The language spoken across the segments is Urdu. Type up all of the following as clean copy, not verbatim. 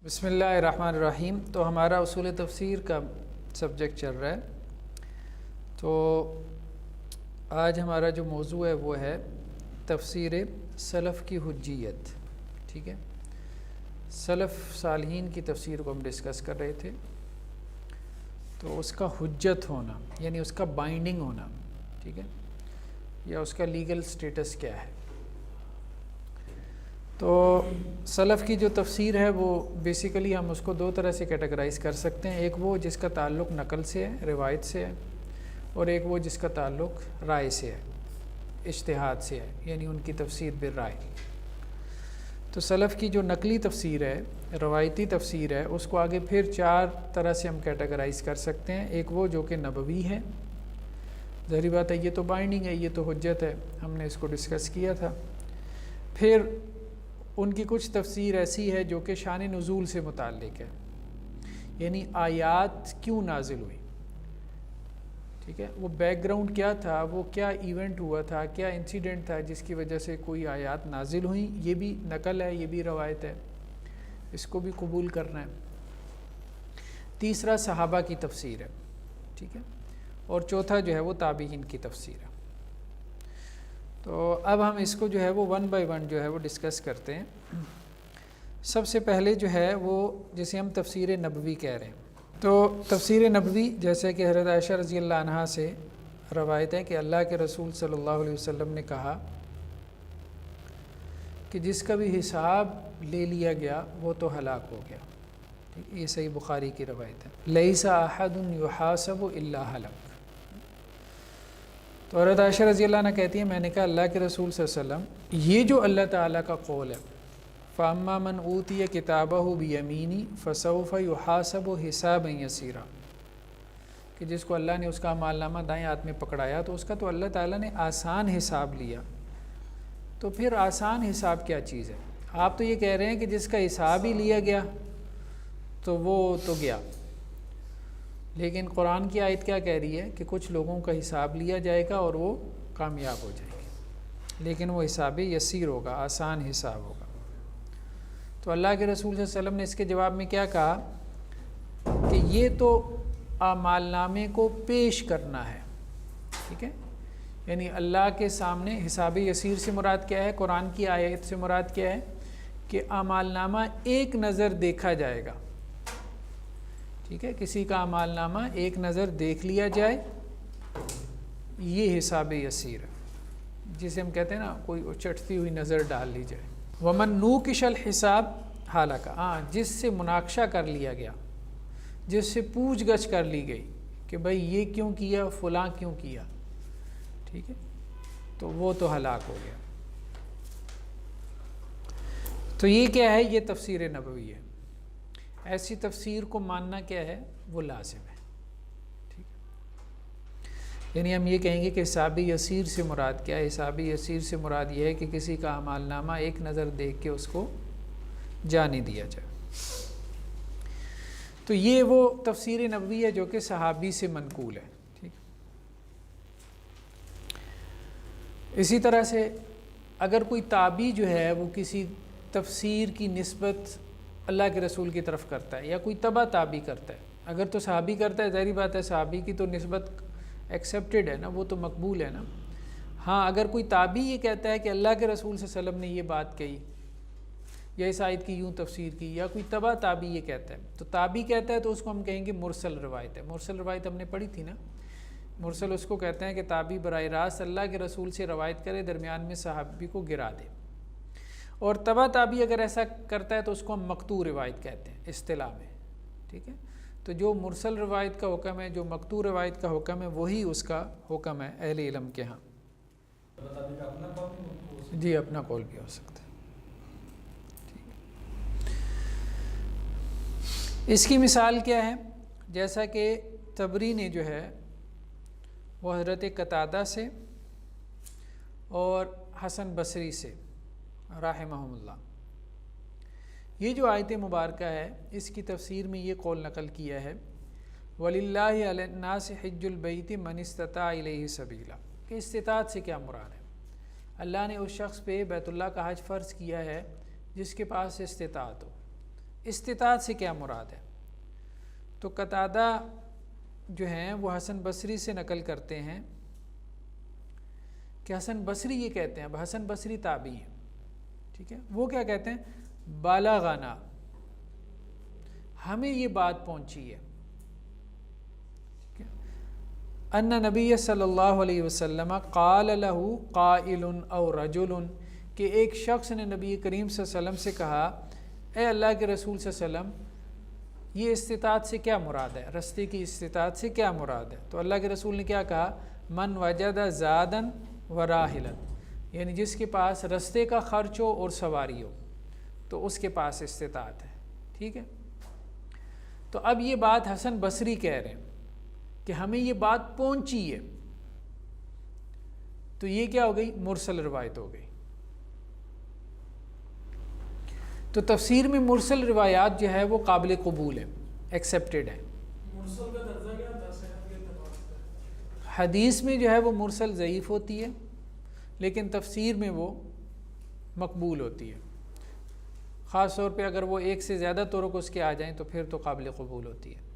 بسم اللہ الرحمن الرحیم۔ تو ہمارا اصول تفسیر کا سبجیکٹ چل رہا ہے۔ تو آج ہمارا جو موضوع ہے وہ ہے تفسیر سلف کی حجیت۔ ٹھیک ہے، سلف صالحین کی تفسیر کو ہم ڈسکس کر رہے تھے، تو اس کا حجت ہونا یعنی اس کا بائنڈنگ ہونا، ٹھیک ہے، یا اس کا لیگل سٹیٹس کیا ہے۔ تو سلف کی جو تفسیر ہے وہ بیسیکلی ہم اس کو دو طرح سے کیٹیگرائز کر سکتے ہیں، ایک وہ جس کا تعلق نقل سے ہے، روایت سے ہے، اور ایک وہ جس کا تعلق رائے سے ہے، اجتہاد سے ہے، یعنی ان کی تفسیر بالرائے۔ تو سلف کی جو نقلی تفسیر ہے، روایتی تفسیر ہے، اس کو آگے پھر چار طرح سے ہم کیٹیگرائز کر سکتے ہیں۔ ایک وہ جو کہ نبوی ہے، ظاہری بات ہے یہ تو بائنڈنگ ہے، یہ تو حجت ہے، ہم نے اس کو ڈسکس کیا تھا۔ پھر ان کی کچھ تفسیر ایسی ہے جو کہ شان نزول سے متعلق ہے، یعنی آیات کیوں نازل ہوئی، ٹھیک ہے، وہ بیک گراؤنڈ کیا تھا، وہ کیا ایونٹ ہوا تھا، کیا انسیڈنٹ تھا جس کی وجہ سے کوئی آیات نازل ہوئیں۔ یہ بھی نقل ہے، یہ بھی روایت ہے، اس کو بھی قبول کرنا ہے۔ تیسرا صحابہ کی تفسیر ہے، ٹھیک ہے، اور چوتھا جو ہے وہ تابعین کی تفسیر ہے۔ تو اب ہم اس کو جو ہے وہ ون بائی ون جو ہے وہ ڈسکس کرتے ہیں۔ سب سے پہلے جو ہے وہ جسے ہم تفسیر نبوی کہہ رہے ہیں، تو تفسیر نبوی جیسے کہ حضرت عائشہ رضی اللہ عنہا سے روایت ہے کہ اللہ کے رسول صلی اللہ علیہ وسلم نے کہا کہ جس کا بھی حساب لے لیا گیا وہ تو ہلاک ہو گیا۔ ٹھیک، یہ صحیح بخاری کی روایت ہے، لیس احد یحاسب الا ہلک۔ تو حضرت عائشہ رضی اللہ عنہ کہتی ہیں میں نے کہا اللہ کے رسول صلی اللہ علیہ وسلم یہ جو اللہ تعالیٰ کا قول ہے، فَأَمَّا مَنْ أُوتِيَ كِتَابَهُ بِيَمِينِهِ فَسَوْفَ يُحَاسَبُ حِسَابًا يَسِيرًا، کہ جس کو اللہ نے اس کا اعمال نامہ دائیں ہاتھ میں پکڑایا تو اس کا تو اللہ تعالیٰ نے آسان حساب لیا۔ تو پھر آسان حساب کیا چیز ہے؟ آپ تو یہ کہہ رہے ہیں کہ جس کا حساب ہی لیا گیا تو وہ تو گیا، لیکن قرآن کی آیت کیا کہہ رہی ہے کہ کچھ لوگوں کا حساب لیا جائے گا اور وہ کامیاب ہو جائیں گے، لیکن وہ حساب یسیر ہوگا، آسان حساب ہوگا۔ تو اللہ کے رسول صلی اللہ علیہ وسلم نے اس کے جواب میں کیا کہا کہ یہ تو اعمال نامے کو پیش کرنا ہے، ٹھیک ہے، یعنی اللہ کے سامنے حساب یسیر سے مراد کیا ہے، قرآن کی آیت سے مراد کیا ہے کہ اعمال نامہ ایک نظر دیکھا جائے گا، ٹھیک ہے، کسی کا اعمال نامہ ایک نظر دیکھ لیا جائے، یہ حساب یسیر ہے، جسے ہم کہتے ہیں نا کوئی چٹتی ہوئی نظر ڈال لی جائے۔ ومن نوکش الحساب حالکہ، ہاں جس سے مناقشہ کر لیا گیا، جس سے پوچھ گچھ کر لی گئی کہ بھئی یہ کیوں کیا، فلاں کیوں کیا، ٹھیک ہے، تو وہ تو ہلاک ہو گیا۔ تو یہ کیا ہے؟ یہ تفسیر نبوی ہے۔ ایسی تفسیر کو ماننا کیا ہے؟ وہ لازم ہے، ٹھیک ہے، یعنی ہم یہ کہیں گے کہ حساب یسیر سے مراد کیا ہے؟ حساب یسیر سے مراد یہ ہے کہ کسی کا اعمال نامہ ایک نظر دیکھ کے اس کو جانے دیا جائے۔ تو یہ وہ تفسیر نبوی ہے جو کہ صحابی سے منقول ہے، ٹھیک۔ اسی طرح سے اگر کوئی تابعی جو ہے وہ کسی تفسیر کی نسبت اللہ کے رسول کی طرف کرتا ہے، یا کوئی تبع تابعی کرتا ہے، اگر تو صحابی کرتا ہے ظاہری بات ہے صحابی کی تو نسبت ایکسیپٹڈ ہے نا، وہ تو مقبول ہے نا۔ ہاں اگر کوئی تابعی یہ کہتا ہے کہ اللہ کے رسول صلی اللہ علیہ وسلم نے یہ بات کہی یا اس آیت کی یوں تفسیر کی، یا کوئی تبع تابعی یہ کہتا ہے، تو تابعی کہتا ہے تو اس کو ہم کہیں گے مرسل روایت ہے۔ مرسل روایت ہم نے پڑھی تھی نا، مرسل اس کو کہتے ہیں کہ تابعی براہ راست اللہ کے رسول سے روایت کرے، درمیان میں صحابی کو گرا دے، اور تبع تابعی اگر ایسا کرتا ہے تو اس کو ہم مقطوع روایت کہتے ہیں اصطلاح میں، ٹھیک ہے۔ تو جو مرسل روایت کا حکم ہے، جو مقطوع روایت کا حکم ہے، وہی اس کا حکم ہے اہل علم کے ہاں۔ جی اپنا قول بھی ہو سکتا ہے، اس کی مثال کیا ہے؟ جیسا کہ طبری نے جو ہے وہ حضرت قتادہ سے اور حسن بصری سے رحمہم اللہ، یہ جو آیت مبارکہ ہے اس کی تفسیر میں یہ قول نقل کیا ہے وَلِلَّهِ عَلَى النَّاسِ حِجُّ الْبَيْتِ مَنِ اسْتَطَاعَ إِلَيْهِ سَبِيلًا، کہ استطاعت سے کیا مراد ہے؟ اللہ نے اس شخص پہ بیت اللہ کا حج فرض کیا ہے جس کے پاس استطاعت ہو، استطاعت سے کیا مراد ہے؟ تو قتادہ جو ہیں وہ حسن بصری سے نقل کرتے ہیں کہ حسن بصری یہ کہتے ہیں، اب حسن بصری تابعی ہے، ٹھیک ہے، وہ کیا کہتے ہیں، بالغنا، ہمیں یہ بات پہنچی ہے ان نبی صلی اللہ علیہ وسلم قال له قائل او رجل، کہ ایک شخص نے نبی کریم صلی اللہ علیہ وسلم سے کہا اے اللہ کے رسول صلی اللہ علیہ وسلم یہ استطاعت سے کیا مراد ہے، رستے کی استطاعت سے کیا مراد ہے؟ تو اللہ کے رسول نے کیا کہا، من وجد زادن وراحلا، یعنی جس کے پاس رستے کا خرچ ہو اور سواری ہو تو اس کے پاس استطاعت ہے، ٹھیک ہے۔ تو اب یہ بات حسن بصری کہہ رہے ہیں کہ ہمیں یہ بات پہنچی ہے، تو یہ کیا ہو گئی، مرسل روایت ہو گئی۔ تو تفسیر میں مرسل روایات جو ہے وہ قابل قبول ہے، ایکسیپٹڈ ہے۔ مرسل کا درجہ کیا تھا صحت کے اعتبار سے؟ حدیث میں جو ہے وہ مرسل ضعیف ہوتی ہے، لیکن تفسیر میں وہ مقبول ہوتی ہے، خاص طور پہ اگر وہ ایک سے زیادہ طرق اس کے آ جائیں تو پھر تو قابل قبول ہوتی ہے۔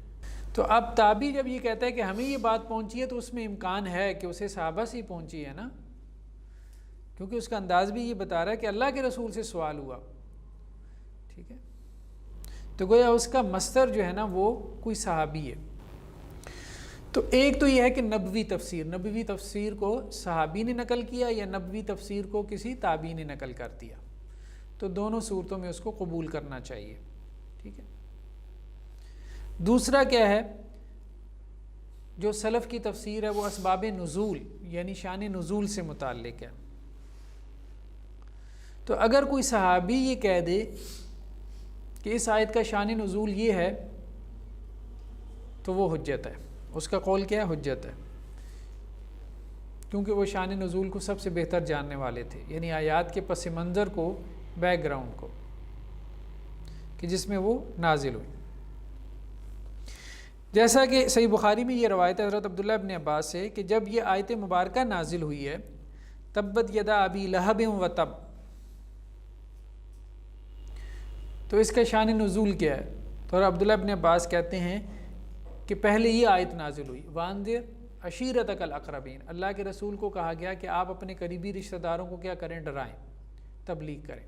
تو اب تابعی جب یہ کہتا ہے کہ ہمیں یہ بات پہنچی ہے تو اس میں امکان ہے کہ اسے صحابہ سے ہی پہنچی ہے نا، کیونکہ اس کا انداز بھی یہ بتا رہا ہے کہ اللہ کے رسول سے سوال ہوا، ٹھیک ہے، تو گویا اس کا مصدر جو ہے نا وہ کوئی صحابی ہے۔ تو ایک تو یہ ہے کہ نبوی تفسیر کو صحابی نے نقل کیا یا نبوی تفسیر کو کسی تابعی نے نقل کر دیا، تو دونوں صورتوں میں اس کو قبول کرنا چاہیے، ٹھیک ہے۔ دوسرا کیا ہے، جو سلف کی تفسیر ہے وہ اسباب نزول یعنی شان نزول سے متعلق ہے۔ تو اگر کوئی صحابی یہ کہہ دے کہ اس آیت کا شان نزول یہ ہے تو وہ حجت ہے، اس کا قول کیا ہے، حجت ہے، کیونکہ وہ شان نزول کو سب سے بہتر جاننے والے تھے، یعنی آیات کے پس منظر کو، بیک گراؤنڈ کو، کہ جس میں وہ نازل ہوئی۔ جیسا کہ صحیح بخاری میں یہ روایت ہے حضرت عبداللہ ابن عباس سے کہ جب یہ آیت مبارکہ نازل ہوئی ہے تبت یدا ابی لہب و تب، تو اس کا شان نزول کیا ہے؟ تو عبداللہ ابن عباس کہتے ہیں کہ پہلے یہ آیت نازل ہوئی، وانذر عشیرتک الاقربین، اللہ کے رسول کو کہا گیا کہ آپ اپنے قریبی رشتہ داروں کو کیا کریں، ڈرائیں، تبلیغ کریں۔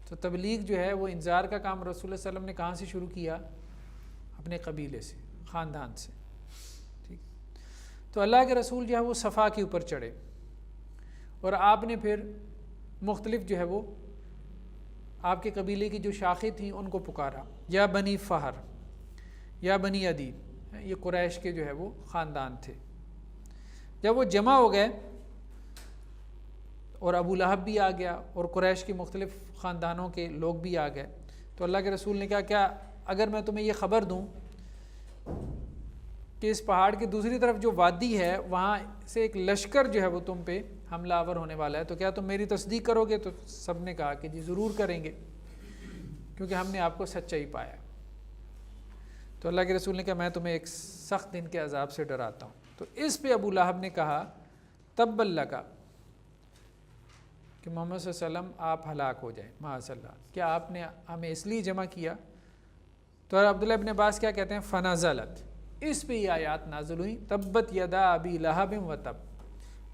تو تبلیغ جو ہے وہ انذار کا کام رسول اللہ صلی اللہ علیہ وسلم نے کہاں سے شروع کیا، اپنے قبیلے سے، خاندان سے، ٹھیک۔ تو اللہ کے رسول جو ہے وہ صفا کے اوپر چڑھے اور آپ نے پھر مختلف جو ہے وہ آپ کے قبیلے کی جو شاخیں تھیں ان کو پکارا، یا بنی فہر، یا بنی عدی، یہ قریش کے جو ہے وہ خاندان تھے۔ جب وہ جمع ہو گئے اور ابو لہب بھی آ گیا اور قریش کے مختلف خاندانوں کے لوگ بھی آ گئے، تو اللہ کے رسول نے کہا کیا اگر میں تمہیں یہ خبر دوں کہ اس پہاڑ کی دوسری طرف جو وادی ہے وہاں سے ایک لشکر جو ہے وہ تم پہ حملہ آور ہونے والا ہے، تو کیا تم میری تصدیق کرو گے؟ تو سب نے کہا کہ جی ضرور کریں گے، کیونکہ ہم نے آپ کو سچا ہی پایا۔ تو اللہ کے رسول نے کہا میں تمہیں ایک سخت دن کے عذاب سے ڈراتا ہوں۔ تو اس پہ ابو لہب نے کہا تب اللہ کا، کہ محمد صلی اللہ علیہ وسلم آپ ہلاک ہو جائیں، معاذ اللہ، کیا آپ نے ہمیں اس لیے جمع کیا؟ تو عبداللہ ابن عباس کیا کہتے ہیں، فنزلت، اس پہ یہ آیات نازل ہوئی، تبت یدا ابی لہب و تب،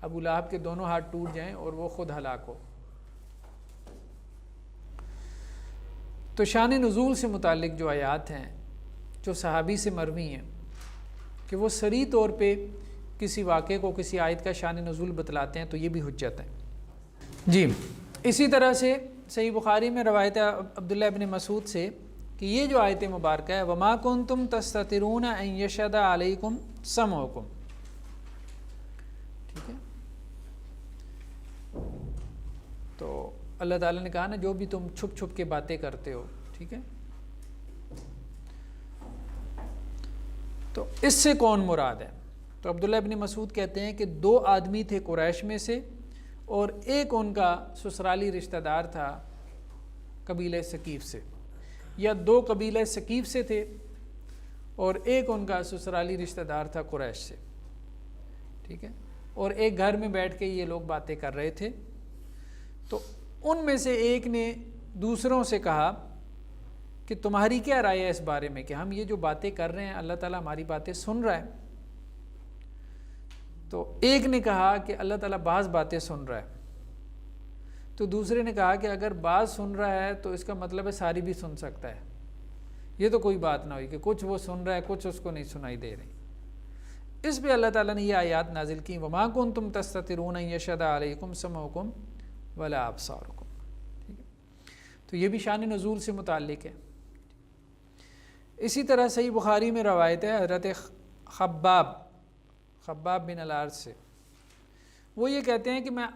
ابو لہب کے دونوں ہاتھ ٹوٹ جائیں اور وہ خود ہلاک ہو۔ تو شان نزول سے متعلق جو آیات ہیں جو صحابی سے مروی ہیں کہ وہ صریح طور پہ کسی واقعے کو، کسی آیت کا شان نزول بتلاتے ہیں، تو یہ بھی حجت ہے۔ جی اسی طرح سے صحیح بخاری میں روایت ہے عبداللہ ابن مسعود سے کہ یہ جو آیت مبارکہ ہے وَمَا كُنْتُمْ تَسْتَتِرُونَ أَن يَشْهَدَ عَلَيْكُمْ سَمْعُكُمْ، ٹھیک ہے۔ تو اللہ تعالیٰ نے کہا نا جو بھی تم چھپ چھپ کے باتیں کرتے ہو، ٹھیک ہے، تو اس سے کون مراد ہے؟ تو عبداللہ ابن مسعود کہتے ہیں کہ 2 آدمی تھے قریش میں سے اور ایک ان کا سسرالی رشتہ دار تھا قبیلہ ثقیف سے، یا 2 قبیلہ ثقیف سے تھے اور ایک ان کا سسرالی رشتہ دار تھا قریش سے، ٹھیک ہے، اور ایک گھر میں بیٹھ کے یہ لوگ باتیں کر رہے تھے۔ تو ان میں سے ایک نے دوسروں سے کہا کہ تمہاری کیا رائے ہے اس بارے میں کہ ہم یہ جو باتیں کر رہے ہیں اللہ تعالیٰ ہماری باتیں سن رہا ہے؟ تو ایک نے کہا کہ اللہ تعالیٰ بعض باتیں سن رہا ہے، تو دوسرے نے کہا کہ اگر بعض سن رہا ہے تو اس کا مطلب ہے ساری بھی سن سکتا ہے، یہ تو کوئی بات نہ ہوئی کہ کچھ وہ سن رہا ہے کچھ اس کو نہیں سنائی دے رہی۔ اس پہ اللہ تعالیٰ نے یہ آیات نازل کی، وَمَا كُنْتُمْ تَسْتَتِرُونَ أَن يَشْهَدَ عَلَيْكُمْ سَمْعُكُمْ وَلَا أَبْصَارُكُمْ۔ ٹھیک ہے، تو یہ بھی شان نزول سے متعلق ہے۔ اسی طرح صحیح بخاری میں روایت ہے حضرت خباب بن الارض سے، وہ یہ کہتے ہیں کہ میں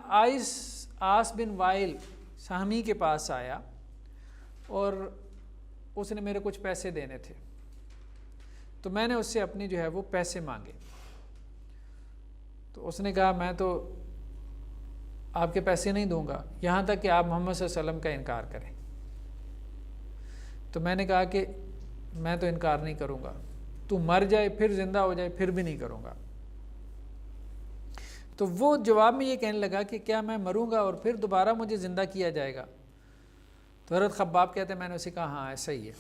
آس بن وائل سہمی کے پاس آیا اور اس نے میرے کچھ پیسے دینے تھے، تو میں نے اس سے اپنے جو ہے وہ پیسے مانگے، تو اس نے کہا میں تو آپ کے پیسے نہیں دوں گا یہاں تک کہ آپ محمد صلی اللہ علیہ وسلم کا انکار کریں۔ تو میں نے کہا کہ میں تو انکار نہیں کروں گا، تو مر جائے پھر زندہ ہو جائے پھر بھی نہیں کروں گا۔ تو وہ جواب میں یہ کہنے لگا کہ کیا میں مروں گا اور پھر دوبارہ مجھے زندہ کیا جائے گا؟ تو حضرت خباب کہتے ہیں میں نے اسے کہا ہاں ایسا ہی ہے۔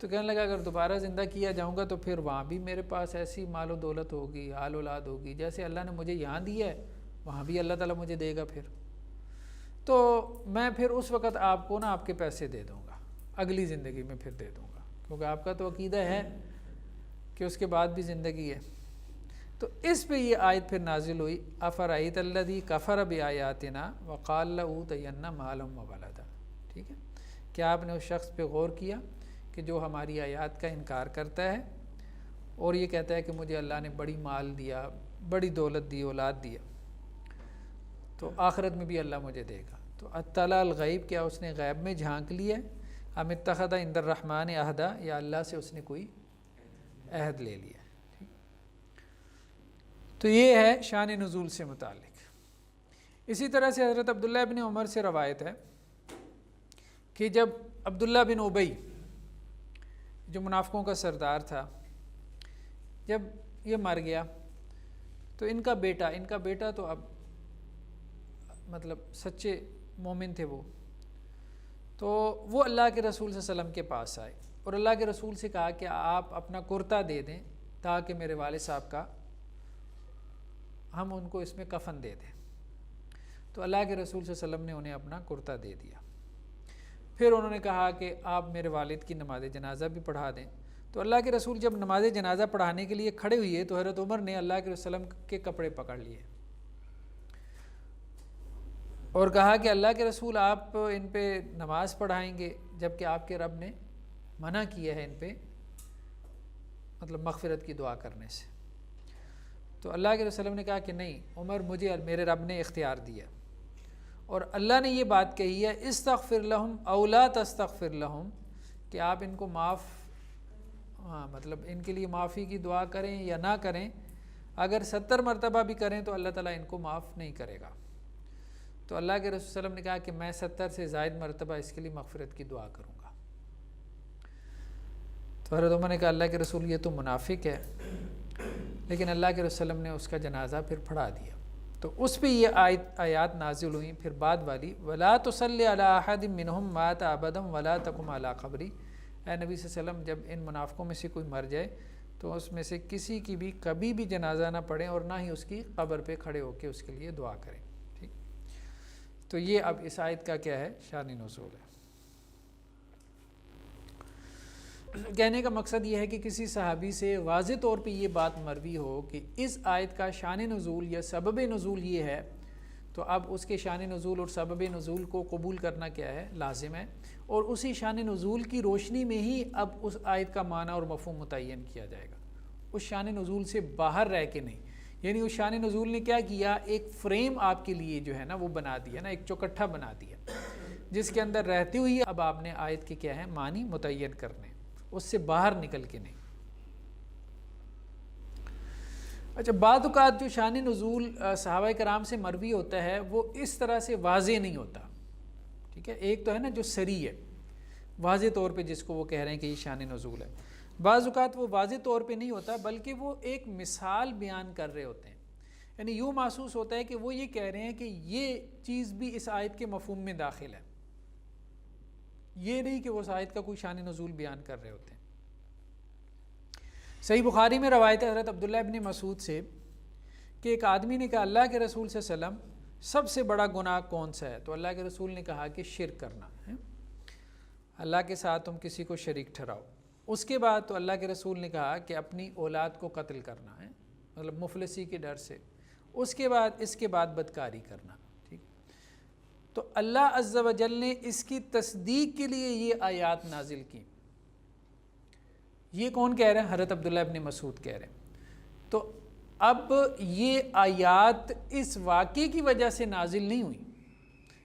تو کہنے لگا اگر دوبارہ زندہ کیا جاؤں گا تو پھر وہاں بھی میرے پاس ایسی مال و دولت ہوگی، آل اولاد ہوگی، جیسے اللہ نے مجھے یہاں دیا ہے وہاں بھی اللہ تعالیٰ مجھے دے گا پھر، تو میں پھر اس وقت آپ کو نا آپ کے پیسے دے دوں گا، اگلی زندگی میں پھر دے دوں گا، کیونکہ آپ کا تو عقیدہ ہے کہ اس کے بعد بھی زندگی ہے۔ تو اس پہ یہ آیت پھر نازل ہوئی، افرأیت الذی کفر بآیاتنا وقال لأوتین مالا وولدا۔ ٹھیک ہے، کیا آپ نے اس شخص پہ غور کیا کہ جو ہماری آیات کا انکار کرتا ہے اور یہ کہتا ہے کہ مجھے اللہ نے بڑی مال دیا، بڑی دولت دی، اولاد دیا، تو آخرت میں بھی اللہ مجھے دے گا۔ تو اطلع الغیب، کیا اس نے غیب میں جھانک لیا ہے؟ ام اتخذ عند الرحمن عہدا، یا اللہ سے اس نے کوئی عہد لے لیا ہے۔ تو یہ ہے شان نزول سے متعلق۔ اسی طرح سے حضرت عبداللہ بن عمر سے روایت ہے کہ جب عبداللہ بن ابی جو منافقوں کا سردار تھا، جب یہ مر گیا تو ان کا بیٹا تو اب مطلب سچے مومن تھے وہ، تو وہ اللہ کے رسول صلی اللہ علیہ وسلم کے پاس آئے اور اللہ کے رسول سے کہا کہ آپ اپنا کرتا دے دیں تاکہ میرے والد صاحب کا ہم ان کو اس میں کفن دے دیں۔ تو اللہ کے رسول صلی اللہ علیہ وسلم نے انہیں اپنا کرتا دے دیا۔ پھر انہوں نے کہا کہ آپ میرے والد کی نماز جنازہ بھی پڑھا دیں۔ تو اللہ کے رسول جب نماز جنازہ پڑھانے کے لیے کھڑے ہوئے تو حضرت عمر نے اللہ کے وسلم کے کپڑے پکڑ لیے اور کہا کہ اللہ کے رسول آپ ان پہ نماز پڑھائیں گے جبکہ آپ کے رب نے منع کیا ہے ان پہ مطلب مغفرت کی دعا کرنے سے۔ تو اللہ کے رسول نے کہا کہ نہیں عمر، مجھے میرے رب نے اختیار دیا اور اللہ نے یہ بات کہی ہے استغفر لہم او لا تستغفر لہم، کہ آپ ان کو مطلب ان کے لیے معافی کی دعا کریں یا نہ کریں، اگر 70 مرتبہ بھی کریں تو اللہ تعالیٰ ان کو معاف نہیں کرے گا۔ تو اللہ کے رسول صلی اللہ علیہ وسلم نے کہا کہ میں 70 سے زائد مرتبہ اس کے لیے مغفرت کی دعا کروں گا۔ تو حضرت عمر نے کہا اللہ کے رسول یہ تو منافق ہے، لیکن اللہ کے رسول نے اس کا جنازہ پھر پڑھا دیا۔ تو اس پہ یہ آیات نازل ہوئیں پھر بعد والی، وَلَا تُصَلِّ عَلَىٰ أَحَدٍ مِّنْهُمْ مَاتَ أَبَدًا وَلَا تَقُمْ عَلَىٰ قَبْرِهِ۔ اے نبی صلی اللہ علیہ وسلم جب ان منافقوں میں سے کوئی مر جائے تو اس میں سے کسی کی بھی کبھی بھی جنازہ نہ پڑھیں اور نہ ہی اس کی قبر پہ کھڑے ہو کے اس کے لیے دعا کریں۔ ٹھیک، تو یہ اب اس آیت کا کیا ہے؟ شان نزول ہے۔ کہنے کا مقصد یہ ہے کہ کسی صحابی سے واضح طور پہ یہ بات مروی ہو کہ اس آیت کا شان نزول یا سبب نزول یہ ہے، تو اب اس کے شان نزول اور سبب نزول کو قبول کرنا کیا ہے؟ لازم ہے، اور اسی شان نزول کی روشنی میں ہی اب اس آیت کا معنی اور مفہوم متعین کیا جائے گا، اس شان نزول سے باہر رہ کے نہیں۔ یعنی اس شان نزول نے کیا کیا؟ ایک فریم آپ کے لیے جو ہے نا وہ بنا دیا نا، ایک چوکٹھا بنا دیا جس کے اندر رہتے ہوئے اب آپ نے آیت کے کیا ہے معنی متعین کرنے، اس سے باہر نکل کے نہیں۔ اچھا، بعض اوقات جو شان نزول صحابہ کرام سے مروی ہوتا ہے وہ اس طرح سے واضح نہیں ہوتا، ٹھیک ہے، ایک تو ہے نا جو سری ہے واضح طور پہ جس کو وہ کہہ رہے ہیں کہ یہ شان نزول ہے، بعض اوقات وہ واضح طور پہ نہیں ہوتا بلکہ وہ ایک مثال بیان کر رہے ہوتے ہیں، یعنی یوں محسوس ہوتا ہے کہ وہ یہ کہہ رہے ہیں کہ یہ چیز بھی اس آیت کے مفہوم میں داخل ہے، یہ نہیں کہ وہ اس آیت کا کوئی شان نزول بیان کر رہے ہوتے ہیں۔ صحیح بخاری میں روایت ہے حضرت عبداللہ ابن مسعود سے کہ ایک آدمی نے کہا اللہ کے رسول صلی اللہ علیہ وسلم سب سے بڑا گناہ کون سا ہے؟ تو اللہ کے رسول نے کہا کہ شرک کرنا ہے، اللہ کے ساتھ تم کسی کو شریک ٹھہراؤ۔ اس کے بعد تو اللہ کے رسول نے کہا کہ اپنی اولاد کو قتل کرنا ہے، مطلب مفلسی کے ڈر سے۔ اس کے بعد بدکاری کرنا، ٹھیک۔ تو اللہ عز و جل نے اس کی تصدیق کے لیے یہ آیات نازل کی۔ یہ کون کہہ رہے ہیں؟ حضرت عبداللہ ابن مسعود کہہ رہے ہیں۔ تو اب یہ آیات اس واقعے کی وجہ سے نازل نہیں ہوئی،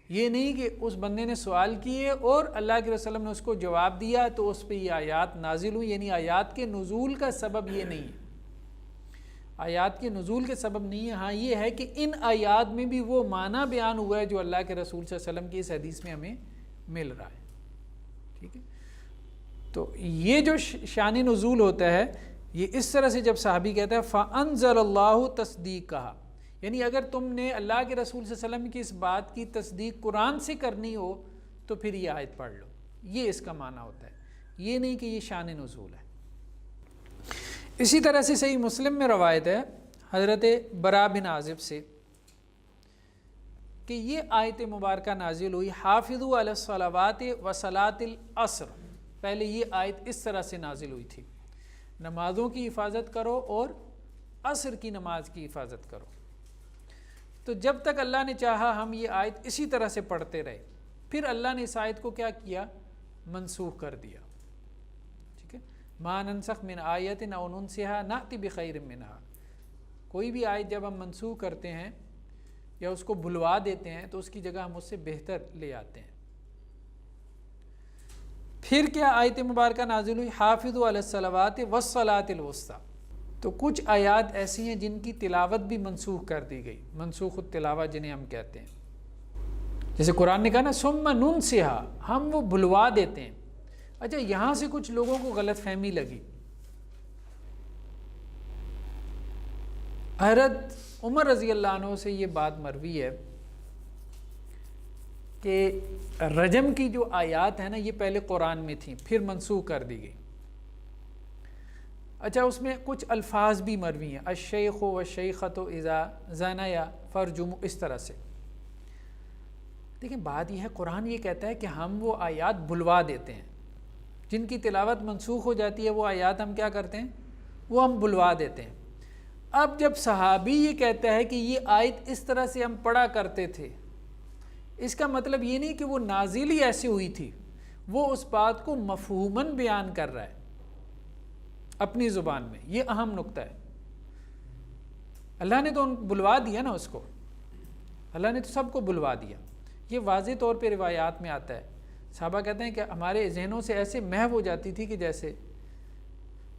یہ نہیں کہ اس بندے نے سوال کیے اور اللہ کے رسول صلی اللہ علیہ وسلم نے اس کو جواب دیا تو اس پہ یہ آیات نازل ہوئی، یعنی آیات کے نزول کا سبب یہ نہیں ہے، آیات کے نزول کے سبب نہیں ہے۔ ہاں یہ ہے کہ ان آیات میں بھی وہ معنی بیان ہوا ہے جو اللہ کے رسول صلی اللہ علیہ وسلم کی اس حدیث میں ہمیں مل رہا ہے، ٹھیک ہے۔ تو یہ جو شان نزول ہوتا ہے یہ اس طرح سے جب صحابی کہتا ہے فَأَنزَلَ اللَّهُ تَصْدِيقَهَا، یعنی اگر تم نے اللہ کے رسول صلی اللہ علیہ وسلم کی اس بات کی تصدیق قرآن سے کرنی ہو تو پھر یہ آیت پڑھ لو، یہ اس کا معنی ہوتا ہے، یہ نہیں کہ یہ شان نزول ہے۔ اسی طرح سے صحیح مسلم میں روایت ہے حضرت برا بن عازب سے کہ یہ آیت مبارکہ نازل ہوئی حافظوا علی الصلوات وصلاۃ العصر، پہلے یہ آیت اس طرح سے نازل ہوئی تھی، نمازوں کی حفاظت کرو اور عصر کی نماز کی حفاظت کرو۔ تو جب تک اللہ نے چاہا ہم یہ آیت اسی طرح سے پڑھتے رہے، پھر اللہ نے اس آیت کو کیا کیا؟ منسوخ کر دیا، ٹھیک ہے۔ ما ننسخ من آیت او ننسها نأتی بخیر منہا، کوئی بھی آیت جب ہم منسوخ کرتے ہیں یا اس کو بھلوا دیتے ہیں تو اس کی جگہ ہم اس سے بہتر لے آتے ہیں۔ پھر کیا آیت مبارکہ نازل ہوئی حافظوا علی الصلوات والصلاۃ الوسطی، تو کچھ آیات ایسی ہیں جن کی تلاوت بھی منسوخ کر دی گئی، منسوخ التلاوہ جنہیں ہم کہتے ہیں، جیسے قرآن نے کہا نا ثم ننسها، ہم وہ بھلوا دیتے ہیں۔ اچھا یہاں سے کچھ لوگوں کو غلط فہمی لگی، حضرت عمر رضی اللہ عنہ سے یہ بات مروی ہے کہ رجم کی جو آیات ہیں نا یہ پہلے قرآن میں تھیں پھر منسوخ کر دی گئی۔ اچھا اس میں کچھ الفاظ بھی مروی ہیں، الشیخ والشیخۃ اذا زنیا فرجموا، اس طرح سے۔ دیکھیں بات یہ ہے قرآن یہ کہتا ہے کہ ہم وہ آیات بھلوا دیتے ہیں، جن کی تلاوت منسوخ ہو جاتی ہے وہ آیات ہم کیا کرتے ہیں؟ وہ ہم بھلوا دیتے ہیں۔ اب جب صحابی یہ کہتا ہے کہ یہ آیت اس طرح سے ہم پڑھا کرتے تھے، اس کا مطلب یہ نہیں کہ وہ نازل ہی ایسے ہوئی تھی، وہ اس بات کو مفہوماً بیان کر رہا ہے اپنی زبان میں، یہ اہم نقطہ ہے۔ اللہ نے تو بلوا دیا نا اس کو، اللہ نے تو سب کو بلوا دیا، یہ واضح طور پہ روایات میں آتا ہے۔ صحابہ کہتے ہیں کہ ہمارے ذہنوں سے ایسے محو ہو جاتی تھی کہ جیسے،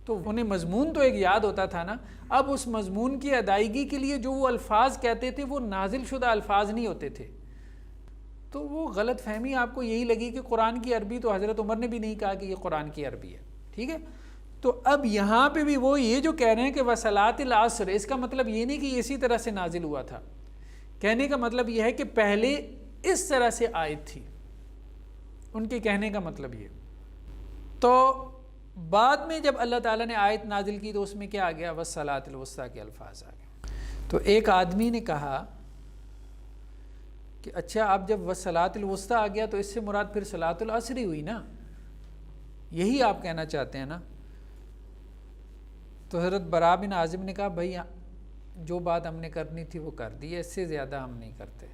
تو انہیں مضمون تو ایک یاد ہوتا تھا نا، اب اس مضمون کی ادائیگی کے لیے جو وہ الفاظ کہتے تھے وہ نازل شدہ الفاظ نہیں ہوتے تھے، تو وہ غلط فہمی آپ کو یہی لگی کہ قرآن کی عربی تو حضرت عمر نے بھی نہیں کہا کہ یہ قرآن کی عربی ہے، ٹھیک ہے۔ تو اب یہاں پہ بھی وہ یہ جو کہہ رہے ہیں کہ وصلاۃ العصر، اس کا مطلب یہ نہیں کہ یہ اسی طرح سے نازل ہوا تھا، کہنے کا مطلب یہ ہے کہ پہلے اس طرح سے آیت تھی، ان کے کہنے کا مطلب یہ۔ تو بعد میں جب اللہ تعالیٰ نے آیت نازل کی تو اس میں کیا آ گیا؟ والصلاۃ الوسطیٰ کے الفاظ آ گئے۔ تو ایک آدمی نے کہا کہ اچھا اب جب والصلاۃ الوسطیٰ آ گیا تو اس سے مراد پھر صلاۃ العصر ہی ہوئی نا، یہی آپ کہنا چاہتے ہیں نا؟ تو حضرت برا بن عازب نے کہا بھائی جو بات ہم نے کرنی تھی وہ کر دی ہے، اس سے زیادہ ہم نہیں کرتے،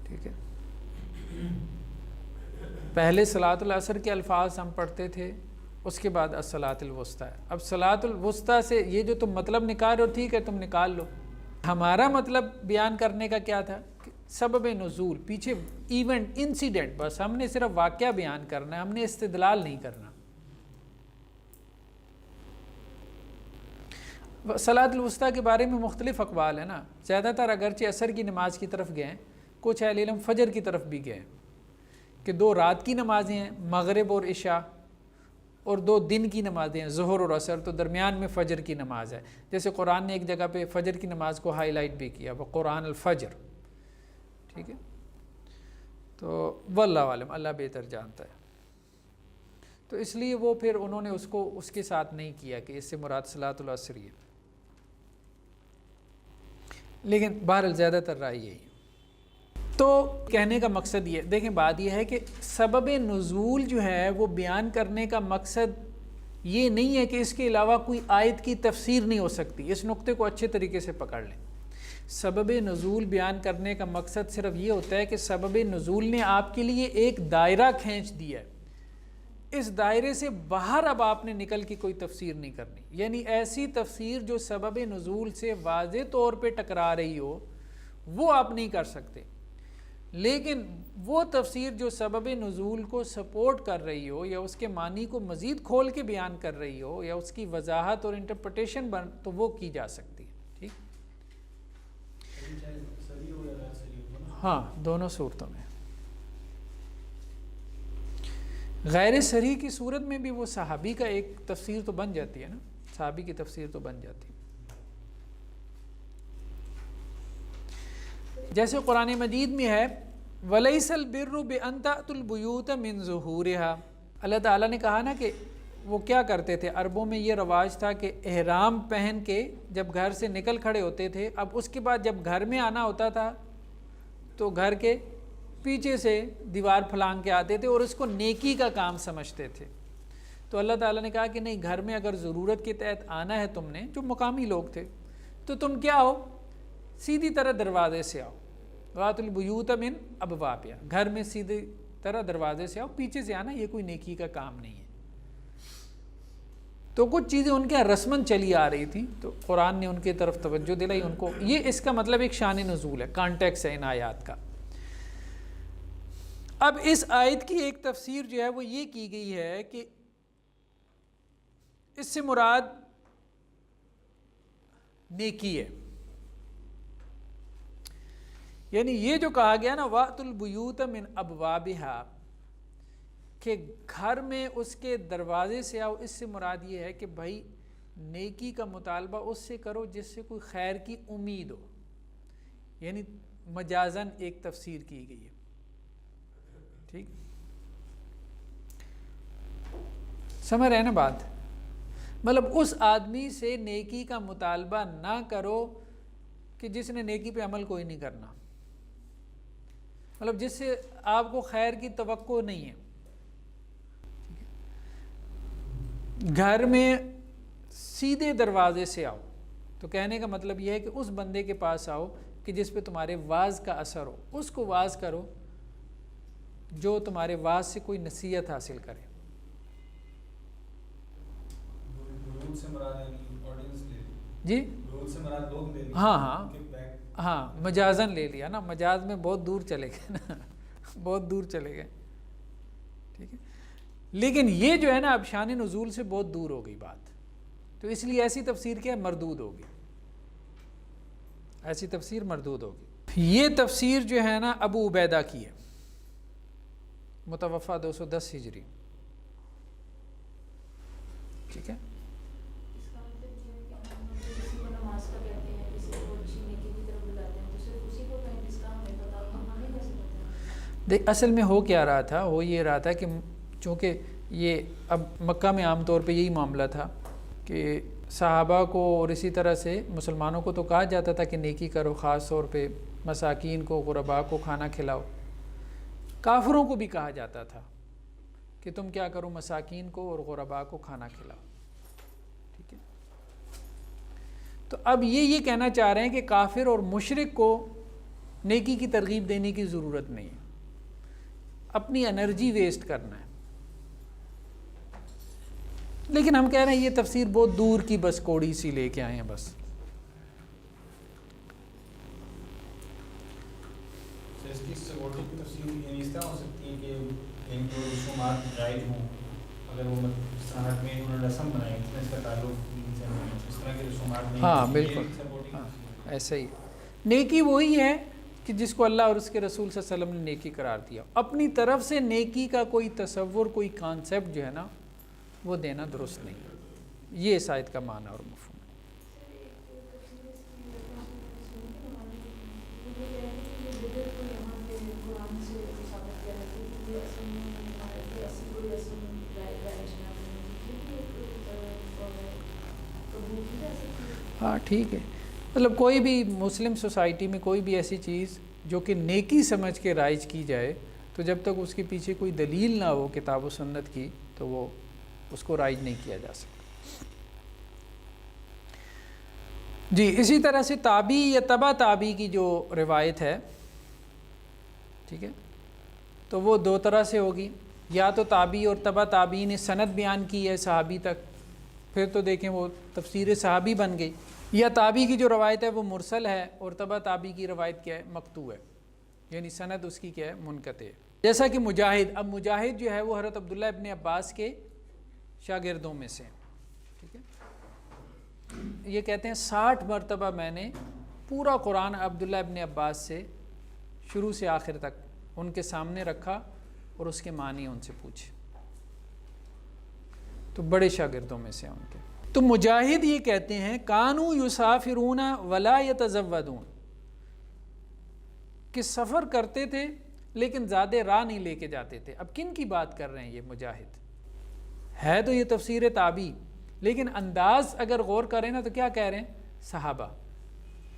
ٹھیک ہے۔ پہلے صلاۃ العصر کے الفاظ ہم پڑھتے تھے، اس کے بعد الصلاۃ الوسطیٰ ہے۔ اب صلاۃ الوسطیٰ سے یہ جو تم مطلب نکال رہے ہو ٹھیک ہے تم نکال لو، ہمارا مطلب بیان کرنے کا کیا تھا؟ سبب نزول، پیچھے ایونٹ، انسیڈنٹ، بس ہم نے صرف واقعہ بیان کرنا ہے، ہم نے استدلال نہیں کرنا۔ صلاۃ الوسطیٰ کے بارے میں مختلف اقوال ہیں نا، زیادہ تر اگرچہ عصر کی نماز کی طرف گئے، کچھ اہل علم فجر کی طرف بھی گئے کہ 2 رات کی نمازیں ہیں، مغرب اور عشاء، اور 2 دن کی نمازیں ہیں، ظہر اور عصر، تو درمیان میں فجر کی نماز ہے۔ جیسے قرآن نے ایک جگہ پہ فجر کی نماز کو ہائی لائٹ بھی کیا، وہ قرآن الفجر، ٹھیک ہے۔ تو واللہ عالم، اللہ بہتر جانتا ہے. تو اس لیے وہ پھر انہوں نے اس کو اس کے ساتھ نہیں کیا کہ اس سے مراد صلاۃ العصر ہے، لیکن بہرحال زیادہ تر رائے یہی ہے. تو کہنے کا مقصد یہ، دیکھیں بات یہ ہے کہ سبب نزول جو ہے وہ بیان کرنے کا مقصد یہ نہیں ہے کہ اس کے علاوہ کوئی آیت کی تفسیر نہیں ہو سکتی. اس نقطے کو اچھے طریقے سے پکڑ لیں. سبب نزول بیان کرنے کا مقصد صرف یہ ہوتا ہے کہ سبب نزول نے آپ کے لیے ایک دائرہ کھینچ دیا ہے، اس دائرے سے باہر اب آپ نے نکل کے کوئی تفسیر نہیں کرنی. یعنی ایسی تفسیر جو سبب نزول سے واضح طور پہ ٹکرا رہی ہو وہ آپ نہیں کر سکتے، لیکن وہ تفسیر جو سبب نزول کو سپورٹ کر رہی ہو یا اس کے معنی کو مزید کھول کے بیان کر رہی ہو یا اس کی وضاحت اور انٹرپریٹیشن تو وہ کی جا سکتی ہے. ٹھیک، ہاں دونوں صورتوں میں. غیر صریح کی صورت میں بھی وہ صحابی کا ایک تفسیر تو بن جاتی ہے نا، صحابی کی تفسیر تو بن جاتی ہے. جیسے قرآن مجید میں ہے وَلَيْسَ الْبِرُّ بِأَن تَأْتُوا الْبُيُوتَ مِن ظُهُورِهَا. اللہ تعالیٰ نے کہا نا کہ وہ کیا کرتے تھے، عربوں میں یہ رواج تھا کہ احرام پہن کے جب گھر سے نکل کھڑے ہوتے تھے، اب اس کے بعد جب گھر میں آنا ہوتا تھا تو گھر کے پیچھے سے دیوار پھلانگ کے آتے تھے اور اس کو نیکی کا کام سمجھتے تھے. تو اللہ تعالیٰ نے کہا کہ نہیں، گھر میں اگر ضرورت کے تحت آنا ہے تم نے، جو مقامی لوگ تھے، تو تم کیا ہو، سیدھی طرح دروازے سے آؤ. وَأْتُوا الْبُيُوتَ مِنْ أَبْوَابِهَا، گھر میں سیدھی طرح دروازے سے آؤ، پیچھے سے آنا یہ کوئی نیکی کا کام نہیں ہے. تو کچھ چیزیں ان کے یہاں رسماً چلی آ رہی تھیں تو قرآن نے ان کی طرف توجہ دلائی ان کو. یہ اس کا مطلب ایک شان نزول ہے، کانٹیکس ہے ان آیات کا. اب اس آیت کی ایک تفسیر جو ہے وہ یہ کی گئی ہے کہ اس سے مراد نیکی ہے. یعنی یہ جو کہا گیا نا وَأْتُوا الْبُيُوتَ مِنْ أَبْوَابِهَا، کہ گھر میں اس کے دروازے سے آؤ، اس سے مراد یہ ہے کہ بھائی نیکی کا مطالبہ اس سے کرو جس سے کوئی خیر کی امید ہو. یعنی مجازن ایک تفسیر کی گئی ہے. ٹھیک، سمجھ رہے نا بات؟ مطلب اس آدمی سے نیکی کا مطالبہ نہ کرو کہ جس نے نیکی پہ عمل کوئی نہیں کرنا، مطلب جس سے آپ کو خیر کی توقع نہیں ہے. گھر میں سیدھے دروازے سے آؤ، تو کہنے کا مطلب یہ ہے کہ اس بندے کے پاس آؤ کہ جس پہ تمہارے واعظ کا اثر ہو، اس کو واعظ کرو جو تمہارے واعظ سے کوئی نصیحت حاصل کرے. جی ہاں ہاں ہاں، مجازن لے لیا نا، مجاز میں بہت دور چلے گئے نا، بہت دور چلے گئے. ٹھیک ہے، لیکن یہ جو ہے نا اب شان نزول سے بہت دور ہو گئی بات، تو اس لیے ایسی تفسیر کیا ہے، مردود ہوگی، ایسی تفسیر مردود ہوگی. یہ تفسیر جو ہے نا ابو عبیدہ کی ہے، متوفہ 210 ہجری. ٹھیک ہے، دیکھ اصل میں ہو کیا رہا تھا، وہ یہ رہا تھا کہ چونکہ یہ اب مکہ میں عام طور پہ یہی معاملہ تھا کہ صحابہ کو اور اسی طرح سے مسلمانوں کو تو کہا جاتا تھا کہ نیکی کرو، خاص طور پہ مساکین کو، غرباء کو کھانا کھلاؤ. کافروں کو بھی کہا جاتا تھا کہ تم کیا کرو، مساکین کو اور غرباء کو کھانا کھلاؤ. ٹھیک ہے، تو اب یہ کہنا چاہ رہے ہیں کہ کافر اور مشرک کو نیکی کی ترغیب دینے کی ضرورت نہیں ہے، اپنی انرجی ویسٹ کرنا ہے. لیکن ہم کہہ رہے ہیں یہ تفسیر بہت دور کی بس کوڑی سی لے کے آئے ہیں بس. اس کی سپورٹنگ تفسیر یعنی اس طرح ہو سکتی ہے کہ ان کو رسومات جائز ہوں، اگر وہ صنعت میں انہوں نے رسم بنائی اس کا تعلق اس طرح کے رسومات نہیں. ہاں بالکل، ہاں ایسا ہی. نیکی وہی ہے کہ جس کو اللہ اور اس کے رسول صلی اللہ علیہ وسلم نے نیکی قرار دیا. اپنی طرف سے نیکی کا کوئی تصور، کوئی کانسیپٹ جو ہے نا وہ دینا درست نہیں. یہ اس آیت کا معنی اور مفہوم ہے. ہاں ٹھیک ہے، مطلب کوئی بھی مسلم سوسائٹی میں کوئی بھی ایسی چیز جو کہ نیکی سمجھ کے رائج کی جائے تو جب تک اس کے پیچھے کوئی دلیل نہ ہو کتاب و سنت کی تو وہ اس کو رائج نہیں کیا جا سکتا۔ جی اسی طرح سے تابعی یا تبع تابعی کی جو روایت ہے، ٹھیک ہے، تو وہ دو طرح سے ہوگی، یا تو تابعی اور تبع تابعی نے سند بیان کی ہے صحابی تک، پھر تو دیکھیں وہ تفسیر صحابی بن گئی، یا تابعی کی جو روایت ہے وہ مرسل ہے اور تبع تابعی کی روایت کیا ہے، مقطوع ہے، یعنی سند اس کی کیا ہے، منقطع ہے۔ جیسا کہ مجاہد، اب مجاہد جو ہے وہ حضرت عبداللہ ابن عباس کے شاگردوں میں سے، ٹھیک ہے، یہ کہتے ہیں 60 مرتبہ میں نے پورا قرآن عبداللہ ابن عباس سے شروع سے آخر تک ان کے سامنے رکھا اور اس کے معنی ان سے پوچھے، تو بڑے شاگردوں میں سے ان کے۔ تو مجاہد یہ کہتے ہیں کانوا یسافرون ولا یتزودون، کہ سفر کرتے تھے لیکن زیادہ راہ نہیں لے کے جاتے تھے۔ اب کن کی بات کر رہے ہیں یہ مجاہد؟ ہے تو یہ تفسیر تابعی، لیکن انداز اگر غور کریں نا تو کیا کہہ رہے ہیں؟ صحابہ،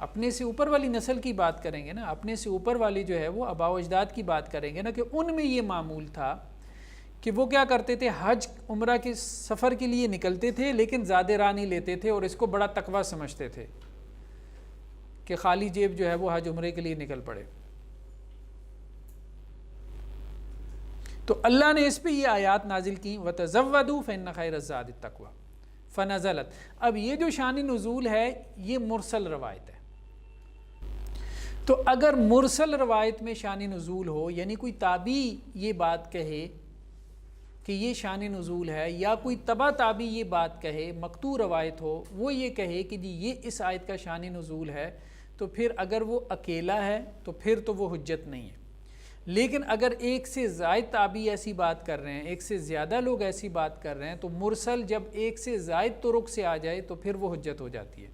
اپنے سے اوپر والی نسل کی بات کریں گے نا، اپنے سے اوپر والی جو ہے وہ آباء و اجداد کی بات کریں گے نا، کہ ان میں یہ معمول تھا کہ وہ کیا کرتے تھے، حج عمرہ کے سفر کے لیے نکلتے تھے لیکن زیادہ راہ نہیں لیتے تھے، اور اس کو بڑا تقویٰ سمجھتے تھے کہ خالی جیب جو ہے وہ حج عمرے کے لیے نکل پڑے۔ تو اللہ نے اس پہ یہ آیات نازل کی وَتَزَوَّدُوا فَإِنَّ خَيْرَ الزَّادِ التَّقْوَىٰ فَنَزَلَتْ۔ اب یہ جو شان نزول ہے یہ مرسل روایت ہے، تو اگر مرسل روایت میں شان نزول ہو، یعنی کوئی تابعی یہ بات کہے کہ یہ شان نزول ہے، یا کوئی تبع تابعی یہ بات کہے، مقطوع روایت ہو، وہ یہ کہے کہ جی یہ اس آیت کا شان نزول ہے، تو پھر اگر وہ اکیلا ہے تو پھر تو وہ حجت نہیں ہے۔ لیکن اگر ایک سے زائد تابعی ایسی بات کر رہے ہیں، ایک سے زیادہ لوگ ایسی بات کر رہے ہیں، تو مرسل جب ایک سے زائد طرق سے آ جائے تو پھر وہ حجت ہو جاتی ہے۔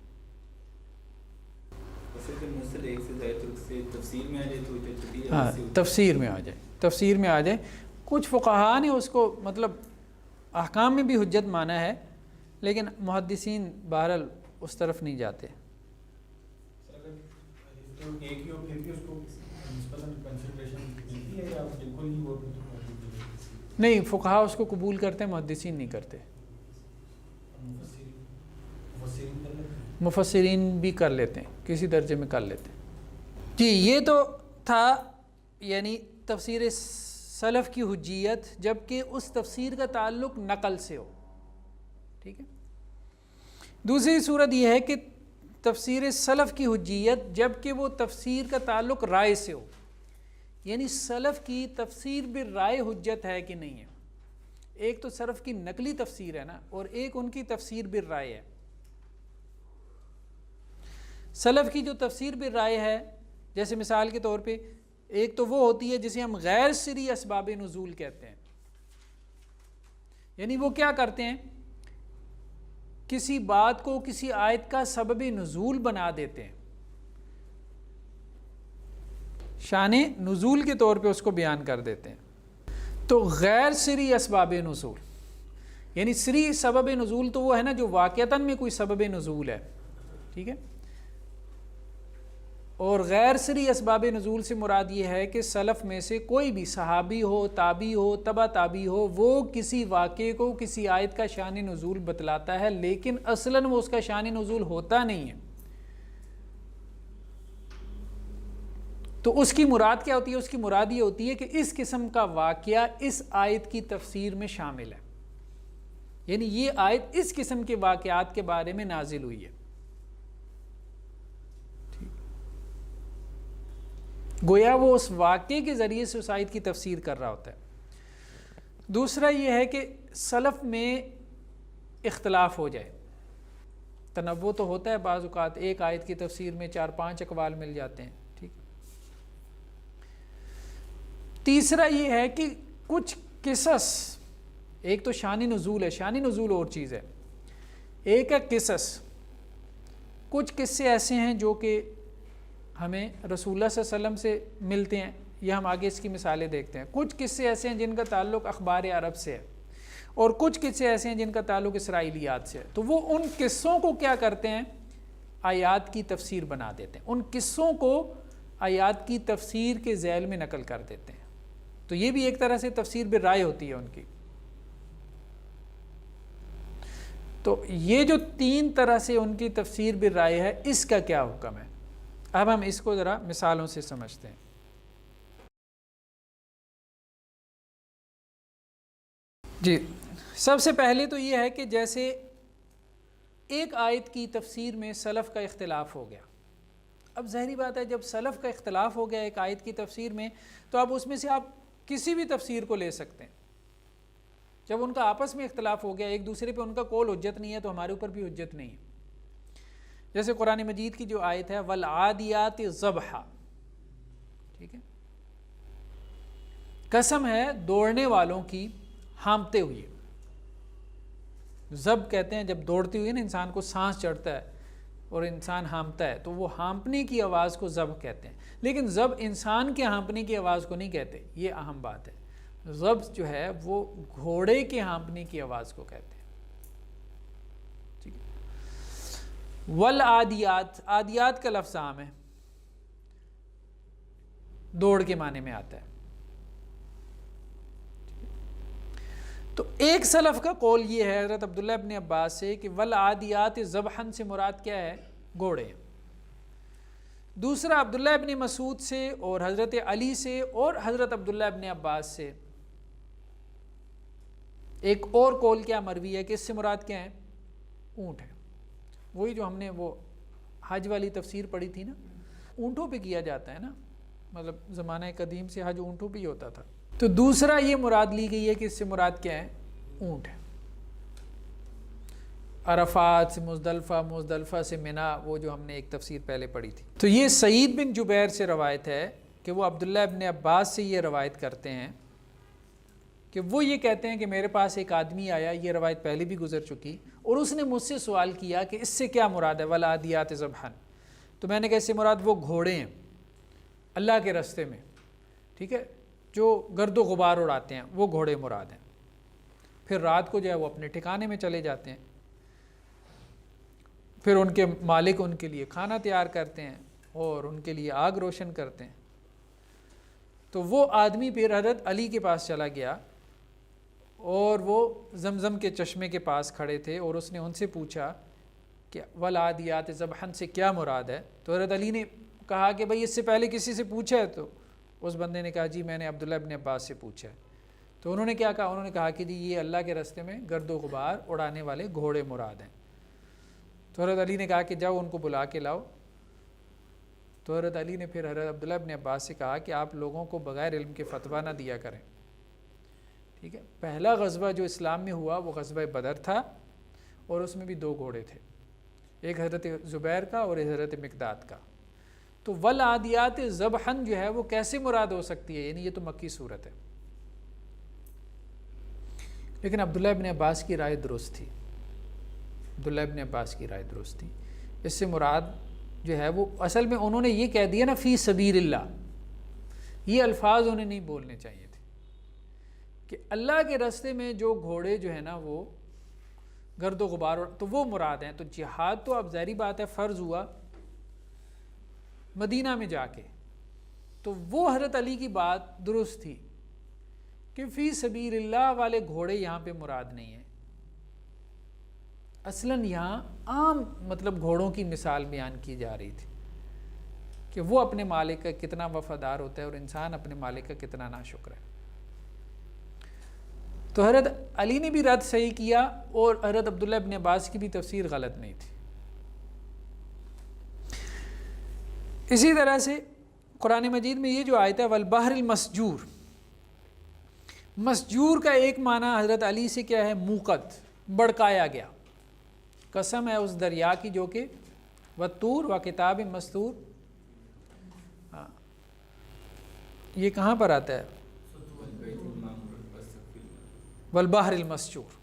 ہاں تفسیر میں آ جائے، تفسیر میں آ جائے۔ کچھ فقہاء نے اس کو مطلب احکام میں بھی حجت مانا ہے، لیکن محدثین بہرحال اس طرف نہیں جاتے۔ نہیں، فقہاء اس کو قبول کرتے ہیں، محدثین نہیں کرتے، مفسرین بھی کر لیتے ہیں، کسی درجے میں کر لیتے ہیں۔ جی یہ تو تھا یعنی تفسیر سلف کی حجیت، جبکہ اس تفسیر کا تعلق نقل سے ہو، ٹھیک ہے۔ دوسری صورت یہ ہے کہ تفسیر سلف کی حجیت جبکہ وہ تفسیر کا تعلق رائے سے ہو، یعنی سلف کی تفسیر بالرائے حجت ہے کہ نہیں ہے۔ ایک تو سلف کی نقلی تفسیر ہے نا، اور ایک ان کی تفسیر بالرائے ہے۔ سلف کی جو تفسیر بالرائے ہے، جیسے مثال کے طور پہ ایک تو وہ ہوتی ہے جسے ہم غیر سری اسباب نزول کہتے ہیں، یعنی وہ کیا کرتے ہیں، کسی بات کو کسی آیت کا سبب نزول بنا دیتے ہیں، شان نزول کے طور پہ اس کو بیان کر دیتے ہیں۔ تو غیر سری اسباب نزول، یعنی سری سبب نزول تو وہ ہے نا جو واقعتاً میں کوئی سبب نزول ہے، ٹھیک ہے، اور غیر سری اسباب نزول سے مراد یہ ہے کہ سلف میں سے کوئی بھی صحابی ہو، تابعی ہو، تبع تابعی ہو، وہ کسی واقعے کو کسی آیت کا شان نزول بتلاتا ہے، لیکن اصلاً وہ اس کا شان نزول ہوتا نہیں ہے۔ تو اس کی مراد کیا ہوتی ہے؟ اس کی مراد یہ ہوتی ہے کہ اس قسم کا واقعہ اس آیت کی تفسیر میں شامل ہے، یعنی یہ آیت اس قسم کے واقعات کے بارے میں نازل ہوئی ہے، گویا وہ اس واقعے کے ذریعے سے اس آیت کی تفسیر کر رہا ہوتا ہے۔ دوسرا یہ ہے کہ سلف میں اختلاف ہو جائے، تنوع تو ہوتا ہے، بعض اوقات ایک آیت کی تفسیر میں 4-5 اقوال مل جاتے ہیں، ٹھیک۔ تیسرا یہ ہے کہ کچھ قصص، ایک تو شان نزول ہے، شان نزول اور چیز ہے، ایک ہے قصص۔ کچھ قصے ایسے ہیں جو کہ ہمیں رسول اللہ صلی اللہ علیہ وسلم سے ملتے ہیں، یہ ہم آگے اس کی مثالیں دیکھتے ہیں۔ کچھ قصے ایسے ہیں جن کا تعلق اخبار عرب سے ہے، اور کچھ قصے ایسے ہیں جن کا تعلق اسرائیلیات سے ہے، تو وہ ان قصوں کو کیا کرتے ہیں، آیات کی تفسیر بنا دیتے ہیں، ان قصوں کو آیات کی تفسیر کے ذیل میں نقل کر دیتے ہیں۔ تو یہ بھی ایک طرح سے تفسیر بالرائے ہوتی ہے ان کی۔ تو یہ جو 3 طرح سے ان کی تفسیر بالرائے ہے، اس کا کیا حکم ہے؟ اب ہم اس کو ذرا مثالوں سے سمجھتے ہیں۔ جی، سب سے پہلے تو یہ ہے کہ جیسے ایک آیت کی تفسیر میں سلف کا اختلاف ہو گیا۔ اب ظاہری بات ہے جب سلف کا اختلاف ہو گیا ایک آیت کی تفسیر میں، تو اب اس میں سے آپ کسی بھی تفسیر کو لے سکتے ہیں۔ جب ان کا آپس میں اختلاف ہو گیا، ایک دوسرے پہ ان کا قول حجت نہیں ہے، تو ہمارے اوپر بھی حجت نہیں ہے۔ جیسے قرآن مجید کی جو آیت ہے وَالْعَادِيَاتِ ضَبْحًا، ٹھیک ہے، قسم ہے دوڑنے والوں کی ہانپتے ہوئے۔ ضب کہتے ہیں جب دوڑتے ہوئے نا انسان کو سانس چڑھتا ہے اور انسان ہانپتا ہے، تو وہ ہانپنے کی آواز کو ضب کہتے ہیں۔ لیکن ضب انسان کے ہانپنے کی آواز کو نہیں کہتے، یہ اہم بات ہے۔ ضب جو ہے وہ گھوڑے کے ہانپنے کی آواز کو کہتے ہیں، ٹھیک ہے۔ والعادیات، عادیات کا لفظ عام ہے، دوڑ کے معنی میں آتا ہے۔ تو ایک سلف کا قول یہ ہے حضرت عبداللہ ابن عباس سے کہ والعادیات ضبحًا سے مراد کیا ہے، گھوڑے۔ دوسرا عبداللہ ابن مسعود سے اور حضرت علی سے اور حضرت عبداللہ ابن عباس سے ایک اور قول کیا مروی ہے کہ اس سے مراد کیا ہے، اونٹ ہے۔ وہی جو ہم نے وہ حج والی تفسیر پڑھی تھی نا، اونٹوں پہ کیا جاتا ہے نا، مطلب زمانہ قدیم سے حج اونٹوں پہ ہی ہوتا تھا۔ تو دوسرا یہ مراد لی گئی ہے کہ اس سے مراد کیا ہے، اونٹ ہے۔ عرفات سے مزدلفہ، مزدلفہ سے منا، وہ جو ہم نے ایک تفسیر پہلے پڑھی تھی۔ تو یہ سعید بن جبیر سے روایت ہے کہ وہ عبداللہ ابن عباس سے یہ روایت کرتے ہیں کہ وہ یہ کہتے ہیں کہ میرے پاس ایک آدمی آیا، یہ روایت پہلے بھی گزر چکی، اور اس نے مجھ سے سوال کیا کہ اس سے کیا مراد ہے والعادیات ضبحًا۔ تو میں نے کہا اس سے مراد وہ گھوڑے ہیں اللہ کے راستے میں، ٹھیک ہے، جو گرد و غبار اڑاتے ہیں، وہ گھوڑے مراد ہیں۔ پھر رات کو جو ہے وہ اپنے ٹھکانے میں چلے جاتے ہیں، پھر ان کے مالک ان کے لیے کھانا تیار کرتے ہیں اور ان کے لیے آگ روشن کرتے ہیں۔ تو وہ آدمی پھر حضرت علی کے پاس چلا گیا اور وہ زمزم کے چشمے کے پاس کھڑے تھے، اور اس نے ان سے پوچھا کہ والعادیات ضبحًا سے کیا مراد ہے؟ تو حضرت علی نے کہا کہ بھئی اس سے پہلے کسی سے پوچھا ہے؟ تو اس بندے نے کہا جی میں نے عبداللہ ابن عباس سے پوچھا ہے۔ تو انہوں نے کیا کہا؟ انہوں نے کہا کہ جی یہ اللہ کے راستے میں گرد و غبار اڑانے والے گھوڑے مراد ہیں۔ تو حضرت علی نے کہا کہ جاؤ ان کو بلا کے لاؤ۔ تو حضرت علی نے پھر حضرت عبداللہ ابن عباس سے کہا کہ آپ لوگوں کو بغیر علم کے فتویٰ نہ دیا کریں، ٹھیک ہے۔ پہلا غزوہ جو اسلام میں ہوا وہ غزوہ بدر تھا، اور اس میں بھی 2 گھوڑے تھے، ایک حضرت زبیر کا اور ایک حضرت مقداد کا۔ تو والعادیات ضبحًا جو ہے وہ کیسے مراد ہو سکتی ہے؟ یعنی یہ تو مکی صورت ہے۔ لیکن عبداللہ ابن عباس کی رائے درست تھی، عبداللہ ابن عباس کی رائے درست تھی۔ اس سے مراد جو ہے وہ اصل میں انہوں نے یہ کہہ دیا نا فی سبیل اللہ، یہ الفاظ انہیں نہیں بولنے چاہیے تھے کہ اللہ کے راستے میں جو گھوڑے جو ہے نا وہ گرد و غبار، تو وہ مراد ہیں۔ تو جہاد تو اب ظاہری بات ہے فرض ہوا مدینہ میں جا کے، تو وہ حضرت علی کی بات درست تھی کہ فی سبیل اللہ والے گھوڑے یہاں پہ مراد نہیں ہیں۔ اصلاً یہاں عام مطلب گھوڑوں کی مثال بیان کی جا رہی تھی کہ وہ اپنے مالک کا کتنا وفادار ہوتا ہے اور انسان اپنے مالک کا کتنا ناشکر ہے۔ تو حضرت علی نے بھی رد صحیح کیا، اور حضرت عبداللہ ابن عباس کی بھی تفسیر غلط نہیں تھی۔ اسی طرح سے قرآن مجید میں یہ جو آیت ہے والبحر المسجور، مسجور کا ایک معنی حضرت علی سے کیا ہے، موقد، بڑکایا گیا۔ قسم ہے اس دریا کی جو کہ والطور و کتاب مستور، یہ کہاں پر آتا ہے؟ والبحر المسجور،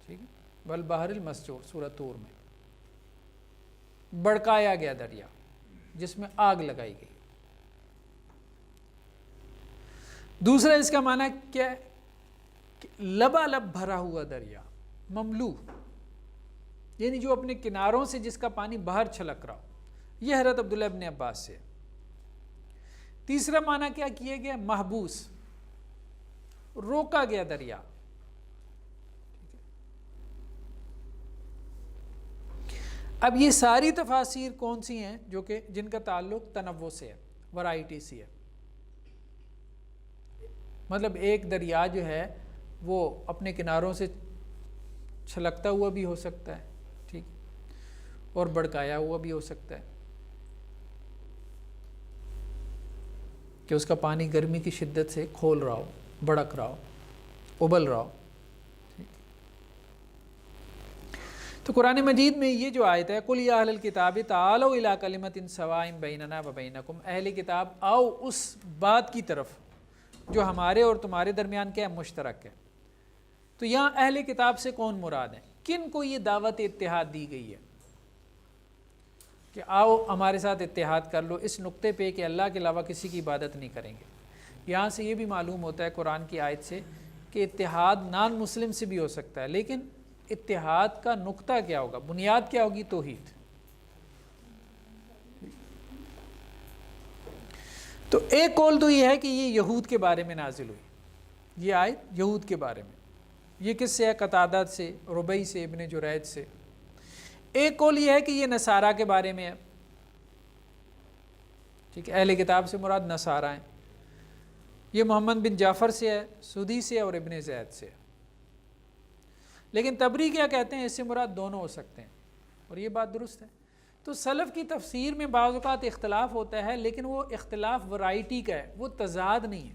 ٹھیک ہے، والبحر المسجور سورۃ طور میں، بڑکایا گیا دریا جس میں آگ لگائی گئی۔ دوسرا اس کا معنی کیا ہے کہ لبالب بھرا ہوا دریا، مملو، یعنی جو اپنے کناروں سے جس کا پانی باہر چھلک رہا ہو، یہ حضرت عبداللہ ابن عباس سے۔ تیسرا معنی کیا کیا گیا؟ محبوس، روکا گیا دریا۔ اب یہ ساری تفاسیر کون سی ہیں؟ جو کہ جن کا تعلق تنوع سے ہے، ورائٹی سے ہے۔ مطلب ایک دریا جو ہے وہ اپنے کناروں سے چھلکتا ہوا بھی ہو سکتا ہے، ٹھیک، اور بڑکایا ہوا بھی ہو سکتا ہے، کہ اس کا پانی گرمی کی شدت سے کھول رہا ہو، بڑک رہا ہو، ابل رہا ہو۔ تو قرآن مجید میں یہ جو آیت ہے، قُلْ يَا أَهْلَ الْكِتَابِ تَعَالَوْا إِلَىٰ كَلِمَةٍ سَوَاءٍ بَيْنَنَا وَبَيْنَكُمْ، اہل کتاب آؤ اس بات کی طرف جو ہمارے اور تمہارے درمیان کیا ہے؟ مشترک ہے۔ تو یہاں اہل کتاب سے کون مراد ہے؟ کن کو یہ دعوت اتحاد دی گئی ہے کہ آؤ ہمارے ساتھ اتحاد کر لو اس نقطے پہ کہ اللہ کے علاوہ کسی کی عبادت نہیں کریں گے۔ یہاں سے یہ بھی معلوم ہوتا ہے قرآن کی آیت سے کہ اتحاد نان مسلم سے بھی ہو سکتا ہے، لیکن اتحاد کا نقطہ کیا ہوگا؟ بنیاد کیا ہوگی؟ توحید۔ تو ایک قول تو یہ ہے کہ یہ یہود کے بارے میں نازل ہوئی، یہ آیت یہود کے بارے میں۔ یہ کس سے ہے؟ قتادہ سے، ربیع سے، ابن جریج سے۔ ایک قول یہ ہے کہ یہ نصارہ کے بارے میں ہے، ٹھیک ہے، اہل کتاب سے مراد نصارہ ہیں۔ یہ محمد بن جعفر سے ہے، سدی سے اور ابن زید سے۔ لیکن تبری کیا کہتے ہیں؟ اس سے مراد دونوں ہو سکتے ہیں، اور یہ بات درست ہے۔ تو سلف کی تفسیر میں بعض اوقات اختلاف ہوتا ہے، لیکن وہ اختلاف ورائٹی کا ہے، وہ تضاد نہیں ہے،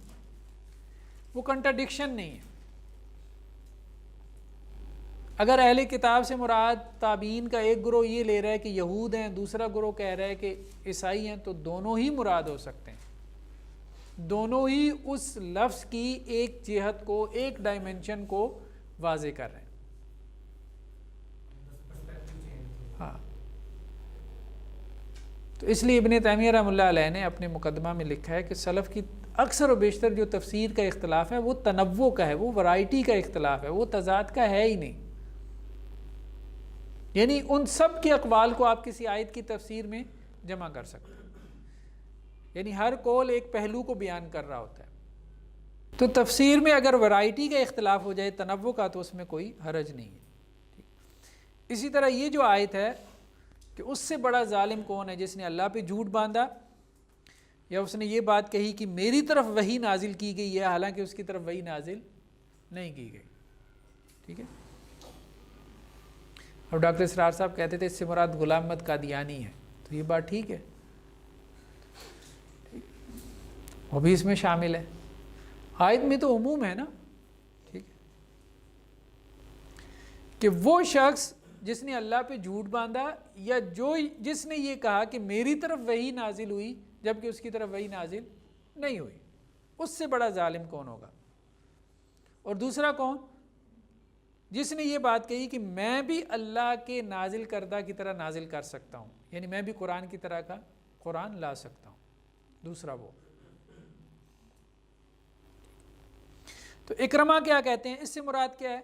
وہ کنٹرڈکشن نہیں ہے۔ اگر اہل کتاب سے مراد تابعین کا ایک گروہ یہ لے رہا ہے کہ یہود ہیں، دوسرا گروہ کہہ رہا ہے کہ عیسائی ہیں، تو دونوں ہی مراد ہو سکتے ہیں، دونوں ہی اس لفظ کی ایک جہت کو، ایک ڈائمنشن کو واضح کر رہے ہیں۔ ہاں، تو اس لیے ابن تیمیہ رحمۃ اللہ علیہ نے اپنے مقدمہ میں لکھا ہے کہ سلف کی اکثر و بیشتر جو تفسیر کا اختلاف ہے وہ تنوع کا ہے، وہ ورائٹی کا اختلاف ہے، وہ تضاد کا ہے ہی نہیں۔ یعنی ان سب کے اقوال کو آپ کسی آیت کی تفسیر میں جمع کر سکتے ہیں، یعنی ہر قول ایک پہلو کو بیان کر رہا ہوتا ہے۔ تو تفسیر میں اگر ورائٹی کا اختلاف ہو جائے، تنوع کا، تو اس میں کوئی حرج نہیں ہے۔ اسی طرح یہ جو آیت ہے کہ اس سے بڑا ظالم کون ہے، جس نے اللہ پہ جھوٹ باندھا یا اس نے یہ بات کہی کہ میری طرف وحی نازل کی گئی ہے، حالانکہ اس کی طرف وحی نازل نہیں کی گئی، ٹھیک ہے۔ اور ڈاکٹر اسرار صاحب کہتے تھے اس سے مراد غلام احمد قادیانی ہے، تو یہ بات ٹھیک ہے، وہ بھی اس میں شامل ہے۔ آیت میں تو عموم ہے نا، ٹھیک ہے، کہ وہ شخص جس نے اللہ پہ جھوٹ باندھا یا جس نے یہ کہا کہ میری طرف وحی نازل ہوئی جبکہ اس کی طرف وحی نازل نہیں ہوئی، اس سے بڑا ظالم کون ہوگا؟ اور دوسرا کون؟ جس نے یہ بات کہی کہ میں بھی اللہ کے نازل کردہ کی طرح نازل کر سکتا ہوں، یعنی میں بھی قرآن کی طرح کا قرآن لا سکتا ہوں، دوسرا وہ۔ تو اکرمہ کیا کہتے ہیں؟ اس سے مراد کیا ہے؟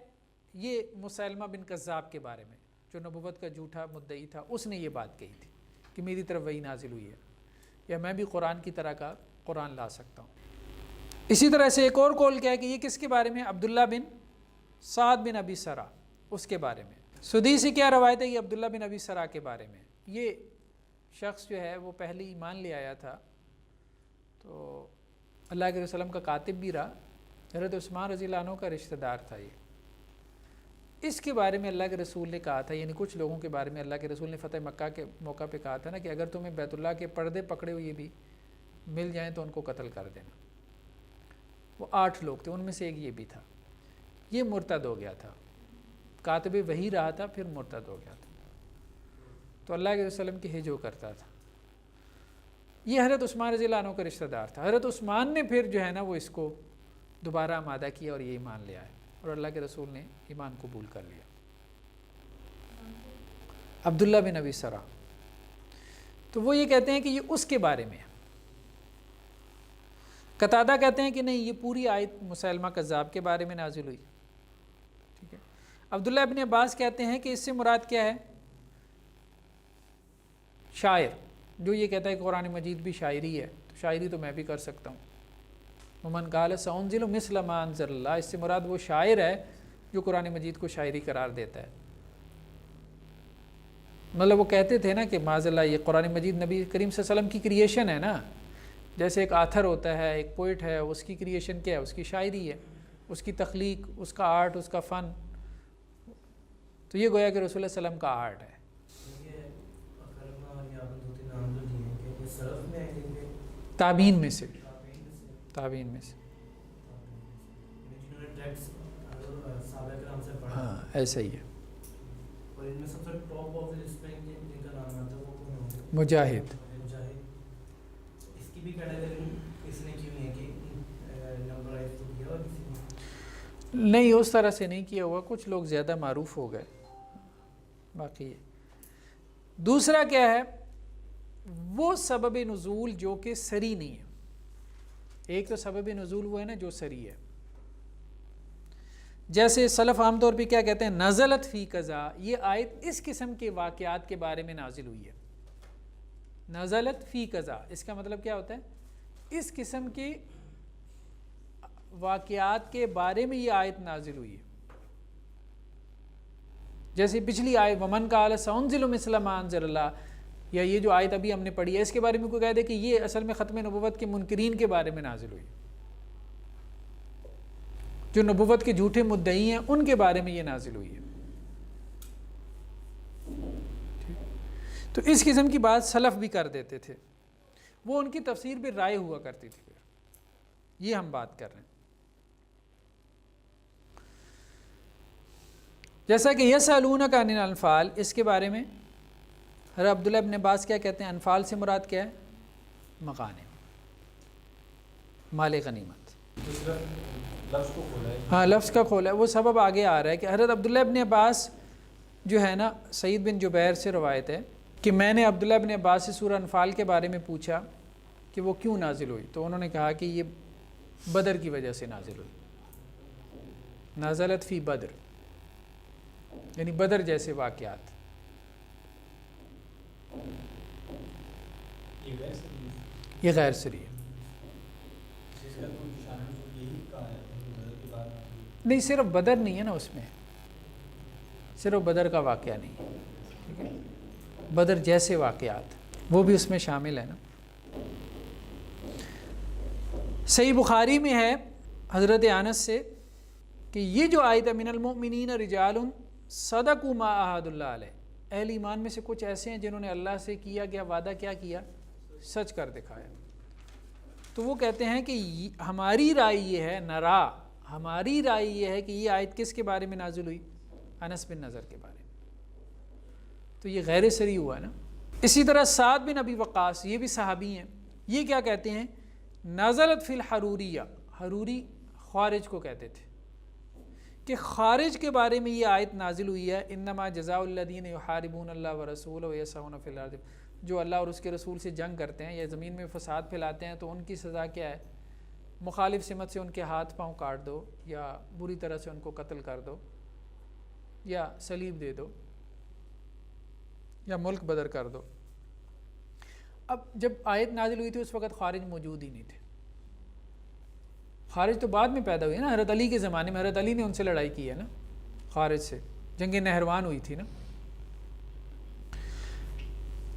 یہ مسیلمہ بن کذاب کے بارے میں، جو نبوت کا جھوٹا مدعی تھا، اس نے یہ بات کہی تھی کہ میری طرف وحی نازل ہوئی ہے، یا میں بھی قرآن کی طرح کا قرآن لا سکتا ہوں۔ اسی طرح سے ایک اور قول کیا ہے کہ یہ کس کے بارے میں؟ عبداللہ بن سعد بن ابی سرا، اس کے بارے میں۔ سدی سے کیا روایت ہے؟ یہ عبداللہ بن ابی سرا کے بارے میں۔ یہ شخص جو ہے وہ پہلے ایمان لے آیا تھا، تو اللہ کے رسول کا کاتب بھی رہا، حضرت عثمان رضی اللہ عنہ کا رشتہ دار تھا۔ یہ اس کے بارے میں اللہ کے رسول نے کہا تھا، یعنی کچھ لوگوں کے بارے میں اللہ کے رسول نے فتح مکہ کے موقع پہ کہا تھا نا کہ اگر تمہیں بیت اللہ کے پردے پکڑے ہوئے بھی مل جائیں تو ان کو قتل کر دینا۔ وہ 8 لوگ تھے، ان میں سے ایک یہ بھی تھا۔ یہ مرتد ہو گیا تھا، کاتب وحی رہا تھا، پھر مرتد ہو گیا تھا، تو اللہ کے وسلم کی ہجو کرتا تھا۔ یہ حضرت عثمان رضی اللہ عنہ کا رشتہ دار تھا۔ حضرت عثمان نے پھر جو ہے نا وہ اس کو دوبارہ آمادہ کیا اور یہ ایمان لے آئے، اور اللہ کے رسول نے ایمان قبول کر لیا۔ عبداللہ بن ابی سرا، تو وہ یہ کہتے ہیں کہ یہ اس کے بارے میں ہے۔ قتادہ کہتے ہیں کہ نہیں، یہ پوری آیت مسیلمہ کذاب کے بارے میں نازل ہوئی۔ عبداللہ ابن عباس کہتے ہیں کہ اس سے مراد کیا ہے؟ شاعر، جو یہ کہتا ہے کہ قرآن مجید بھی شاعری ہے، تو شاعری تو میں بھی کر سکتا ہوں. ومن قال سأنزل مثل ما انزل اللہ، اس سے مراد وہ شاعر ہے جو قرآن مجید کو شاعری قرار دیتا ہے. مطلب وہ کہتے تھے نا کہ معاذ اللہ یہ قرآن مجید نبی کریم صلی اللہ علیہ وسلم کی کریشن ہے نا، جیسے ایک آتھر ہوتا ہے، ایک پوئٹ ہے، اس کی کریشن کیا ہے؟ اس کی شاعری ہے، اس کی تخلیق، اس کا آرٹ، اس کا فن. تو یہ گویا کہ رسول اللہ علیہ وسلم کا آرٹ ہے. تابعین میں سے ہاں ایسا ہی ہے. مجاہد نہیں، اس طرح سے نہیں کیا ہوا، کچھ لوگ زیادہ معروف ہو گئے. باقی دوسرا کیا ہے؟ وہ سبب نزول جو کہ سری نہیں ہے. ایک تو سبب نزول وہ ہے نا جو سری ہے، جیسے سلف عام طور پہ کیا کہتے ہیں؟ نزلت فی قضا، یہ آیت اس قسم کے واقعات کے بارے میں نازل ہوئی ہے. نزلت فی قضا اس کا مطلب کیا ہوتا ہے؟ اس قسم کے واقعات کے بارے میں یہ آیت نازل ہوئی ہے. جیسے پچھلی آیت ومن قال سأنزل مثل ما انزل اللہ، یا یہ جو آیت ابھی ہم نے پڑھی ہے اس کے بارے میں کوئی کہہ دے کہ یہ اصل میں ختم نبوت کے منکرین کے بارے میں نازل ہوئی، جو نبوت کے جھوٹے مدعی ہیں ان کے بارے میں یہ نازل ہوئی ہے. تو اس قسم کی بات سلف بھی کر دیتے تھے، وہ ان کی تفسیر بھی رائے ہوا کرتی تھی. یہ ہم بات کر رہے ہیں. جیسا کہ یسألونک عن الانفال، اس کے بارے میں حضرت عبداللہ ابن عباس کیا کہتے ہیں؟ انفال سے مراد کیا ہے؟ مغانم، مال غنیمت. ہاں لفظ کا کھولا ہے، وہ سبب آگے آ رہا ہے کہ حضرت عبداللہ ابن عباس جو ہے نا، سعید بن جبیر سے روایت ہے کہ میں نے عبداللہ ابن عباس سے سورہ انفال کے بارے میں پوچھا کہ وہ کیوں نازل ہوئی، تو انہوں نے کہا کہ یہ بدر کی وجہ سے نازل ہوئی. نازلت فی بدر، یعنی بدر جیسے واقعات. یہ غیر سری ہے. نہیں صرف بدر نہیں ہے نا، اس میں صرف بدر کا واقعہ نہیں ہے، ٹھیک ہے، بدر جیسے واقعات وہ بھی اس میں شامل ہے نا. صحیح بخاری میں ہے حضرت انس سے کہ یہ جو آیت من المؤمنین رجال صدقوا ما عاہدوا اللہ علیہ، اہل ایمان میں سے کچھ ایسے ہیں جنہوں نے اللہ سے کیا گیا وعدہ کیا کیا؟ سچ کر دکھایا. تو وہ کہتے ہیں کہ ہماری رائے یہ ہے، ہماری رائے یہ ہے کہ یہ آیت کس کے بارے میں نازل ہوئی؟ انس بن نضر کے بارے میں. تو یہ غیر سری ہوا نا. اسی طرح سعد بن ابی وقاص، یہ بھی صحابی ہیں، یہ کیا کہتے ہیں؟ نازلت فی الحروریہ، حروری خوارج کو کہتے تھے کہ خارج کے بارے میں یہ آیت نازل ہوئی ہے. انما جزاء الذین یحاربون اللہ ورسولہ ویسعون فی الارض، جو اللہ اور اس کے رسول سے جنگ کرتے ہیں یا زمین میں فساد پھیلاتے ہیں تو ان کی سزا کیا ہے؟ مخالف سمت سے ان کے ہاتھ پاؤں کاٹ دو، یا بری طرح سے ان کو قتل کر دو، یا صلیب دے دو، یا ملک بدر کر دو. اب جب آیت نازل ہوئی تھی اس وقت خارج موجود ہی نہیں تھے. خارج تو بعد میں پیدا ہوئی نا، حضرت علی کے زمانے میں حضرت علی نے ان سے لڑائی کی ہے نا، خارج سے جنگ نہروان ہوئی تھی نا.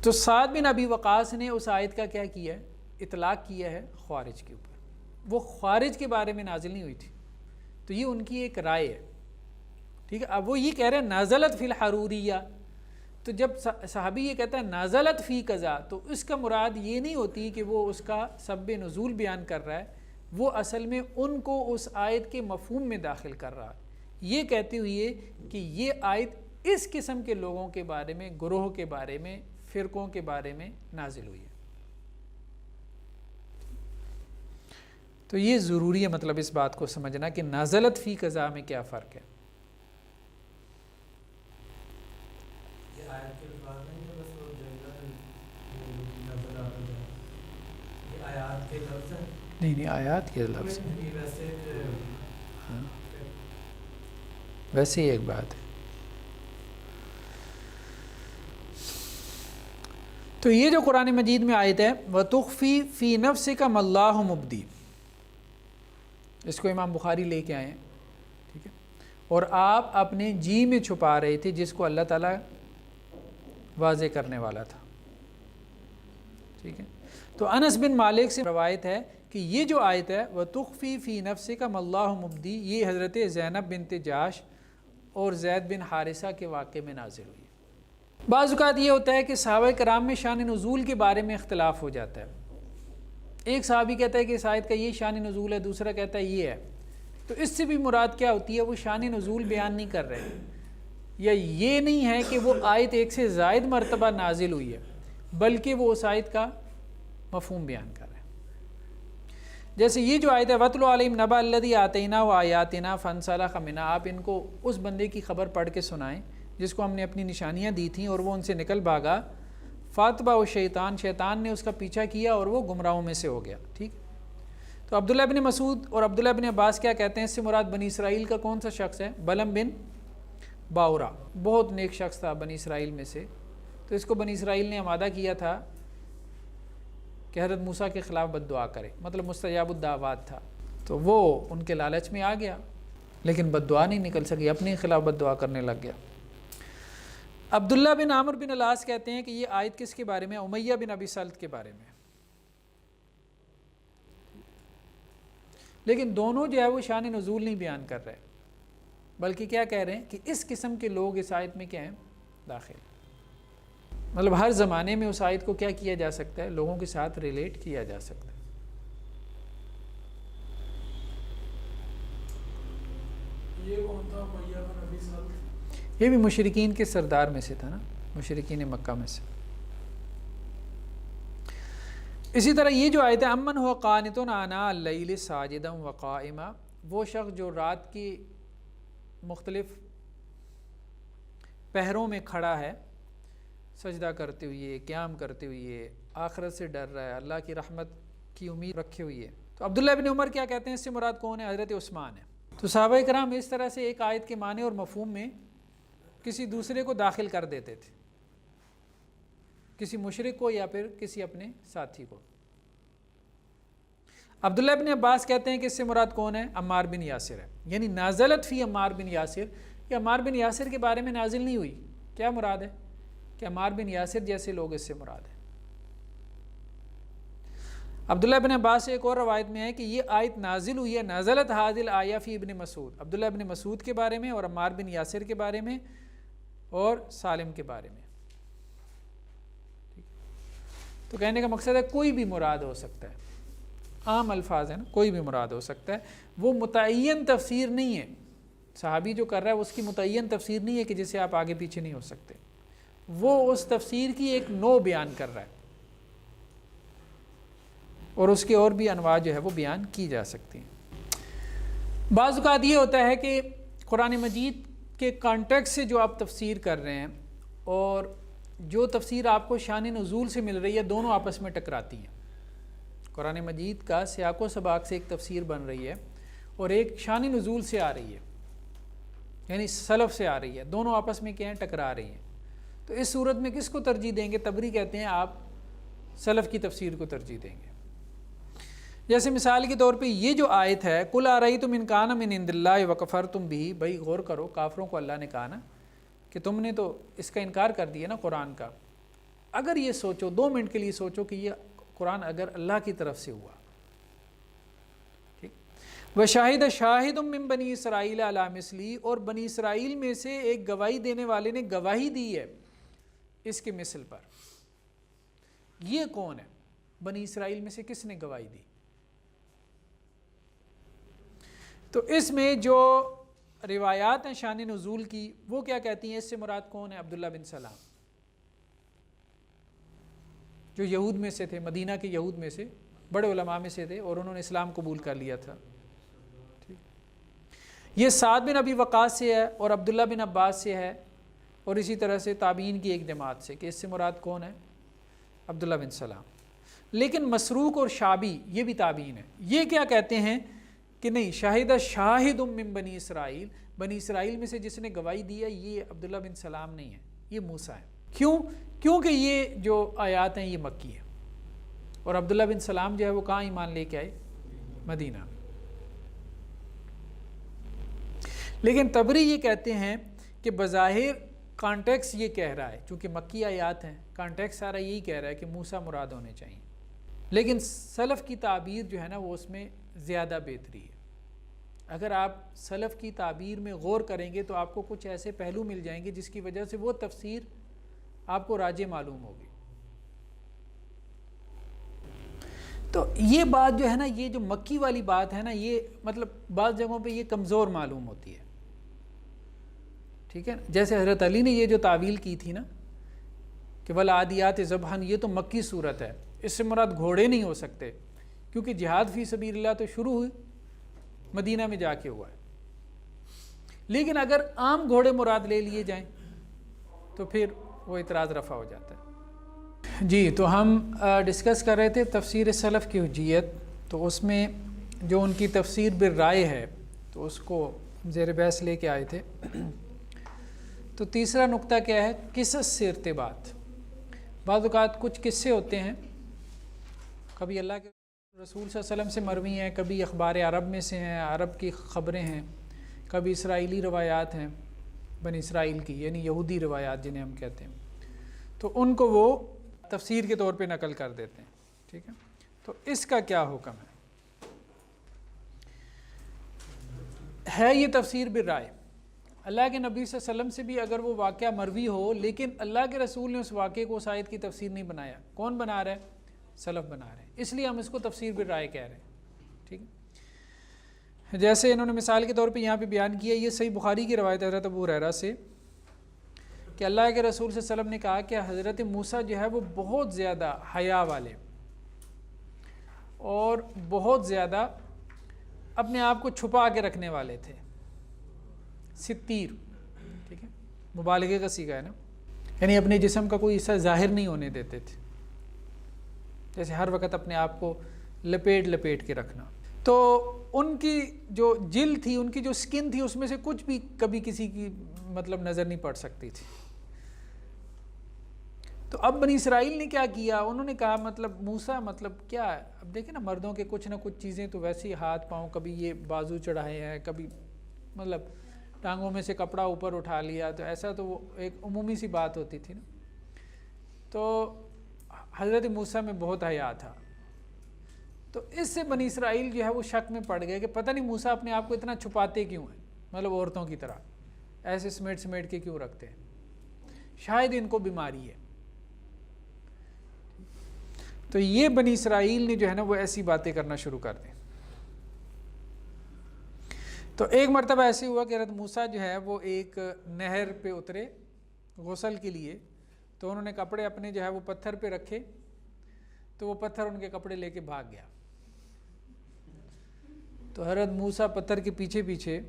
تو سعد بن ابی وقاص نے اس آیت کا کیا کیا ہے؟ اطلاق کیا ہے خوارج کے اوپر. وہ خوارج کے بارے میں نازل نہیں ہوئی تھی. تو یہ ان کی ایک رائے ہے، ٹھیک ہے. اب وہ یہ کہہ رہے ہیں نازلت فی الحروریہ، تو جب صحابی یہ کہتا ہے نازلت فی قضا، تو اس کا مراد یہ نہیں ہوتی کہ وہ اس کا سبب نزول بیان کر رہا ہے، وہ اصل میں ان کو اس آیت کے مفہوم میں داخل کر رہا ہے، یہ کہتے ہوئے کہ یہ آیت اس قسم کے لوگوں کے بارے میں، گروہ کے بارے میں، فرقوں کے بارے میں نازل ہوئی ہے. تو یہ ضروری ہے مطلب اس بات کو سمجھنا کہ نازلت فی قضا میں کیا فرق ہے. نہیں آیات کے لفظ، ہاں ویسے ہی ایک بات ہے. تو یہ جو قرآن مجید میں آیت ہے وَتُخْفِي فِي نَفْسِكَ مَا اللَّهُ مُبْدِي، اس کو امام بخاری لے کے آئے ہیں، ٹھیک ہے، اور آپ اپنے جی میں چھپا رہے تھے جس کو اللہ تعالیٰ واضح کرنے والا تھا، ٹھیک ہے۔ تو انس بن مالک سے روایت ہے کہ یہ جو آیت ہے وَتُخْفِي فِي نَفْسِكَ مَا اللَّهُ مُبْدِي، یہ حضرت زینب بنت جاش اور زید بن حارثہ کے واقعے میں نازل ہوئی۔ بعض اوقات یہ ہوتا ہے کہ صحابہ کرام میں شان نزول کے بارے میں اختلاف ہو جاتا ہے، ایک صحابی کہتا ہے کہ اس آیت کا یہ شان نزول ہے، دوسرا کہتا ہے یہ ہے، تو اس سے بھی مراد کیا ہوتی ہے؟ وہ شان نزول بیان نہیں کر رہے، یا یہ نہیں ہے کہ وہ آیت ایک سے زائد مرتبہ نازل ہوئی ہے، بلکہ وہ اس آیت کا مفہوم بیان کر رہے ہیں۔ جیسے یہ جو آیت ہے وَاتْلُ عَلَيْهِمْ نَبَأَ الَّذِي آتَيْنَاهُ آيَاتِنَا فَانْسَلَخَ مِنْهَا، آپ ان کو اس بندے کی خبر پڑھ کے سنائیں جس کو ہم نے اپنی نشانیاں دی تھیں اور وہ ان سے نکل بھاگا، فَاتْبَعَهُ الشَّيْطَانُ، شیطان نے اس کا پیچھا کیا اور وہ گمراہوں میں سے ہو گیا، ٹھیک۔ تو عبداللہ بن مسعود اور عبداللہ بن عباس کیا کہتے ہیں؟ اس سے مراد بنی اسرائیل کا کون سا شخص ہے؟ بلم بن باورا، بہت نیک شخص تھا بنی اسرائیل میں سے، تو اس کو بنی اسرائیل نے آمادہ کیا تھا کہ حضرت موسیٰ کے خلاف بد دعا کرے، مطلب مستجاب الدعوات تھا، تو وہ ان کے لالچ میں آ گیا لیکن بد دعا نہیں نکل سکی، اپنے خلاف بد دعا کرنے لگ گیا۔ عبداللہ بن عامر بن العاص کہتے ہیں کہ یہ آیت کس کے بارے میں؟ امیہ بن ابی سلط کے بارے میں، لیکن دونوں جو ہے وہ شان نزول نہیں بیان کر رہے، بلکہ کیا کہہ رہے ہیں کہ اس قسم کے لوگ اس آیت میں کیا ہیں؟ داخل، مطلب ہر زمانے میں اس آیت کو کیا کیا جا سکتا ہے؟ لوگوں کے ساتھ ریلیٹ کیا جا سکتا ہے۔ یہ کون تھا امیہ بن ابی سلط؟ یہ بھی مشرکین کے سردار میں سے تھا نا، مشرکین مکہ میں سے۔ اسی طرح یہ جو آیت ہے امن ہوا قانتٌ آناء اللیل ساجدا وقائما، وہ شخص جو رات کی مختلف پہروں میں کھڑا ہے، سجدہ کرتے ہوئے، قیام کرتے ہوئے، آخرت سے ڈر رہا ہے، اللہ کی رحمت کی امید رکھے ہوئے۔ تو عبداللہ بن عمر کیا کہتے ہیں؟ اس سے مراد کون ہے؟ حضرت عثمان ہے۔ تو صحابہ کرام اس طرح سے ایک آیت کے معنی اور مفہوم میں کسی دوسرے کو داخل کر دیتے تھے، کسی مشرک کو یا پھر کسی اپنے ساتھی کو۔ عبداللہ بن عباس کہتے ہیں کہ اس سے مراد کون ہے؟ عمار بن یاسر ہے، یعنی نازلت فی عمار بن یاسر، یہ عمار بن یاسر کے بارے میں نازل نہیں ہوئی، کیا مراد ہے؟ کہ عمار بن یاسر جیسے لوگ اس سے مراد ہے۔ عبداللہ بن عباس سے ایک اور روایت میں ہے کہ یہ آیت نازل ہوئی ہے نازلت هذه الآیہ فی ابن مسعود، عبداللہ بن مسعود کے بارے میں اور عمار بن یاسر کے بارے میں اور سالم کے بارے میں۔ تو کہنے کا مقصد ہے کوئی بھی مراد ہو سکتا ہے، عام الفاظ ہیں نا، کوئی بھی مراد ہو سکتا ہے، وہ متعین تفسیر نہیں ہے، صحابی جو کر رہا ہے اس کی متعین تفسیر نہیں ہے کہ جسے آپ آگے پیچھے نہیں ہو سکتے، وہ اس تفسیر کی ایک نوع بیان کر رہا ہے اور اس کے اور بھی انواع جو ہے وہ بیان کی جا سکتی ہیں۔ بعض اوقات یہ ہوتا ہے کہ قرآن مجید کے کانٹیکس سے جو آپ تفسیر کر رہے ہیں اور جو تفسیر آپ کو شان نزول سے مل رہی ہے، دونوں آپس میں ٹکراتی ہیں۔ قرآن مجید کا سیاق و سباق سے ایک تفسیر بن رہی ہے اور ایک شان نزول سے آ رہی ہے، یعنی سلف سے آ رہی ہے، دونوں آپس میں کیا ہیں؟ ٹکرا رہی ہیں۔ تو اس صورت میں کس کو ترجیح دیں گے؟ تبری کہتے ہیں آپ سلف کی تفسیر کو ترجیح دیں گے۔ جیسے مثال کے طور پہ یہ جو آیت ہے قُلْ أَرَأَيْتُمْ إِنْ كَانَ مِنْ عِنْدِ اللَّهِ وَكَفَرْتُمْ بِهِ، بھائی غور کرو، کافروں کو اللہ نے کہا نا کہ تم نے تو اس کا انکار کر دیا نا قرآن کا، اگر یہ سوچو 2 منٹ کے لیے سوچو کہ یہ قرآن اگر اللہ کی طرف سے ہوا، ٹھیک، وَشَاهِدَ شَاهِدٌ مِّن بَنِي إِسْرَائِيلَ عَلَىٰ مِثْلِهِ، اور بنی اسرائیل میں سے ایک گواہی دینے والے نے گواہی دی ہے اس کے مثل پر۔ یہ کون ہے؟ بنی اسرائیل میں سے کس نے گواہی دی؟ تو اس میں جو روایات ہیں شان نزول کی وہ کیا کہتی ہیں؟ اس سے مراد کون ہے؟ عبداللہ بن سلام، جو یہود میں سے تھے، مدینہ کے یہود میں سے بڑے علماء میں سے تھے اور انہوں نے اسلام قبول کر لیا تھا۔ یہ سعد بن ابی وقاص سے ہے اور عبداللہ بن عباس سے ہے اور اسی طرح سے تابعین کی ایک جماعت سے، کہ اس سے مراد کون ہے؟ عبداللہ بن سلام۔ لیکن مسروق اور شعبی یہ بھی تابعین ہیں، یہ کیا کہتے ہیں کہ نہیں، شاہد شاہد من بنی اسرائیل، بنی اسرائیل میں سے جس نے گواہی دی ہے یہ عبداللہ بن سلام نہیں ہے، یہ موسیٰ ہے۔ کیوں کیونکہ یہ جو آیات ہیں یہ مکی ہیں، اور عبداللہ بن سلام جو ہے وہ کہاں ایمان لے کے آئے؟ مدینہ۔ لیکن طبری یہ کہتے ہیں کہ بظاہر کانٹیکس یہ کہہ رہا ہے، چونکہ مکی آیات ہیں، کانٹیکس سارا یہی کہہ رہا ہے کہ موسیٰ مراد ہونے چاہیے، لیکن سلف کی تعبیر جو ہے نا وہ اس میں زیادہ بہتری ہے۔ اگر آپ سلف کی تعبیر میں غور کریں گے تو آپ کو کچھ ایسے پہلو مل جائیں گے جس کی وجہ سے وہ تفسیر آپ کو راجح معلوم ہوگی۔ تو یہ بات جو ہے نا، یہ جو مکی والی بات ہے نا، یہ مطلب بعض جگہوں پہ یہ کمزور معلوم ہوتی ہے، ٹھیک ہے نا؟ جیسے حضرت علی نے یہ جو تعویل کی تھی نا کہ والعادیات ضبحا، یہ تو مکی صورت ہے، اس سے مراد گھوڑے نہیں ہو سکتے، کیونکہ جہاد فی سبیل اللہ تو شروع ہوئی مدینہ میں جا کے ہوا ہے۔ لیکن اگر عام گھوڑے مراد لے لیے جائیں تو پھر وہ اعتراض رفع ہو جاتا ہے۔ جی، تو ہم ڈسکس کر رہے تھے تفسیر سلف کی حجیت، تو اس میں جو ان کی تفسیر بالرائے ہے تو اس کو زیر بحث لے کے آئے تھے۔ تو تیسرا نقطہ کیا ہے؟ قصص سے ارتباط۔ بعض اوقات کچھ قصے ہوتے ہیں، کبھی اللہ کے رسول صلی اللہ علیہ وسلم سے مروی ہیں، کبھی اخبار عرب میں سے ہیں، عرب کی خبریں ہیں، کبھی اسرائیلی روایات ہیں، بنی اسرائیل کی، یعنی یہودی روایات جنہیں ہم کہتے ہیں، تو ان کو وہ تفسیر کے طور پہ نقل کر دیتے ہیں، ٹھیک ہے؟ تو اس کا کیا حکم ہے یہ تفسیر بالرائے۔ اللہ کے نبی صلی اللہ علیہ وسلم سے بھی اگر وہ واقعہ مروی ہو، لیکن اللہ کے رسول نے اس واقعے کو اس آیت کی تفسیر نہیں بنایا، کون بنا رہا ہے؟ سلف بنا رہے ہیں، اس لیے ہم اس کو تفسیر بالرائے کہہ رہے ہیں، ٹھیک ہے؟ جیسے انہوں نے مثال کے طور پہ یہاں پہ بیان کیا، یہ صحیح بخاری کی روایت ہے حضرت ابو ہریرہ سے کہ اللہ کے رسول صلی اللہ علیہ وسلم نے کہا کہ حضرت موسیٰ جو ہے وہ بہت زیادہ حیا والے اور بہت زیادہ اپنے آپ کو چھپا کے رکھنے والے تھے، ستیر، ٹھیک ہے، مبالغے کا صیغہ ہے نا، یعنی اپنے جسم کا کوئی حصہ ظاہر نہیں ہونے دیتے تھے، جیسے ہر وقت اپنے آپ کو لپیٹ کے رکھنا۔ تو ان کی جو جلد تھی، ان کی جو سکن تھی، اس میں سے کچھ بھی کبھی کسی کی مطلب نظر نہیں پڑ سکتی تھی۔ تو اب بنی اسرائیل نے کیا کیا؟ انہوں نے کہا مطلب موسیٰ مطلب کیا ہے؟ اب دیکھیں نا، مردوں کے کچھ نہ کچھ چیزیں تو ویسے ہی ہاتھ پاؤں، کبھی یہ بازو چڑھائے ہیں، کبھی مطلب ٹانگوں میں سے کپڑا اوپر اٹھا لیا، تو ایسا تو وہ ایک عمومی سی بات ہوتی تھی نا۔ تو حضرت موسیٰ میں بہت حیا تھا، تو اس سے بنی اسرائیل جو ہے وہ شک میں پڑ گئے کہ پتہ نہیں موسیٰ اپنے آپ کو اتنا چھپاتے کیوں ہیں، مطلب عورتوں کی طرح ایسے سمیٹ کے کیوں رکھتے ہیں، شاید ان کو بیماری ہے۔ تو یہ بنی اسرائیل نے جو ہے نا وہ ایسی باتیں کرنا شروع کر دیں۔ تو ایک مرتبہ ایسے ہوا کہ حضرت موسیٰ جو ہے وہ ایک نہر پہ اترے غسل کے لیے، تو انہوں نے کپڑے اپنے جو ہے وہ پتھر پہ رکھے، تو وہ پتھر ان کے کپڑے لے کے بھاگ گیا۔ تو حضرت موسیٰ پتھر کے پیچھے پیچھے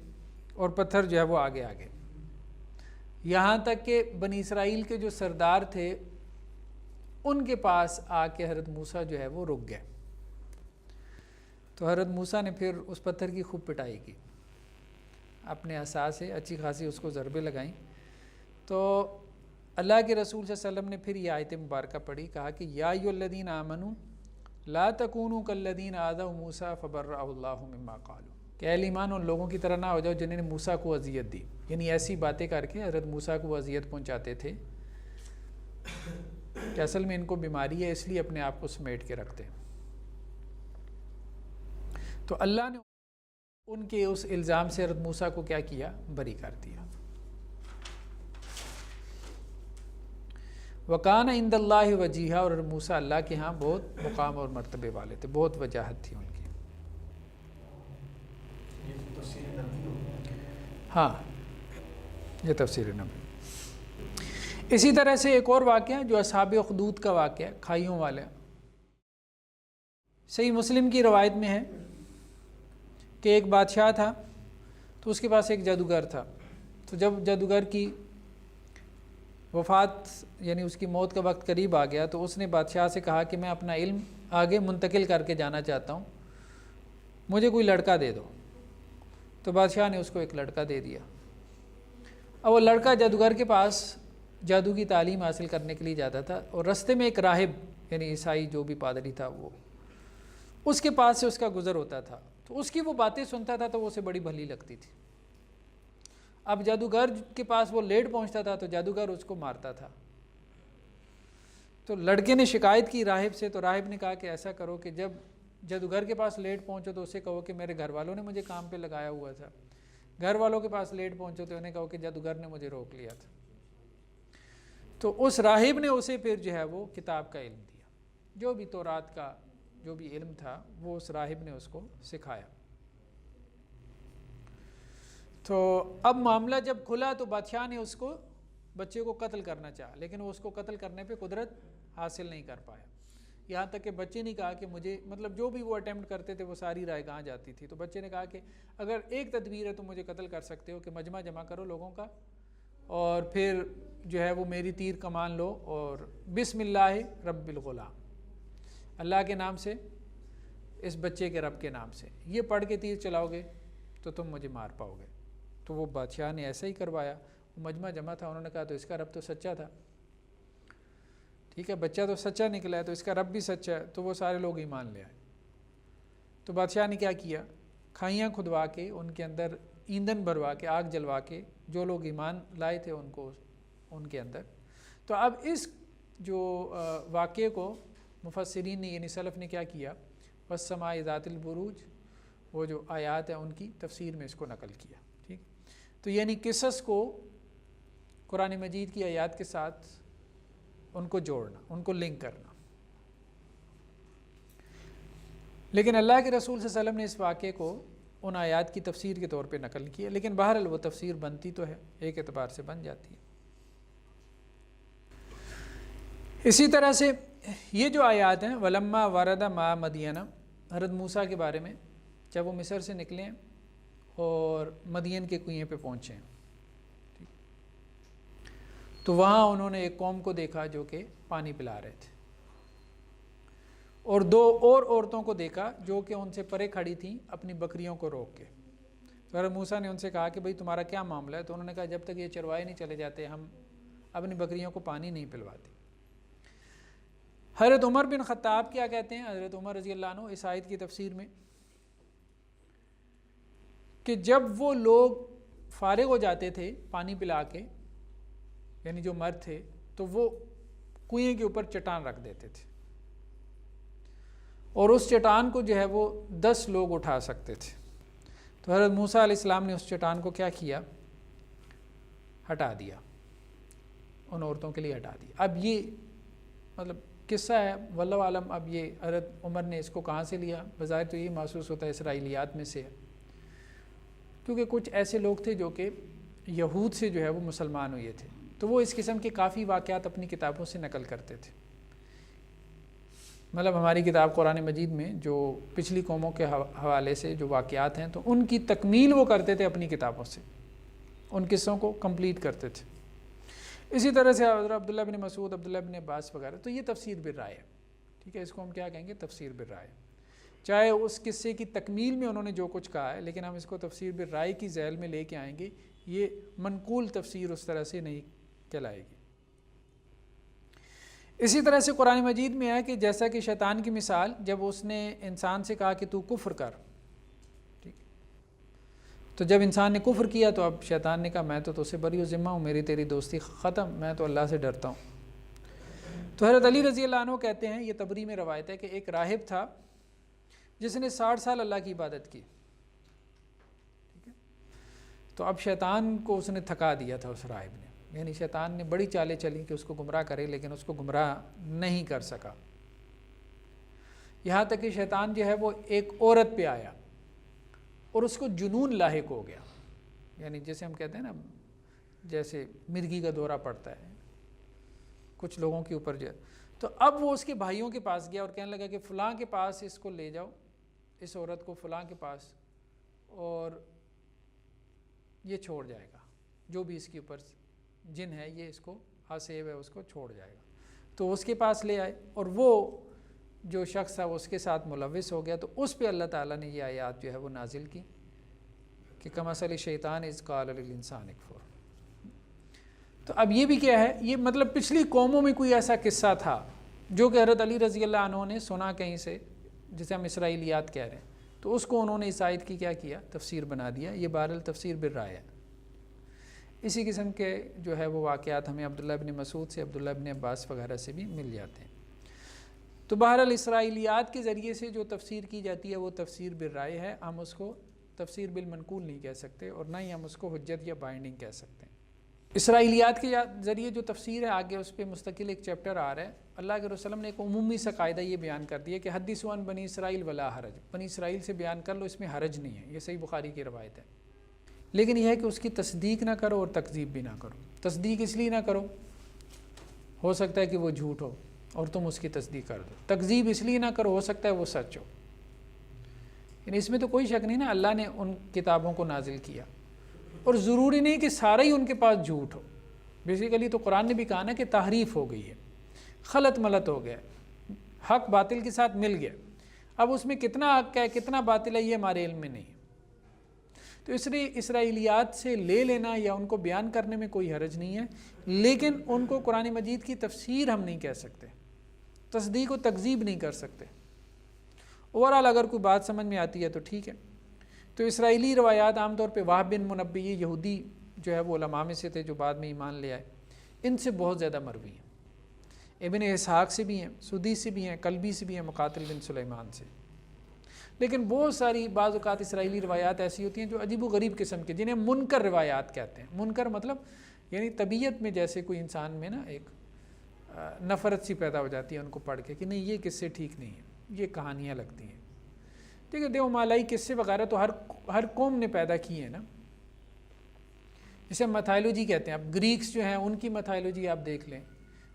اور پتھر جو ہے وہ آگے آگے، یہاں تک کہ بنی اسرائیل کے جو سردار تھے ان کے پاس آ کے حضرت موسیٰ جو ہے وہ رک گئے۔ تو حضرت موسیٰ نے پھر اس پتھر کی خوب پٹائی کی، اپنے عصا سے اچھی خاصی اس کو ضربیں لگائیں۔ تو اللہ کے رسول صلی اللہ علیہ وسلم نے پھر یہ آیت مبارکہ پڑھی، کہا کہ یا ایھا الذین آمنوا لا تکونوا کالذین آذوا موسیٰ فبرأہ اللہ مما قالوا، کہ اہل ایمان ان لوگوں کی طرح نہ ہو جاؤ جنہوں نے موسیٰ کو اذیت دی، یعنی ایسی باتیں کر کے حضرت موسیٰ کو اذیت پہنچاتے تھے کہ اصل میں ان کو بیماری ہے، اس لیے اپنے آپ کو سمیٹ کے رکھتے ہیں۔ تو اللہ نے ان کے اس الزام سے حضرت موسیٰ کو کیا کیا؟ بری کر دیا۔ وَقَانَ عِنْدَ اللَّهِ وَجِيهًا، اور موسیٰ اللہ کے ہاں بہت مقام اور مرتبے والے تھے، بہت وجاہت تھی ان کی۔ ہاں، یہ تفسیر نبوی۔ اسی طرح سے ایک اور واقعہ جو اصحاب اخدود کا واقعہ، کھائیوں والا، صحیح مسلم کی روایت میں ہے کہ ایک بادشاہ تھا، تو اس کے پاس ایک جادوگر تھا۔ تو جب جادوگر کی وفات یعنی اس کی موت کا وقت قریب آ گیا، تو اس نے بادشاہ سے کہا کہ میں اپنا علم آگے منتقل کر کے جانا چاہتا ہوں، مجھے کوئی لڑکا دے دو۔ تو بادشاہ نے اس کو ایک لڑکا دے دیا۔ اب وہ لڑکا جادوگر کے پاس جادو کی تعلیم حاصل کرنے کے لیے جاتا تھا، اور رستے میں ایک راہب یعنی عیسائی جو بھی پادری تھا وہ اس کے پاس سے اس کا گزر ہوتا تھا، تو اس کی وہ باتیں سنتا تھا تو وہ اسے بڑی بھلی لگتی تھی۔ اب جادوگر کے پاس وہ لیٹ پہنچتا تھا تو جادوگر اس کو مارتا تھا۔ تو لڑکے نے شکایت کی راہب سے، تو راہب نے کہا کہ ایسا کرو کہ جب جادوگر کے پاس لیٹ پہنچو تو اسے کہو کہ میرے گھر والوں نے مجھے کام پہ لگایا ہوا تھا، گھر والوں کے پاس لیٹ پہنچو تو انہیں کہو کہ جادوگر نے مجھے روک لیا تھا۔ تو اس راہب نے اسے پھر جو ہے وہ کتاب کا علم دیا، جو بھی تورات کا جو بھی علم تھا وہ اس راہب نے اس کو سکھایا۔ تو اب معاملہ جب کھلا تو بادشاہ نے اس کو بچے کو قتل کرنا چاہا، لیکن وہ اس کو قتل کرنے پہ قدرت حاصل نہیں کر پایا، یہاں تک کہ بچے نے کہا کہ مجھے مطلب جو بھی وہ اٹیمپٹ کرتے تھے وہ ساری رائے گاہ جاتی تھی، تو بچے نے کہا کہ اگر ایک تدبیر ہے تو مجھے قتل کر سکتے ہو کہ مجمع جمع کرو لوگوں کا، اور پھر جو ہے وہ میری تیر کمان لو اور بسم اللہ رب الغلام، اللہ کے نام سے، اس بچے کے رب کے نام سے یہ پڑھ کے تیر چلاؤ گے تو تم مجھے مار پاؤ گے۔ تو وہ بادشاہ نے ایسا ہی کروایا، وہ مجمع جمع تھا، انہوں نے کہا تو اس کا رب تو سچا تھا، ٹھیک ہے بچہ تو سچا نکلا ہے تو اس کا رب بھی سچا ہے، تو وہ سارے لوگ ایمان لے آئے۔ تو بادشاہ نے کیا کیا، کھائیاں کھدوا کے ان کے اندر ایندھن بھروا کے آگ جلوا کے جو لوگ ایمان لائے تھے ان کو ان کے اندر۔ تو اب اس جو واقعے کو مفسرین نے یعنی سلف نے کیا کیا، والسماء ذات البروج، وہ جو آیات ہیں ان کی تفسیر میں اس کو نقل کیا، ٹھیک۔ تو یعنی قصص کو قرآن مجید کی آیات کے ساتھ ان کو جوڑنا، ان کو لنک کرنا۔ لیکن اللہ کے رسول صلی اللہ علیہ وسلم نے اس واقعے کو ان آیات کی تفسیر کے طور پہ نقل کیا، لیکن بہرحال وہ تفسیر بنتی تو ہے، ایک اعتبار سے بن جاتی ہے۔ اسی طرح سے یہ جو آیات ہیں ولما ورد ما مدینہ، حضرت موسیٰ کے بارے میں، جب وہ مصر سے نکلے ہیں اور مدین کے کنویں پہ پہنچے ہیں، تو وہاں انہوں نے ایک قوم کو دیکھا جو کہ پانی پلا رہے تھے، اور دو اور عورتوں کو دیکھا جو کہ ان سے پرے کھڑی تھیں اپنی بکریوں کو روک کے۔ تو حضرت موسیٰ نے ان سے کہا کہ بھئی تمہارا کیا معاملہ ہے؟ تو انہوں نے کہا جب تک یہ چروائے نہیں چلے جاتے ہم اپنی بکریوں کو پانی نہیں پلواتے۔ حضرت عمر بن خطاب کیا کہتے ہیں، حضرت عمر رضی اللہ عنہ اس آیت کی تفسیر میں، کہ جب وہ لوگ فارغ ہو جاتے تھے پانی پلا کے، یعنی جو مرد تھے، تو وہ کنویں کے اوپر چٹان رکھ دیتے تھے، اور اس چٹان کو جو ہے وہ 10 لوگ اٹھا سکتے تھے۔ تو حضرت موسیٰ علیہ السلام نے اس چٹان کو کیا کیا، ہٹا دیا، ان عورتوں کے لیے ہٹا دیا۔ اب یہ مطلب قصہ ہے واللہ عالم، اب یہ حضرت عمر نے اس کو کہاں سے لیا، بظاہر تو یہ محسوس ہوتا ہے اسرائیلیات میں سے ہے، کیونکہ کچھ ایسے لوگ تھے جو کہ یہود سے جو ہے وہ مسلمان ہوئے تھے، تو وہ اس قسم کے کافی واقعات اپنی کتابوں سے نقل کرتے تھے۔ مطلب ہماری کتاب قرآن مجید میں جو پچھلی قوموں کے حوالے سے جو واقعات ہیں تو ان کی تکمیل وہ کرتے تھے اپنی کتابوں سے، ان قصوں کو کمپلیٹ کرتے تھے۔ اسی طرح سے حضرت عبداللہ بن مسعود، عبداللہ بن عباس وغیرہ، تو یہ تفسیر بالرائے ہے، ٹھیک ہے، اس کو ہم کیا کہیں گے، تفسیر بالرائے، چاہے اس قصے کی تکمیل میں انہوں نے جو کچھ کہا ہے، لیکن ہم اس کو تفسیر بالرائے کی ذیل میں لے کے آئیں گے، یہ منقول تفسیر اس طرح سے نہیں کہلائے گی۔ اسی طرح سے قرآن مجید میں ہے کہ جیسا کہ شیطان کی مثال، جب اس نے انسان سے کہا کہ تو کفر کر، ٹھیک، تو جب انسان نے کفر کیا تو اب شیطان نے کہا میں تو تجھ سے بری و ذمہ ہوں، میری تیری دوستی ختم، میں تو اللہ سے ڈرتا ہوں۔ تو حضرت علی رضی اللہ عنہ کہتے ہیں، یہ طبری میں روایت ہے کہ ایک راہب تھا جس نے 60 سال اللہ کی عبادت کی، ٹھیک ہے، تو اب شیطان کو اس نے تھکا دیا تھا اس راہب نے، یعنی شیطان نے بڑی چالیں چلی کہ اس کو گمراہ کرے، لیکن اس کو گمراہ نہیں کر سکا، یہاں تک کہ شیطان جو ہے وہ ایک عورت پہ آیا اور اس کو جنون لاحق ہو گیا، یعنی جیسے ہم کہتے ہیں نا جیسے مرگی کا دورہ پڑتا ہے کچھ لوگوں کے اوپر جو ہے، تو اب وہ اس کے بھائیوں کے پاس گیا اور کہنے لگا کہ فلاں کے پاس اس کو لے جاؤ، اس عورت کو فلاں کے پاس، اور یہ چھوڑ جائے گا، جو بھی اس کے اوپر جن ہے یہ اس کو حاسب ہے اس کو چھوڑ جائے گا۔ تو اس کے پاس لے آئے اور وہ جو شخص تھا وہ اس کے ساتھ ملوث ہو گیا، تو اس پہ اللہ تعالیٰ نے یہ آیات جو ہے وہ نازل کی کہ کمثل شیطان اذ قال للانسان اکفر۔ تو اب یہ بھی کیا ہے، یہ مطلب پچھلی قوموں میں کوئی ایسا قصہ تھا جو کہ حضرت علی رضی اللہ عنہ نے سنا کہیں سے، جسے ہم اسرائیلیات کہہ رہے ہیں، تو اس کو انہوں نے اس آیت کی کیا کیا، تفسیر بنا دیا۔ یہ بہرحال تفسیر بالرائے ہے۔ اسی قسم کے جو ہے وہ واقعات ہمیں عبداللہ ابن مسعود سے، عبداللہ ابن عباس وغیرہ سے بھی مل جاتے ہیں۔ تو بہرحال اسرائیلیات کے ذریعے سے جو تفسیر کی جاتی ہے وہ تفسیر بالرائے ہے، ہم اس کو تفسیر بالمنقول نہیں کہہ سکتے، اور نہ ہی ہم اس کو حجت یا بائنڈنگ کہہ سکتے ہیں۔ اسرائیلیات کے ذریعے جو تفسیر ہے، آگے اس پہ مستقل ایک چیپٹر آ رہا ہے۔ اللہ کے رسول صلی اللہ علیہ وسلم نے ایک عمومی سا قاعدہ یہ بیان کر دیا کہ حدثوا عن بنی اسرائیل ولا حرج، بنی اسرائیل سے بیان کر لو، اس میں حرج نہیں ہے۔ یہ صحیح بخاری کی روایت ہے، لیکن یہ ہے کہ اس کی تصدیق نہ کرو اور تکذیب بھی نہ کرو۔ تصدیق اس لیے نہ کرو، ہو سکتا ہے کہ وہ جھوٹ ہو اور تم اس کی تصدیق کر دو۔ تکذیب اس لیے نہ کرو، ہو سکتا ہے وہ سچ ہو۔ یعنی اس میں تو کوئی شک نہیں نا، اللہ نے ان کتابوں کو نازل کیا، اور ضروری نہیں کہ سارا ہی ان کے پاس جھوٹ ہو۔ بیسیکلی تو قرآن نے بھی کہا نا کہ تحریف ہو گئی ہے، خلط ملط ہو گیا، حق باطل کے ساتھ مل گیا۔ اب اس میں کتنا حق ہے کتنا باطل ہے یہ ہمارے علم میں نہیں۔ تو اس لیے اسرائیلیات سے لے لینا یا ان کو بیان کرنے میں کوئی حرج نہیں ہے، لیکن ان کو قرآن مجید کی تفسیر ہم نہیں کہہ سکتے، تصدیق و تکذیب نہیں کر سکتے۔ اوورآل اگر کوئی بات سمجھ میں آتی ہے تو ٹھیک ہے۔ تو اسرائیلی روایات عام طور پہ وہب بن منبی، یہ یہودی جو ہے وہ علماء میں سے تھے جو بعد میں ایمان لے آئے، ان سے بہت زیادہ مروی ہیں۔ ابن اسحاق سے بھی ہیں، سدی سے بھی ہیں، کلبی سے بھی ہیں، مقاتل بن سلیمان سے۔ لیکن بہت ساری بعض اوقات اسرائیلی روایات ایسی ہوتی ہیں جو عجیب و غریب قسم کے، جنہیں منکر روایات کہتے ہیں۔ منکر مطلب یعنی طبیعت میں جیسے کوئی انسان میں نا ایک نفرت سی پیدا ہو جاتی ہے ان کو پڑھ کے کہ نہیں یہ قصے ٹھیک نہیں ہیں، یہ کہانیاں لگتی ہیں۔ ٹھیک ہے، دیو مالائی قصے وغیرہ تو ہر قوم نے پیدا کی ہیں نا، جسے ہم میتھالوجی کہتے ہیں۔ اب گریکس جو ہیں ان کی میتھالوجی آپ دیکھ لیں،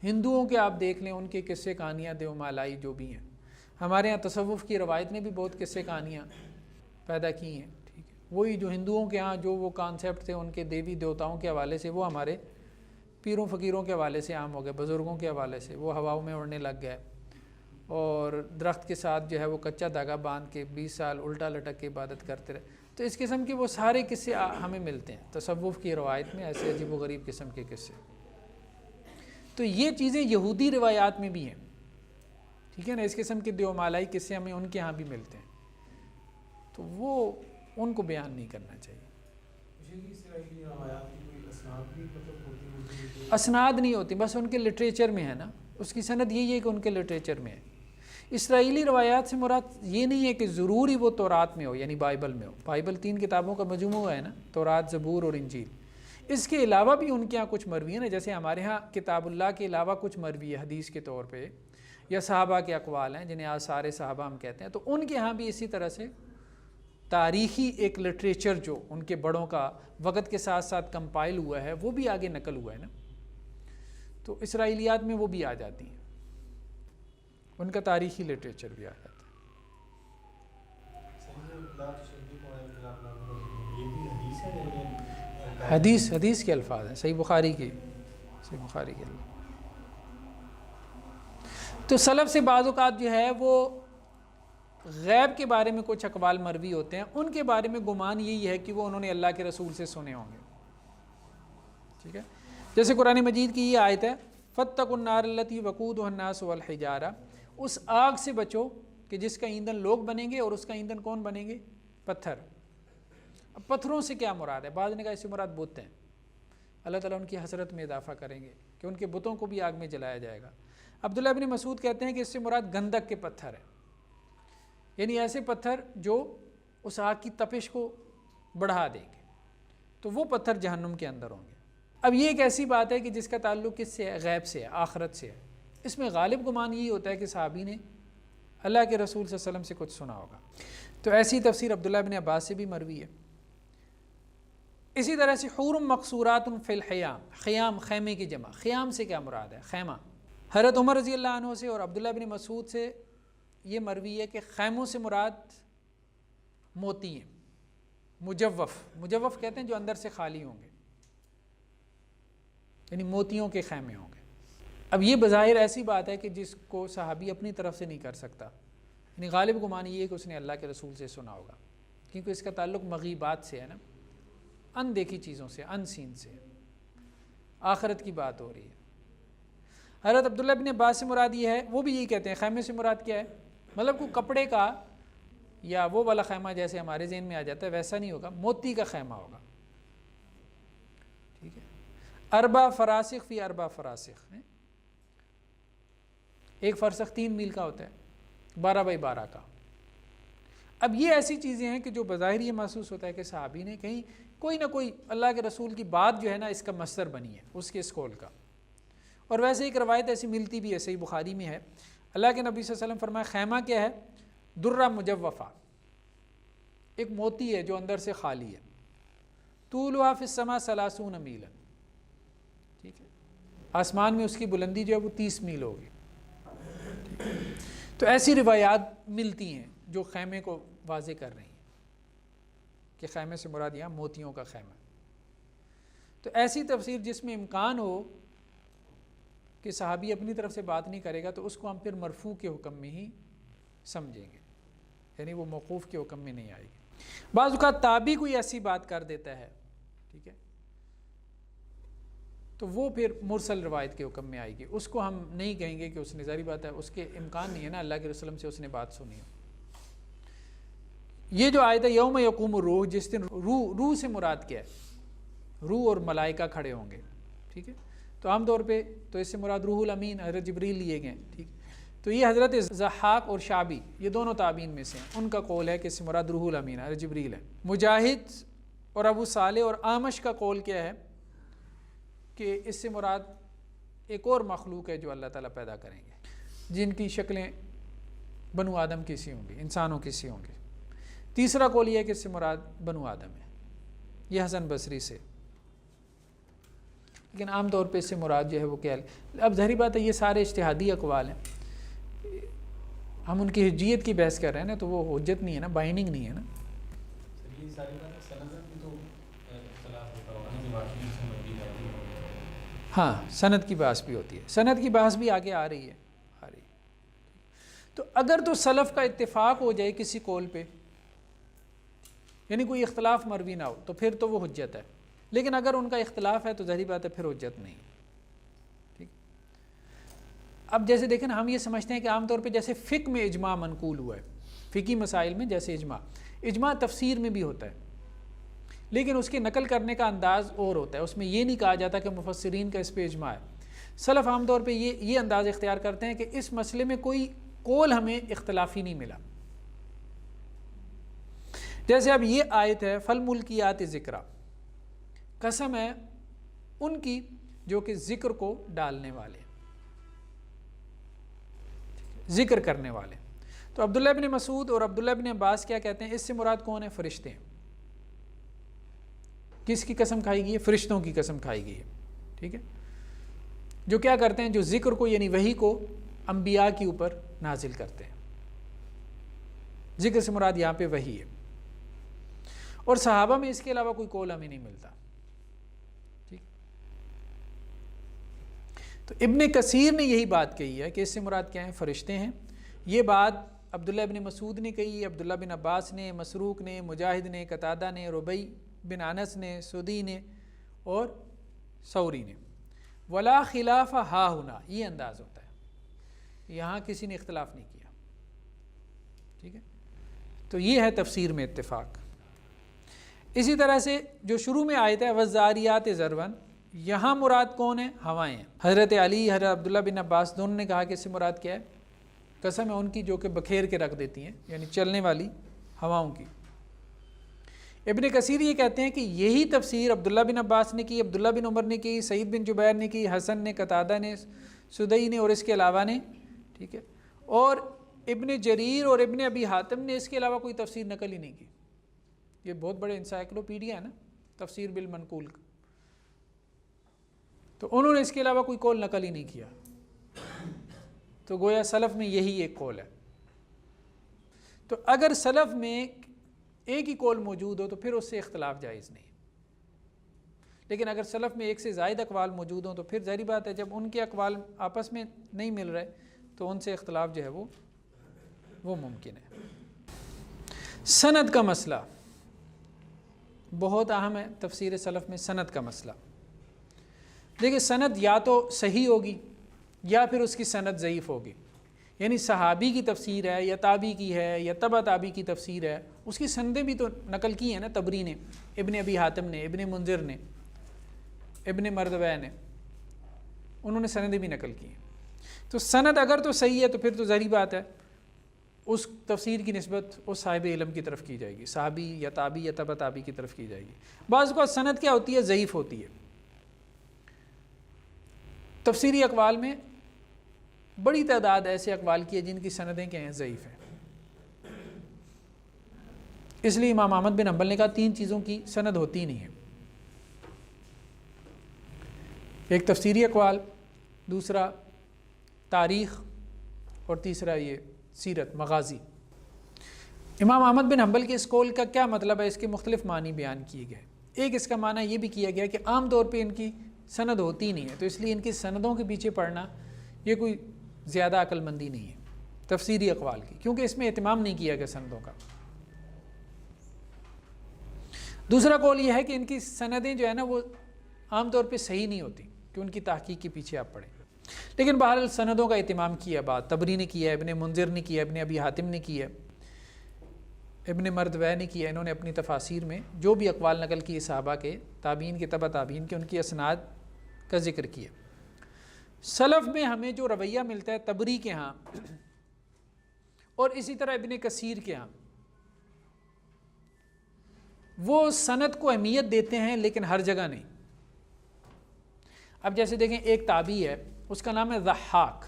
ہندوؤں کے آپ دیکھ لیں، ان کے قصے کہانیاں دیو مالائی جو بھی ہیں۔ ہمارے ہاں تصوف کی روایت نے بھی بہت قصے کہانیاں پیدا کی ہیں۔ ٹھیک ہے، وہی جو ہندوؤں کے ہاں جو وہ کانسیپٹ تھے ان کے دیوی دیوتاؤں کے حوالے سے، وہ ہمارے پیروں فقیروں کے حوالے سے عام ہو گئے، بزرگوں کے حوالے سے وہ ہواؤں میں اڑنے لگ گئے، اور درخت کے ساتھ جو ہے وہ کچا دھاگا باندھ کے 20 سال الٹا لٹک کے عبادت کرتے رہے۔ تو اس قسم کے وہ سارے قصے ہمیں ملتے ہیں تصوف کی روایت میں، ایسے عجیب و غریب قسم کے قصے۔ تو یہ چیزیں یہودی روایات میں بھی ہیں، ٹھیک ہے نا، اس قسم کے دیو مالائی قصے ہمیں ان کے ہاں بھی ملتے ہیں، تو وہ ان کو بیان نہیں کرنا چاہیے۔ اسناد نہیں ہوتی، بس ان کے لٹریچر میں ہے نا، اس کی سند یہی ہے کہ ان کے لٹریچر میں ہے۔ اسرائیلی روایات سے مراد یہ نہیں ہے کہ ضروری وہ تورات میں ہو، یعنی بائبل میں ہو۔ بائبل 3 کتابوں کا مجموعہ ہے نا، تورات، زبور اور انجیل۔ اس کے علاوہ بھی ان کے ہاں کچھ مروی ہے نا، جیسے ہمارے ہاں کتاب اللہ کے علاوہ کچھ مروی ہے حدیث کے طور پہ، یا صحابہ کے اقوال ہیں جنہیں آثار صحابہ ہم کہتے ہیں، تو ان کے ہاں بھی اسی طرح سے تاریخی ایک لٹریچر جو ان کے بڑوں کا وقت کے ساتھ ساتھ کمپائل ہوا ہے وہ بھی آگے نقل ہوا ہے نا، تو اسرائیلیات میں وہ بھی آ جاتی ہیں، ان کا تاریخی لٹریچر بھی آ جاتا ہے۔ حدیث کے الفاظ ہیں، صحیح بخاری کے الفاظ۔ تو سلف سے بعض اوقات جو ہے وہ غیب کے بارے میں کچھ اقوال مروی ہوتے ہیں، ان کے بارے میں گمان یہی ہے کہ وہ انہوں نے اللہ کے رسول سے سنے ہوں گے، ٹھیک ہے۔ جیسے قرآن مجید کی یہ آیت ہے، فَاتَّقُوا النَّارَ الَّتِي وَقُودُهَا النَّاسُ وَالْحِجَارَةُ، اس آگ سے بچو کہ جس کا ایندھن لوگ بنیں گے، اور اس کا ایندھن کون بنیں گے؟ پتھر۔ اب پتھروں سے کیا مراد ہے؟ بعض نے کہا اس سے مراد بت ہیں، اللہ تعالیٰ ان کی حسرت میں اضافہ کریں گے کہ ان کے بتوں کو بھی آگ میں جلایا جائے گا۔ عبداللہ ابن مسعود کہتے ہیں کہ اس سے مراد گندک کے پتھر ہیں، یعنی ایسے پتھر جو اس آگ کی تپش کو بڑھا دیں گے، تو وہ پتھر جہنم کے اندر ہوں گے۔ اب یہ ایک ایسی بات ہے کہ جس کا تعلق کس سے ہے؟ غیب سے ہے، آخرت سے ہے۔ اس میں غالب گمان یہی ہوتا ہے کہ صحابی نے اللہ کے رسول صلی اللہ علیہ وسلم سے کچھ سنا ہوگا، تو ایسی تفسیر عبداللہ ابن عباس سے بھی مروی ہے۔ اسی طرح سے حور مقصورات فی الخیام، خیام خیمے کی جمع، خیام سے کیا مراد ہے؟ خیمہ۔ حضرت عمر رضی اللہ عنہ سے اور عبداللہ ابن مسعود سے یہ مروی ہے کہ خیموں سے مراد موتی ہیں، مجوف کہتے ہیں جو اندر سے خالی ہوں گے، یعنی موتیوں کے خیمے ہوں گے۔ اب یہ بظاہر ایسی بات ہے کہ جس کو صحابی اپنی طرف سے نہیں کر سکتا، یعنی غالب گمان یہ ہے کہ اس نے اللہ کے رسول سے سنا ہوگا، کیونکہ اس کا تعلق مغیبات سے ہے نا، ان دیکھی چیزوں سے، ان سین سے۔ آخرت کی بات ہو رہی ہے۔ حضرت عبداللہ بن عباس سے مراد یہ ہے، وہ بھی یہی کہتے ہیں خیمے سے مراد کیا ہے، مطلب کوئی کپڑے کا یا وہ والا خیمہ جیسے ہمارے ذہن میں آ جاتا ہے ویسا نہیں ہوگا، موتی کا خیمہ ہوگا، ٹھیک ہے۔ اربع فراسخ فی اربع فراسخ، ایک فرسخ 3 میل کا ہوتا ہے، 12x12 کا۔ اب یہ ایسی چیزیں ہیں کہ جو بظاہر یہ محسوس ہوتا ہے کہ صحابی نے کہیں کوئی نہ کوئی اللہ کے رسول کی بات جو ہے نا اس کا مصدر بنی ہے اس کے اس قول کا۔ اور ویسے ایک روایت ایسی ملتی بھی ہے، صحیح بخاری میں ہے، اللہ کے نبی صلی اللہ علیہ وسلم فرمایا خیمہ کیا ہے؟ درہ مجوفہ، ایک موتی ہے جو اندر سے خالی ہے، طولها فی السماء 30 میلا، ٹھیک ہے، آسمان میں اس کی بلندی جو ہے وہ 30 میل ہوگی۔ تو ایسی روایات ملتی ہیں جو خیمے کو واضح کر رہی ہیں کہ خیمے سے مراد یہاں موتیوں کا خیمہ۔ تو ایسی تفسیر جس میں امکان ہو کہ صحابی اپنی طرف سے بات نہیں کرے گا تو اس کو ہم پھر مرفوع کے حکم میں ہی سمجھیں گے، یعنی وہ موقوف کے حکم میں نہیں آئے گی۔ بعض اوقات تابعی کوئی ایسی بات کر دیتا ہے، ٹھیک ہے، تو وہ پھر مرسل روایت کے حکم میں آئے گی، اس کو ہم نہیں کہیں گے کہ اس نے، ظاہری بات ہے اس کے امکان نہیں ہے نا اللہ کے رسول سے اس نے بات سنی ہو۔ یہ جو آیت ہے یوم یقوم الروح، جس دن روح سے مراد کیا ہے؟ روح اور ملائکہ کھڑے ہوں گے، ٹھیک ہے۔ تو عام طور پہ تو اس سے مراد روح الامین حضرت جبریل لیے گئے، ٹھیک۔ تو یہ حضرت ضحاک اور شعبی یہ دونوں تابعین میں سے ہیں، ان کا قول ہے کہ اس سے مراد روح الامین حضرت جبریل ہے۔ مجاہد اور ابو صالح اور آمش کا قول کیا ہے کہ اس سے مراد ایک اور مخلوق ہے جو اللہ تعالیٰ پیدا کریں گے، جن کی شکلیں بنو آدم کی سی ہوں گی، انسانوں کی سی ہوں گی۔ تیسرا قول یہ ہے کہ اس سے مراد بنو آدم ہے، یہ حسن بصری سے، لیکن عام طور پہ اس سے مراد جو ہے وہ کیا ہے۔ اب ظاہری بات ہے یہ سارے اجتہادی اقوال ہیں، ہم ان کی حجیت کی بحث کر رہے ہیں نا، تو وہ حجت نہیں ہے نا، بائنڈنگ نہیں ہے نا۔ ہاں سند کی بحث بھی ہوتی ہے، سند کی بحث بھی آگے آ رہی ہے۔ تو اگر تو سلف کا اتفاق ہو جائے کسی قول پہ، یعنی کوئی اختلاف مروی نہ ہو، تو پھر تو وہ حجت ہے، لیکن اگر ان کا اختلاف ہے تو ظاہری بات ہے پھر حجت نہیں، ٹھیک۔ اب جیسے دیکھیں ہم یہ سمجھتے ہیں کہ عام طور پہ جیسے فقہ میں اجماع منقول ہوا ہے، فقہی مسائل میں جیسے اجماع تفسیر میں بھی ہوتا ہے، لیکن اس کے نقل کرنے کا انداز اور ہوتا ہے، اس میں یہ نہیں کہا جاتا کہ مفسرین کا اس پہ اجماع ہے۔ سلف عام طور پہ یہ انداز اختیار کرتے ہیں کہ اس مسئلے میں کوئی قول ہمیں اختلافی نہیں ملا۔ جیسے اب یہ آیت ہے فالملکیات ذکرا، قسم ہے ان کی جو کہ ذکر کو ڈالنے والے، ذکر کرنے والے۔ تو عبداللہ بن مسعود اور عبداللہ بن عباس کیا کہتے ہیں؟ اس سے مراد کون ہے؟ فرشتے ہیں۔ کس کی قسم کھائی گئی ہے؟ فرشتوں کی قسم کھائی گئی ہے، ٹھیک ہے، جو کیا کرتے ہیں؟ جو ذکر کو یعنی وحی کو انبیاء کے اوپر نازل کرتے ہیں۔ ذکر سے مراد یہاں پہ وحی ہے، اور صحابہ میں اس کے علاوہ کوئی قول ہمیں نہیں ملتا، ٹھیک۔ تو ابن کثیر نے یہی بات کہی ہے کہ اس سے مراد کیا ہے؟ فرشتے ہیں۔ یہ بات عبداللہ بن مسعود نے کہی، عبداللہ بن عباس نے، مسروق نے، مجاہد نے، قتادہ نے، ربیع بن انس نے، سدی نے اور ثوری نے۔ ولا خلاف ہا ہنا، یہ انداز ہوتا ہے، یہاں کسی نے اختلاف نہیں کیا، ٹھیک ہے۔ تو یہ ہے تفسیر میں اتفاق۔ اسی طرح سے جو شروع میں آیت ہے والذاریات ذروا، یہاں مراد کون ہے؟ ہوائیں ہیں۔ حضرت علی، حضرت عبداللہ بن عباس دونوں نے کہا کہ اس سے مراد کیا ہے؟ قسم ہے ان کی جو کہ بکھیر کے رکھ دیتی ہیں، یعنی چلنے والی ہواؤں کی۔ ابن کثیر یہ کہتے ہیں کہ یہی تفسیر عبداللہ بن عباس نے کی، عبداللہ بن عمر نے کی، سعید بن جبیر نے کی، حسن نے، قتادہ نے، سدی نے اور اس کے علاوہ نے، ٹھیک ہے، اور ابن جریر اور ابن ابی حاتم نے اس کے علاوہ کوئی تفسیر نقل ہی نہیں کی۔ یہ بہت بڑے انسائکلوپیڈیا ہے نا تفسیر بالمنقول کا، تو انہوں نے اس کے علاوہ کوئی قول نقل ہی نہیں کیا۔ تو گویا سلف میں یہی ایک قول ہے۔ تو اگر سلف میں ایک ہی قول موجود ہو تو پھر اس سے اختلاف جائز نہیں، لیکن اگر سلف میں ایک سے زائد اقوال موجود ہوں تو پھر ظاہری بات ہے جب ان کے اقوال آپس میں نہیں مل رہے تو ان سے اختلاف جو ہے وہ ممکن ہے۔ سند کا مسئلہ بہت اہم ہے تفسیر سلف میں، سند کا مسئلہ۔ دیکھیں سند یا تو صحیح ہوگی یا پھر اس کی سند ضعیف ہوگی. یعنی صحابی کی تفسیر ہے یا تابعی کی ہے یا تبع تابعی کی تفسیر ہے، اس کی سندیں بھی تو نقل کی ہیں نا. طبری نے، ابن ابی حاتم نے، ابن منذر نے، ابن مردویہ نے، انہوں نے سندیں بھی نقل کی ہیں. تو سند اگر تو صحیح ہے تو پھر تو ظاہری بات ہے اس تفسیر کی نسبت اس صاحب علم کی طرف کی جائے گی، صحابی یا تابعی یا تبع تابعی کی طرف کی جائے گی. بعض اوقات سند کیا ہوتی ہے؟ ضعیف ہوتی ہے. تفسیری اقوال میں بڑی تعداد ایسے اقوال کی ہے جن کی سندیں کیا ہیں؟ ضعیف ہیں. اس لیے امام احمد بن حنبل نے کہا 3 چیزوں کی سند ہوتی نہیں ہے، ایک تفسیری اقوال، دوسرا تاریخ، اور تیسرا یہ سیرت مغازی. امام احمد بن حنبل کے اس قول کا کیا مطلب ہے؟ اس کے مختلف معنی بیان کیے گئے. ایک اس کا معنی یہ بھی کیا گیا کہ عام طور پہ ان کی سند ہوتی نہیں ہے، تو اس لیے ان کی سندوں کے پیچھے پڑنا یہ کوئی زیادہ عقل مندی نہیں ہے تفسیری اقوال کی، کیونکہ اس میں اہتمام نہیں کیا گیا سندوں کا. دوسرا قول یہ ہے کہ ان کی سندیں جو ہے نا وہ عام طور پہ صحیح نہیں ہوتی کہ ان کی تحقیق کے پیچھے آپ پڑھیں. لیکن بہرحال سندوں کا اہتمام کیا، بات طبری نے کیا، ابن منذر نے کیا، ابن ابی حاتم نے کیا، ابن مردویہ نے کیا. انہوں نے اپنی تفاسیر میں جو بھی اقوال نقل کی صحابہ کے، تابعین کے، تبع تابعین کے، ان کی اسناد کا ذکر کیا. سلف میں ہمیں جو رویہ ملتا ہے طبری کے ہاں اور اسی طرح ابن کثیر کے ہاں، وہ سند کو اہمیت دیتے ہیں لیکن ہر جگہ نہیں. اب جیسے دیکھیں ایک تابعی ہے، اس کا نام ہے ضحاک.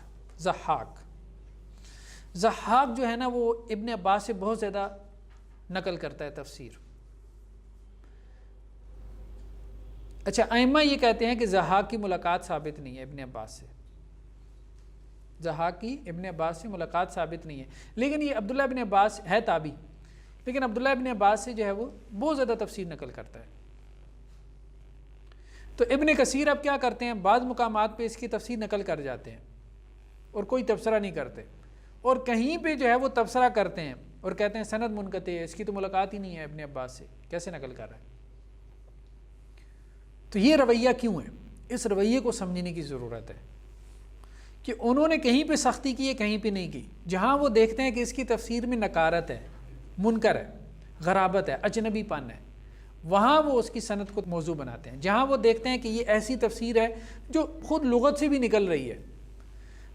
ضحاک جو ہے نا وہ ابن عباس سے بہت زیادہ نقل کرتا ہے تفسیر. اچھا ائمہ یہ کہتے ہیں کہ ضحاک کی ملاقات ثابت نہیں ہے ابن عباس سے، ضحاک کی ابن عباس سے ملاقات ثابت نہیں ہے. لیکن یہ عبداللہ ابن عباس ہے تابعی، لیکن عبداللہ ابن عباس سے جو ہے وہ بہت زیادہ تفسیر نقل کرتا ہے. تو ابن کثیر اب کیا کرتے ہیں؟ بعض مقامات پہ اس کی تفسیر نقل کر جاتے ہیں اور کوئی تبصرہ نہیں کرتے، اور کہیں پہ جو ہے وہ تبصرہ کرتے ہیں اور کہتے ہیں سند منقطع ہے، اس کی تو ملاقات ہی نہیں ہے ابن عباس سے، کیسے نقل کر رہا ہے؟ تو یہ رویہ کیوں ہے؟ اس رویے کو سمجھنے کی ضرورت ہے کہ انہوں نے کہیں پہ سختی کی ہے، کہیں پہ نہیں کی. جہاں وہ دیکھتے ہیں کہ اس کی تفسیر میں نکارت ہے، منکر ہے، غرابت ہے، اجنبی پن ہے، وہاں وہ اس کی سند کو موضوع بناتے ہیں. جہاں وہ دیکھتے ہیں کہ یہ ایسی تفسیر ہے جو خود لغت سے بھی نکل رہی ہے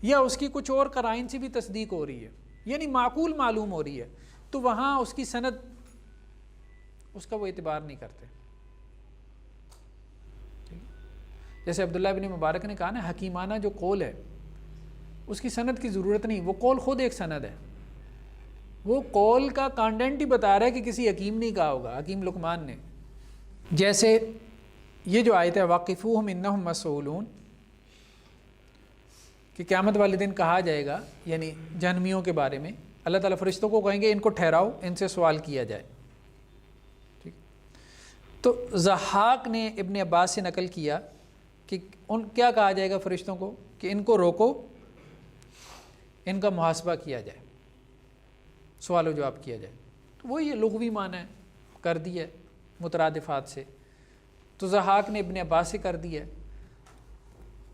یا اس کی کچھ اور قرائن سے بھی تصدیق ہو رہی ہے، یعنی معقول معلوم ہو رہی ہے، تو وہاں اس کی سند اس کا وہ اعتبار نہیں کرتے. جیسے عبداللہ بن مبارک نے کہا نا، حکیمانہ جو قول ہے اس کی سند کی ضرورت نہیں، وہ قول خود ایک سند ہے. وہ قول کا کانٹینٹ ہی بتا رہا ہے کہ کسی حکیم نے کہا ہوگا، حکیم لقمان نے. جیسے یہ جو آیت ہے واقفوہم انہم مسئولون، کہ قیامت والے دن کہا جائے گا، یعنی جہنمیوں کے بارے میں اللہ تعالیٰ فرشتوں کو کہیں گے ان کو ٹھہراؤ، ان سے سوال کیا جائے. ٹھیک، تو ضحاک نے ابن عباس سے نقل کیا کہ کیا کہا جائے گا فرشتوں کو کہ ان کو روکو، ان کا محاسبہ کیا جائے، سوال و جواب کیا جائے. تو وہ یہ لغوی معنی ہے، کر دیا ہے مترادفات سے. تو ضحاک نے ابن عباس سے کر دیا ہے.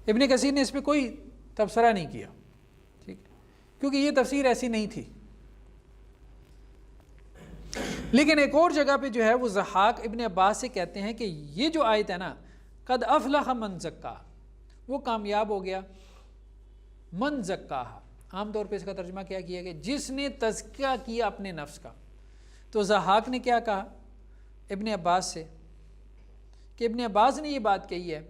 ابن کثیر نے اس پہ کوئی تبصرہ نہیں کیا، ٹھیک، کیونکہ یہ تفسیر ایسی نہیں تھی. لیکن ایک اور جگہ پہ جو ہے وہ ضحاک ابن عباس سے کہتے ہیں کہ یہ جو آیت ہے نا، قد افلح من زکا، وہ کامیاب ہو گیا، من زکاہا. عام طور پہ اس کا ترجمہ کیا گیا جس نے تزکیہ کیا اپنے نفس کا. تو ضحاک نے کیا کہا ابن عباس سے کہ ابن عباس نے یہ بات کہی ہے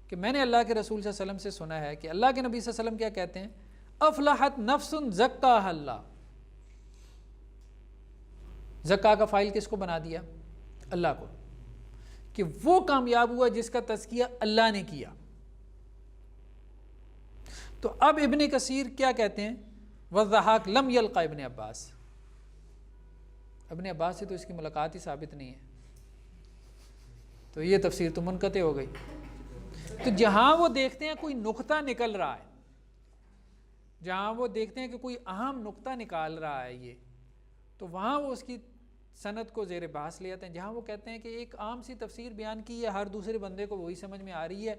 کہ میں نے اللہ کے رسول صلی اللہ علیہ وسلم سے سنا ہے کہ اللہ کے نبی صلی اللہ علیہ وسلم کیا کہتے ہیں، افلحت نفس زکاہا اللہ. زکا کا فاعل کس کو بنا دیا؟ اللہ کو، کہ وہ کامیاب ہوا جس کا تزکیہ اللہ نے کیا. تو اب ابن کثیر کیا کہتے ہیں، وَالضَّحَاكُ لَمْ يَلْقَ ابن عباس، ابن عباس سے تو اس کی ملاقات ہی ثابت نہیں ہے، تو یہ تفسیر تو منقطع ہو گئی. تو جہاں وہ دیکھتے ہیں کوئی نقطہ نکل رہا ہے، جہاں وہ دیکھتے ہیں کہ کوئی اہم نقطہ نکال رہا ہے یہ، تو وہاں وہ اس کی سند کو زیر بحث لے آتے ہیں. جہاں وہ کہتے ہیں کہ ایک عام سی تفسیر بیان کی ہے، ہر دوسرے بندے کو وہی سمجھ میں آ رہی ہے،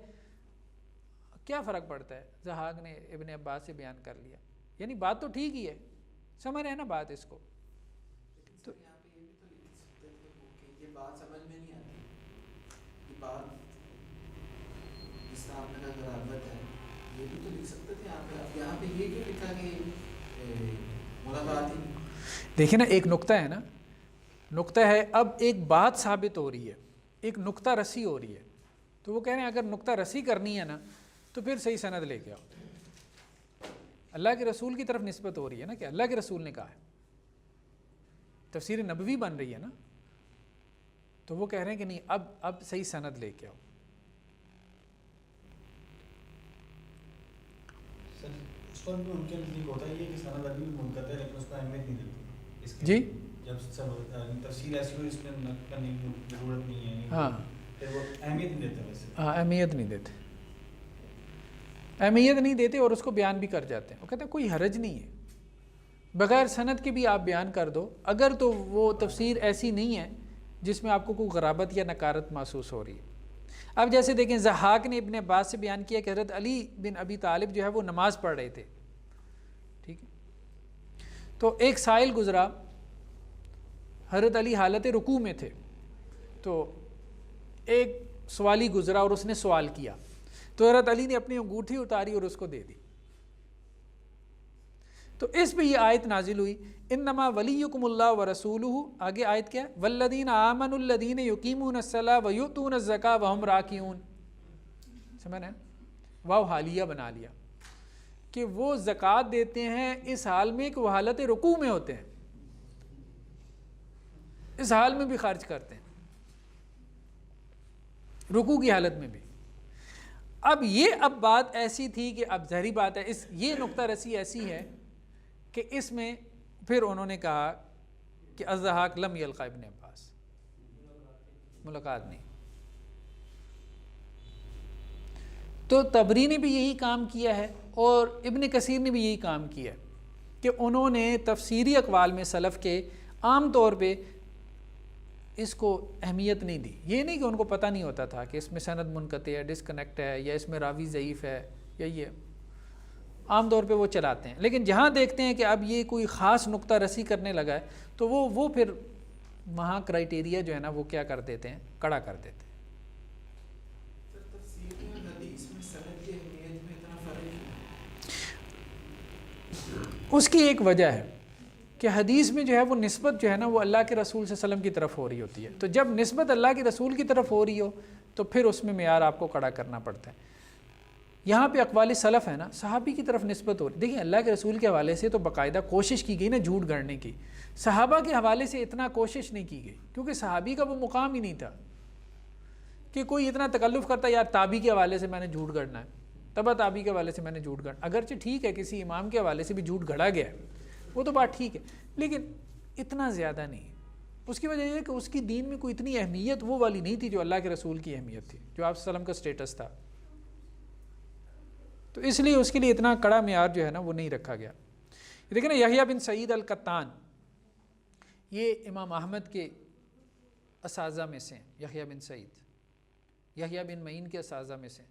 کیا فرق پڑتا ہے؟ ضحاک نے ابن عباس سے بیان کر لیا، یعنی بات تو ٹھیک ہی ہے، سمجھ رہے ہیں نا بات اس کو. تو یہاں پہ یہ بھی تو لکھ سکتے ہیں کہ یہ بات سمجھ میں نہیں آتی، یہ بات جس طرح آپ نے کہا غرابت ہے، یہ بھی تو لکھ سکتے تھے یہاں پہ. اب یہاں پہ یہ کیوں لکھا کہ ملاقات ہی؟ دیکھیں نا، ایک نقطہ ہے نا، نقطہ ہے، اب ایک بات ثابت ہو رہی ہے، ایک نقطہ رسی ہو رہی ہے، تو وہ کہہ رہے ہیں اگر نقطہ رسی کرنی ہے نا تو پھر صحیح سند لے کے آؤ. اللہ کے رسول کی طرف نسبت ہو رہی ہے نا کہ اللہ کے رسول نے کہا ہے، تفسیر نبوی بن رہی ہے نا، تو وہ کہہ رہے ہیں کہ نہیں اب صحیح سند لے کے آؤ. اس پر بھی ان کے نزدیک ہوتا ہے کہ سند ابھی بھی منقطع ہے لیکن اس کو اہمیت نہیں دیتے. اس کے جی جب تفسیر ایسی ہو اس میں نقل کرنے کی ضرورت نہیں ہے، ہاں پھر وہ اہمیت نہیں دیتے. ویسے ہاں اہمیت نہیں دیتے، اہمیت نہیں دیتے اور اس کو بیان بھی کر جاتے ہیں. وہ کہتے ہیں کوئی حرج نہیں ہے، بغیر سند کے بھی آپ بیان کر دو، اگر تو وہ تفسیر ایسی نہیں ہے جس میں آپ کو کوئی غرابت یا نکارت محسوس ہو رہی ہے. اب جیسے دیکھیں ضحاک نے ابن عباس سے بیان کیا کہ حضرت علی بن ابی طالب جو ہے وہ نماز پڑھ رہے تھے، ٹھیک ہے، تو ایک سائل گزرا، حضرت علی حالت رکوع میں تھے، تو ایک سوالی گزرا اور اس نے سوال کیا، تو حضرت علی نے اپنی انگوٹھی اتاری اور اس کو دے دی. تو اس پہ یہ آیت نازل ہوئی، انما ولیکم اللہ ورسولہ. آگے آیت کیا ہے؟ والذین آمنوا الذین یقیمون الصلاۃ ویؤتون الزکاۃ وہم راکعون. سمجھ رہے ہیں؟ واو حالیہ بنا لیا کہ وہ زکوٰۃ دیتے ہیں اس حال میں کہ وہ حالت رکوع میں ہوتے ہیں، اس حال میں بھی خرچ کرتے ہیں، رکوع کی حالت میں بھی. اب بات ایسی تھی کہ اب ظاہری بات ہے یہ نقطہ رسی ایسی ہے کہ اس میں پھر انہوں نے کہا کہ الضحاک لم یلقا ابن عباس، ملاقات نہیں. تو طبری نے بھی یہی کام کیا ہے اور ابن کثیر نے بھی یہی کام کیا ہے کہ انہوں نے تفسیری اقوال میں سلف کے عام طور پہ اس کو اہمیت نہیں دی. یہ نہیں کہ ان کو پتہ نہیں ہوتا تھا کہ اس میں سند منقطع ہے، ڈسکنیکٹ ہے، یا اس میں راوی ضعیف ہے، یا یہ عام طور پہ وہ چلاتے ہیں. لیکن جہاں دیکھتے ہیں کہ اب یہ کوئی خاص نقطہ رسی کرنے لگا ہے تو وہ پھر وہاں کرائٹیریا جو ہے نا وہ کیا کر دیتے ہیں، کڑا کر دیتے ہیں. تفسیر میں حدیث میں سند کی اہمیت میں اتنا فرق ہے؟ اس کی ایک وجہ ہے کہ حدیث میں جو ہے وہ نسبت جو ہے نا وہ اللہ کے رسول صلی اللہ علیہ وسلم کی طرف ہو رہی ہوتی ہے. تو جب نسبت اللہ کے رسول کی طرف ہو رہی ہو تو پھر اس میں معیار آپ کو کڑا کرنا پڑتا ہے. یہاں پہ اقوال سلف ہے نا، صحابی کی طرف نسبت ہو رہی. دیکھیں اللہ کے رسول کے حوالے سے تو باقاعدہ کوشش کی گئی نا جھوٹ گڑنے کی، صحابہ کے حوالے سے اتنا کوشش نہیں کی گئی کیونکہ صحابی کا وہ مقام ہی نہیں تھا کہ کوئی اتنا تکلف کرتا یار تابعی کے حوالے سے میں نے جھوٹ گڑنا ہے، تبع تابعی کے حوالے سے میں نے جھوٹ گڑنا. اگرچہ ٹھیک ہے کسی امام کے حوالے سے بھی جھوٹ گھڑا گیا ہے، وہ تو بات ٹھیک ہے، لیکن اتنا زیادہ نہیں. اس کی وجہ یہ ہے کہ اس کی دین میں کوئی اتنی اہمیت وہ والی نہیں تھی جو اللہ کے رسول کی اہمیت تھی، جو آپ صلی اللہ علیہ وسلم کا سٹیٹس تھا. تو اس لیے اس کے لیے اتنا کڑا معیار جو ہے نا وہ نہیں رکھا گیا. دیکھیں نا یحییٰ بن سعید القطان، یہ امام احمد کے اساتذہ میں سے ہیں. یحییٰ بن سعید یحییٰ بن معین کے اساتذہ میں سے،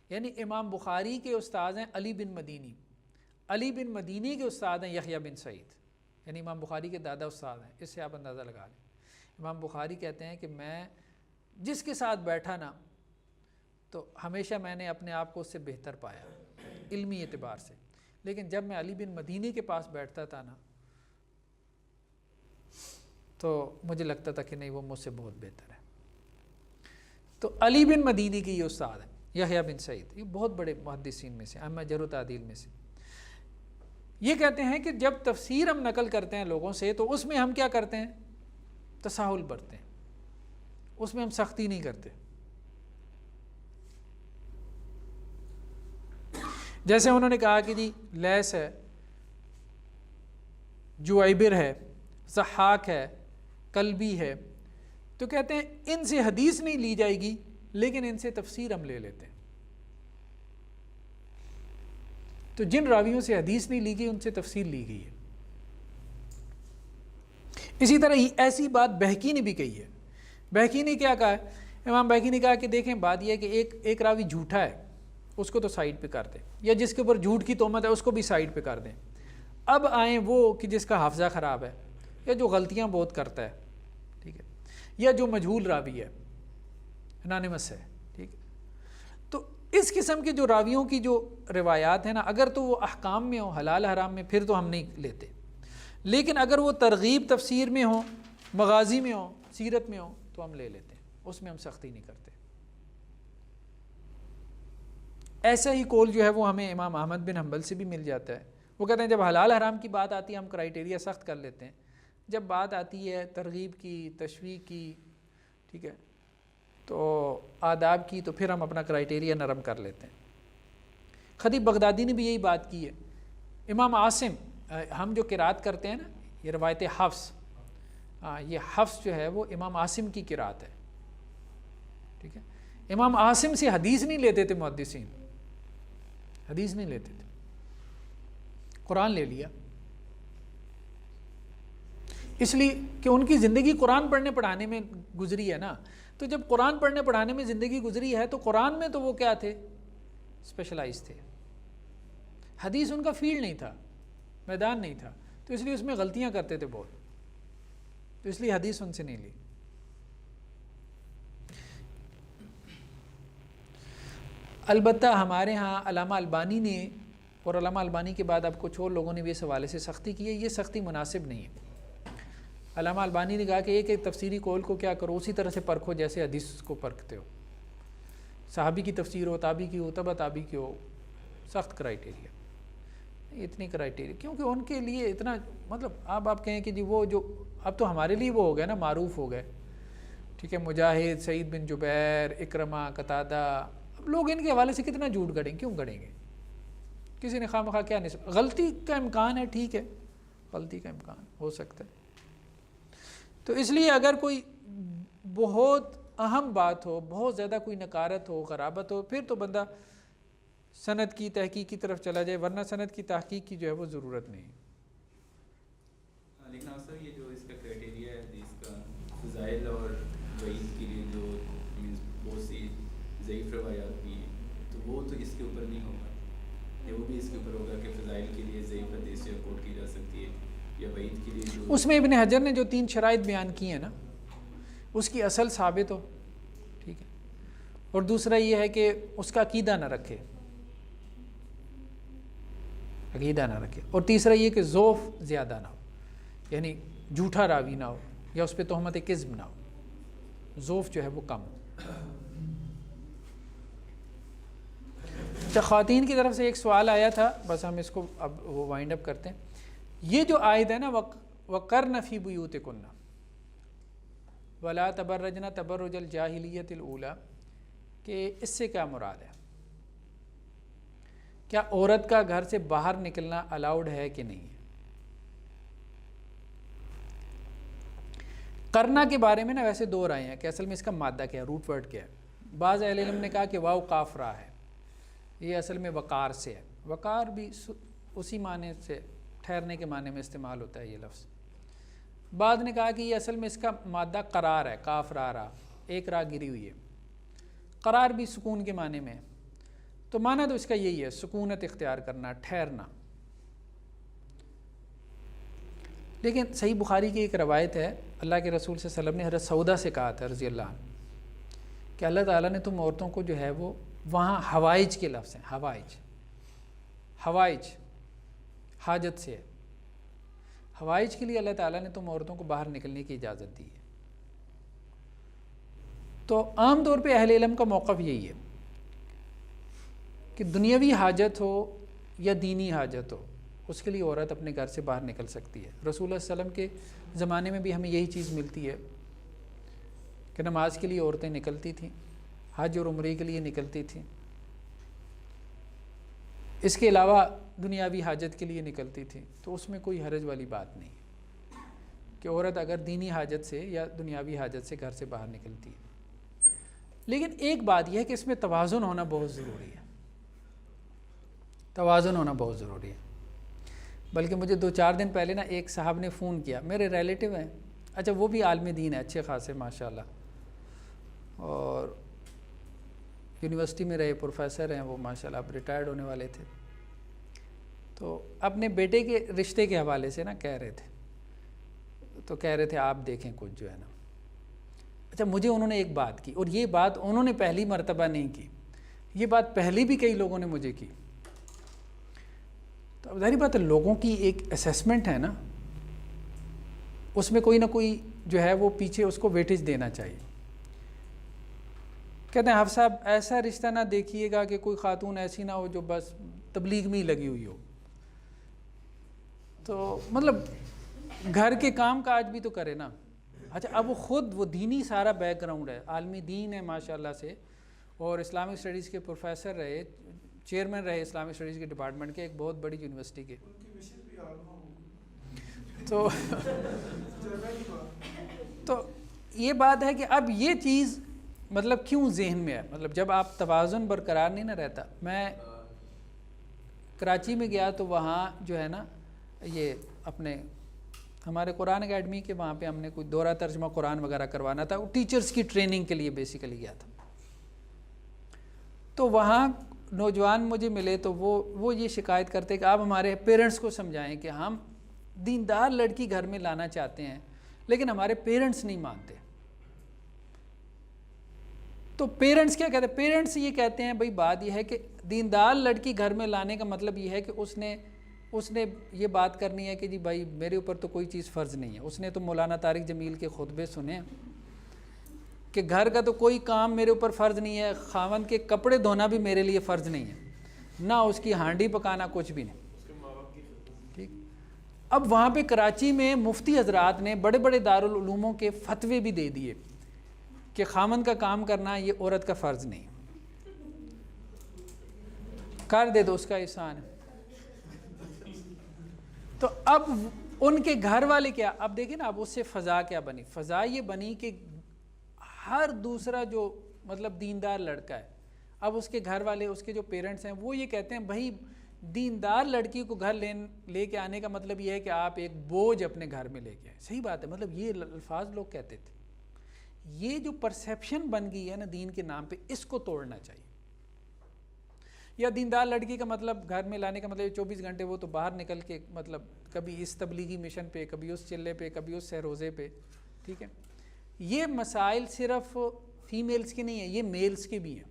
یعنی امام بخاری کے استاد ہیں علی بن مدینی، علی بن مدینی کے استاد ہیں یحییٰ بن سعید، یعنی امام بخاری کے دادا استاد ہیں. اس سے آپ اندازہ لگا لیں. امام بخاری کہتے ہیں کہ میں جس کے ساتھ بیٹھا نا تو ہمیشہ میں نے اپنے آپ کو اس سے بہتر پایا علمی اعتبار سے، لیکن جب میں علی بن مدینی کے پاس بیٹھتا تھا نا تو مجھے لگتا تھا کہ نہیں وہ مجھ سے بہت بہتر ہے. تو علی بن مدینی کی یہ استاد ہیں یحییٰ بن سعید، یہ بہت بڑے محدثین میں سے، ائمہ جرح و تعدیل میں سے. یہ کہتے ہیں کہ جب تفسیر ہم نقل کرتے ہیں لوگوں سے تو اس میں ہم کیا کرتے ہیں، تساہل برتتے ہیں، اس میں ہم سختی نہیں کرتے. جیسے انہوں نے کہا کہ جی لیس ہے، جوائبر ہے، ضحاک ہے، کلبی ہے، تو کہتے ہیں ان سے حدیث نہیں لی جائے گی لیکن ان سے تفسیر ہم لے لیتے ہیں. تو جن راویوں سے حدیث نہیں لی گئی ان سے تفسیر لی گئی ہے. اسی طرح ایسی بات بہقی نے بھی کہی ہے. بہقی نے کیا کہا ہے؟ امام بہقی نے کہا کہ دیکھیں بات یہ ہے کہ ایک راوی جھوٹا ہے اس کو تو سائڈ پہ کر دیں، یا جس کے اوپر جھوٹ کی تہمت ہے اس کو بھی سائڈ پہ کر دیں. اب آئیں وہ کہ جس کا حافظہ خراب ہے، یا جو غلطیاں بہت کرتا ہے، ٹھیک ہے، یا جو مجہول راوی ہے، انانیمس ہے، ٹھیک ہے. تو اس قسم کے جو راویوں کی جو روایات ہیں نا، اگر تو وہ احکام میں ہو، حلال حرام میں، پھر تو ہم نہیں لیتے. لیکن اگر وہ ترغیب تفسیر میں ہو، مغازی میں ہو، سیرت میں ہو، تو ہم لے لیتے ہیں، اس میں ہم سختی نہیں کرتے. ایسا ہی قول جو ہے وہ ہمیں امام احمد بن حنبل سے بھی مل جاتا ہے. وہ کہتے ہیں جب حلال حرام کی بات آتی ہے ہم کرائیٹیریا سخت کر لیتے ہیں، جب بات آتی ہے ترغیب کی، تشویق کی، ٹھیک ہے، تو آداب کی، تو پھر ہم اپنا کرائیٹیریا نرم کر لیتے ہیں. خطیب بغدادی نے بھی یہی بات کی ہے. امام عاصم، ہم جو قرات کرتے ہیں نا، یہ روایت حفص، یہ حفص جو ہے وہ امام عاصم کی قرات ہے، ٹھیک ہے. امام عاصم سے حدیث نہیں لیتے تھے محدثین، حدیث نہیں لیتے تھے، قرآن لے لیا. اس لیے کہ ان کی زندگی قرآن پڑھنے پڑھانے میں گزری ہے نا. تو جب قرآن پڑھنے پڑھانے میں زندگی گزری ہے تو قرآن میں تو وہ کیا تھے؟ اسپیشلائز تھے. حدیث ان کا فیلڈ نہیں تھا، میدان نہیں تھا، تو اس لیے اس میں غلطیاں کرتے تھے بہت، تو اس لیے حدیث ان سے نہیں لی. البتہ ہمارے ہاں علامہ البانی نے، اور علامہ البانی کے بعد اب کچھ اور لوگوں نے بھی اس حوالے سے سختی کی ہے. یہ سختی مناسب نہیں ہے. علامہ البانی نے کہا کہ ایک تفسیری قول کو کیا کرو، اسی طرح سے پرکھو جیسے حدیث کو پرکھتے ہو. صحابی کی تفسیر ہو، تابعی کی ہو، تبع تابعی کی ہو، سخت کرائیٹیریا. اتنی کرائیٹیریا کیونکہ ان کے لیے اتنا، مطلب آپ کہیں کہ جی وہ جو اب تو ہمارے لیے وہ ہو گئے نا، معروف ہو گئے، ٹھیک ہے، مجاہد، سعید بن جبیر، اکرمہ، قتادہ. اب لوگ ان کے حوالے سے کتنا جھوٹ گڑیں، کیوں گڑیں گے؟ کسی نے خواہ مخواہ کیا نہیں، غلطی کا امکان ہے، ٹھیک ہے، غلطی کا امکان ہو سکتا ہے. تو اس لیے اگر کوئی بہت اہم بات ہو، بہت زیادہ کوئی نکارت ہو، غرابت ہو، پھر تو بندہ سند کی تحقیق کی طرف چلا جائے، ورنہ سند کی تحقیق کی جو ہے وہ ضرورت نہیں. لیکن آپ سر یہ جو اس کا کرائٹیریا ہے حدیث کا، فضائل اور وعید کے لیے جو بہت سی ضعیف روایات بھی ہیں، تو وہ تو اس کے اوپر نہیں ہوگا، یا وہ بھی اس کے اوپر ہوگا کہ فضائل کے لیے ضعیف حدیث سے کوٹ کی جا سکتی ہے، یا وعید کے لیے جو، اس میں ابن حجر نے جو 3 شرائط بیان کی ہیں نا، اس کی اصل ثابت ہو، ٹھیک ہے، اور دوسرا یہ ہے کہ اس کا عقیدہ نہ رکھے، عقیدہ نہ رکھے، اور تیسرا یہ کہ ضعف زیادہ نہ ہو، یعنی جھوٹا راوی نہ ہو، یا اس پہ تہمت کذب نہ ہو، ضعف جو ہے وہ کم ہو. اچھا، خواتین کی طرف سے ایک سوال آیا تھا، بس ہم اس کو اب وہ وائنڈ اپ کرتے ہیں. یہ جو آیت ہے نا، وَقَرْنَ فِي بُيُوتِكُنَّ وَلَا تَبَرَّجْنَ تَبَرُّجَ الْجَاهِلِيَّةِ الْأُولَىٰ، کہ اس سے کیا مراد ہے؟ کیا عورت کا گھر سے باہر نکلنا الاؤڈ ہے کہ نہیں ہے؟ کرنا کے بارے میں نا ویسے 2 رائے ہیں کہ اصل میں اس کا مادہ کیا ہے، روٹ ورڈ کیا ہے. بعض اہل علم نے کہا کہ واو قاف را ہے، یہ اصل میں وقار سے ہے. وقار بھی اسی معنی سے، ٹھہرنے کے معنی میں استعمال ہوتا ہے یہ لفظ. بعض نے کہا کہ یہ اصل میں اس کا مادہ قرار ہے، کاف را را، ایک را گری ہوئی ہے. قرار بھی سکون کے معنی میں ہے، تو معنی تو اس کا یہی ہے، سکونت اختیار کرنا، ٹھہرنا. لیکن صحیح بخاری کی ایک روایت ہے، اللہ کے رسول صلی اللہ علیہ وسلم نے حضرت سودا سے کہا تھا رضی اللہ عنہ کہ اللہ تعالیٰ نے تم عورتوں کو جو ہے وہ، وہاں حوائج کے لفظ ہیں، حوائج حاجت سے ہے، حوائج کے لیے اللہ تعالیٰ نے تم عورتوں کو باہر نکلنے کی اجازت دی ہے. تو عام طور پہ اہل علم کا موقف یہی ہے کہ دنیاوی حاجت ہو یا دینی حاجت ہو، اس کے لیے عورت اپنے گھر سے باہر نکل سکتی ہے. رسول اللہ صلی اللہ علیہ وسلم کے زمانے میں بھی ہمیں یہی چیز ملتی ہے کہ نماز کے لیے عورتیں نکلتی تھیں، حج اور عمرے کے لیے نکلتی تھیں، اس کے علاوہ دنیاوی حاجت کے لیے نکلتی تھیں. تو اس میں کوئی حرج والی بات نہیں کہ عورت اگر دینی حاجت سے یا دنیاوی حاجت سے گھر سے باہر نکلتی ہے. لیکن ایک بات یہ ہے کہ اس میں توازن ہونا بہت ضروری ہے، توازن ہونا بہت ضروری ہے. بلکہ مجھے 2-4 دن پہلے نا ایک صاحب نے فون کیا، میرے ریلیٹیو ہیں، اچھا وہ بھی عالم دین ہے، اچھے خاصے ماشاءاللہ، اور یونیورسٹی میں رہے، پروفیسر ہیں وہ ماشاءاللہ، اب ریٹائرڈ ہونے والے تھے، تو اپنے بیٹے کے رشتے کے حوالے سے نا کہہ رہے تھے، تو کہہ رہے تھے آپ دیکھیں کچھ جو ہے نا. اچھا مجھے انہوں نے ایک بات کی، اور یہ بات انہوں نے پہلی مرتبہ نہیں کی، یہ بات پہلے بھی کئی لوگوں نے مجھے کی. تو اب ظاہری بات ہے لوگوں کی ایک اسیسمنٹ ہے نا، اس میں کوئی نہ کوئی جو ہے وہ پیچھے اس کو ویٹیج دینا چاہیے. کہتے ہیں حافظ صاحب ایسا رشتہ نہ دیکھیے گا کہ کوئی خاتون ایسی نہ ہو جو بس تبلیغ میں ہی لگی ہوئی ہو. تو مطلب گھر کے کام کاج بھی تو کرے نا. اچھا اب وہ خود وہ دینی سارا بیک گراؤنڈ ہے، عالمی دین ہے ماشاءاللہ سے، اور اسلامک اسٹڈیز کے پروفیسر رہے، چیئرمین رہے اسلامک اسٹڈیز کے ڈپارٹمنٹ کے ایک بہت بڑی یونیورسٹی کے. ان کی مشن بھی عالمہ ہوگی تو جگہ کی بات. تو یہ بات ہے کہ اب یہ چیز مطلب کیوں ذہن میں ہے، مطلب جب آپ توازن برقرار نہیں نہ رہتا. میں کراچی میں گیا تو وہاں جو ہے نا یہ اپنے ہمارے قرآن اکیڈمی کے وہاں پہ ہم نے کوئی دورہ ترجمہ قرآن وغیرہ کروانا تھا، وہ ٹیچرز کی ٹریننگ کے لیے بیسیکلی گیا تھا. تو وہاں نوجوان مجھے ملے تو وہ یہ شکایت کرتے کہ آپ ہمارے پیرنٹس کو سمجھائیں کہ ہم دیندار لڑکی گھر میں لانا چاہتے ہیں لیکن ہمارے پیرنٹس نہیں مانتے. تو پیرنٹس کیا کہتے ہیں؟ پیرنٹس یہ کہتے ہیں بھئی بات یہ ہے کہ دیندار لڑکی گھر میں لانے کا مطلب یہ ہے کہ اس نے یہ بات کرنی ہے کہ جی بھائی میرے اوپر تو کوئی چیز فرض نہیں ہے. اس نے تو مولانا طارق جمیل کے خطبے سنے کہ گھر کا تو کوئی کام میرے اوپر فرض نہیں ہے، خاوند کے کپڑے دھونا بھی میرے لیے فرض نہیں ہے، نہ اس کی ہانڈی پکانا، کچھ بھی نہیں. ٹھیک. اب وہاں پہ کراچی میں مفتی حضرات نے بڑے بڑے دارالعلوموں کے فتوے بھی دے دیے کہ خاوند کا کام کرنا یہ عورت کا فرض نہیں، کر دے تو اس کا احسان ہے. تو اب ان کے گھر والے کیا، اب دیکھیں نا اب اس سے فضا کیا بنی. فضا یہ بنی کہ ہر دوسرا جو مطلب دیندار لڑکا ہے، اب اس کے گھر والے، اس کے جو پیرنٹس ہیں وہ یہ کہتے ہیں بھائی دیندار لڑکی کو گھر لے کے آنے کا مطلب یہ ہے کہ آپ ایک بوجھ اپنے گھر میں لے کے آئیں. صحیح بات ہے، مطلب یہ الفاظ لوگ کہتے تھے. یہ جو پرسیپشن بن گئی ہے نا دین کے نام پہ، اس کو توڑنا چاہیے. یا دیندار لڑکی کا مطلب گھر میں لانے کا مطلب 24 گھنٹے وہ تو باہر نکل کے مطلب کبھی اس تبلیغی مشن پہ، کبھی اس چلے پہ، کبھی اس سہروزے پہ. ٹھیک ہے. یہ مسائل صرف فیمیلز کے نہیں ہیں، یہ میلز کے بھی ہیں.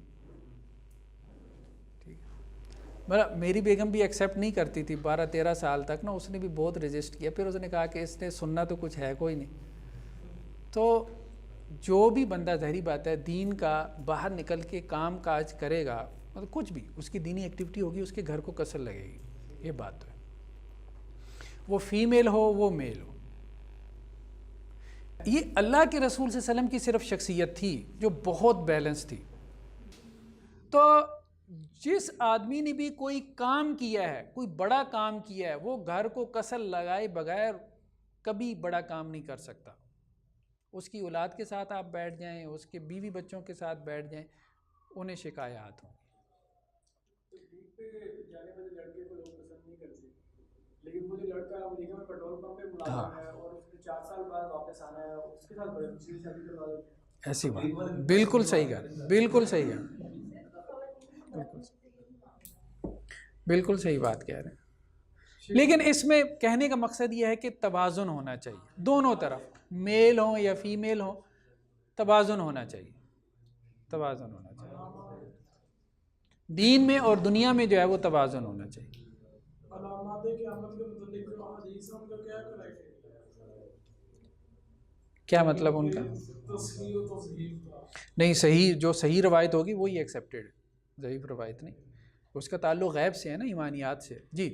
ٹھیک ہے. مطلب میری بیگم بھی ایکسیپٹ نہیں کرتی تھی 12-13 سال تک نا، اس نے بھی بہت ریزسٹ کیا. پھر اس نے کہا کہ اس نے سننا تو کچھ ہے کوئی نہیں. تو جو بھی بندہ ظاہری بات ہے دین کا باہر نکل کے کام کاج کرے گا، مطلب کچھ بھی اس کی دینی ایکٹیویٹی ہوگی، اس کے گھر کو کسر لگے گی. یہ بات تو ہے، وہ فیمیل ہو وہ میل ہو. یہ اللہ کے رسول صلی اللہ علیہ وسلم کی صرف شخصیت تھی جو بہت بیلنس تھی. تو جس آدمی نے بھی کوئی کام کیا ہے، کوئی بڑا کام کیا ہے، وہ گھر کو کسر لگائے بغیر کبھی بڑا کام نہیں کر سکتا. اس کی اولاد کے ساتھ آپ بیٹھ جائیں، اس کے بیوی بچوں کے ساتھ بیٹھ جائیں، انہیں شکایات ہوں. جانے والے لڑکے کو لوگ پسند نہیں کرتے، لیکن وہ جو لڑکا امریکہ میں پیٹرول پمپ پہ ملازم ہے اور اس نے 4 سال بعد واپس آنا ہے، اس کے ساتھ بڑے خوشی سے شادی کروا دیتے ہیں. ایسی بات بالکل صحیح ہے، بالکل صحیح ہے، بالکل صحیح بات کہہ رہے ہیں. لیکن اس میں کہنے کا مقصد یہ ہے کہ توازن ہونا چاہیے دونوں طرف، میل ہوں یا فیمیل ہوں، توازن ہونا چاہیے، توازن ہونا چاہیے. دین میں اور دنیا میں جو ہے وہ توازن ہونا چاہیے. علامات قیامت کے متعلق جو حدیث ہیں ان کا کیا کرائٹیریا ہے؟ کیا مطلب ان کا؟ تصحیح و تضعیف کا نہیں، صحیح جو صحیح روایت ہوگی وہی ایکسیپٹیڈ ہے، ضعیف روایت نہیں. اس کا تعلق غیب سے ہے نا، ایمانیات سے. جی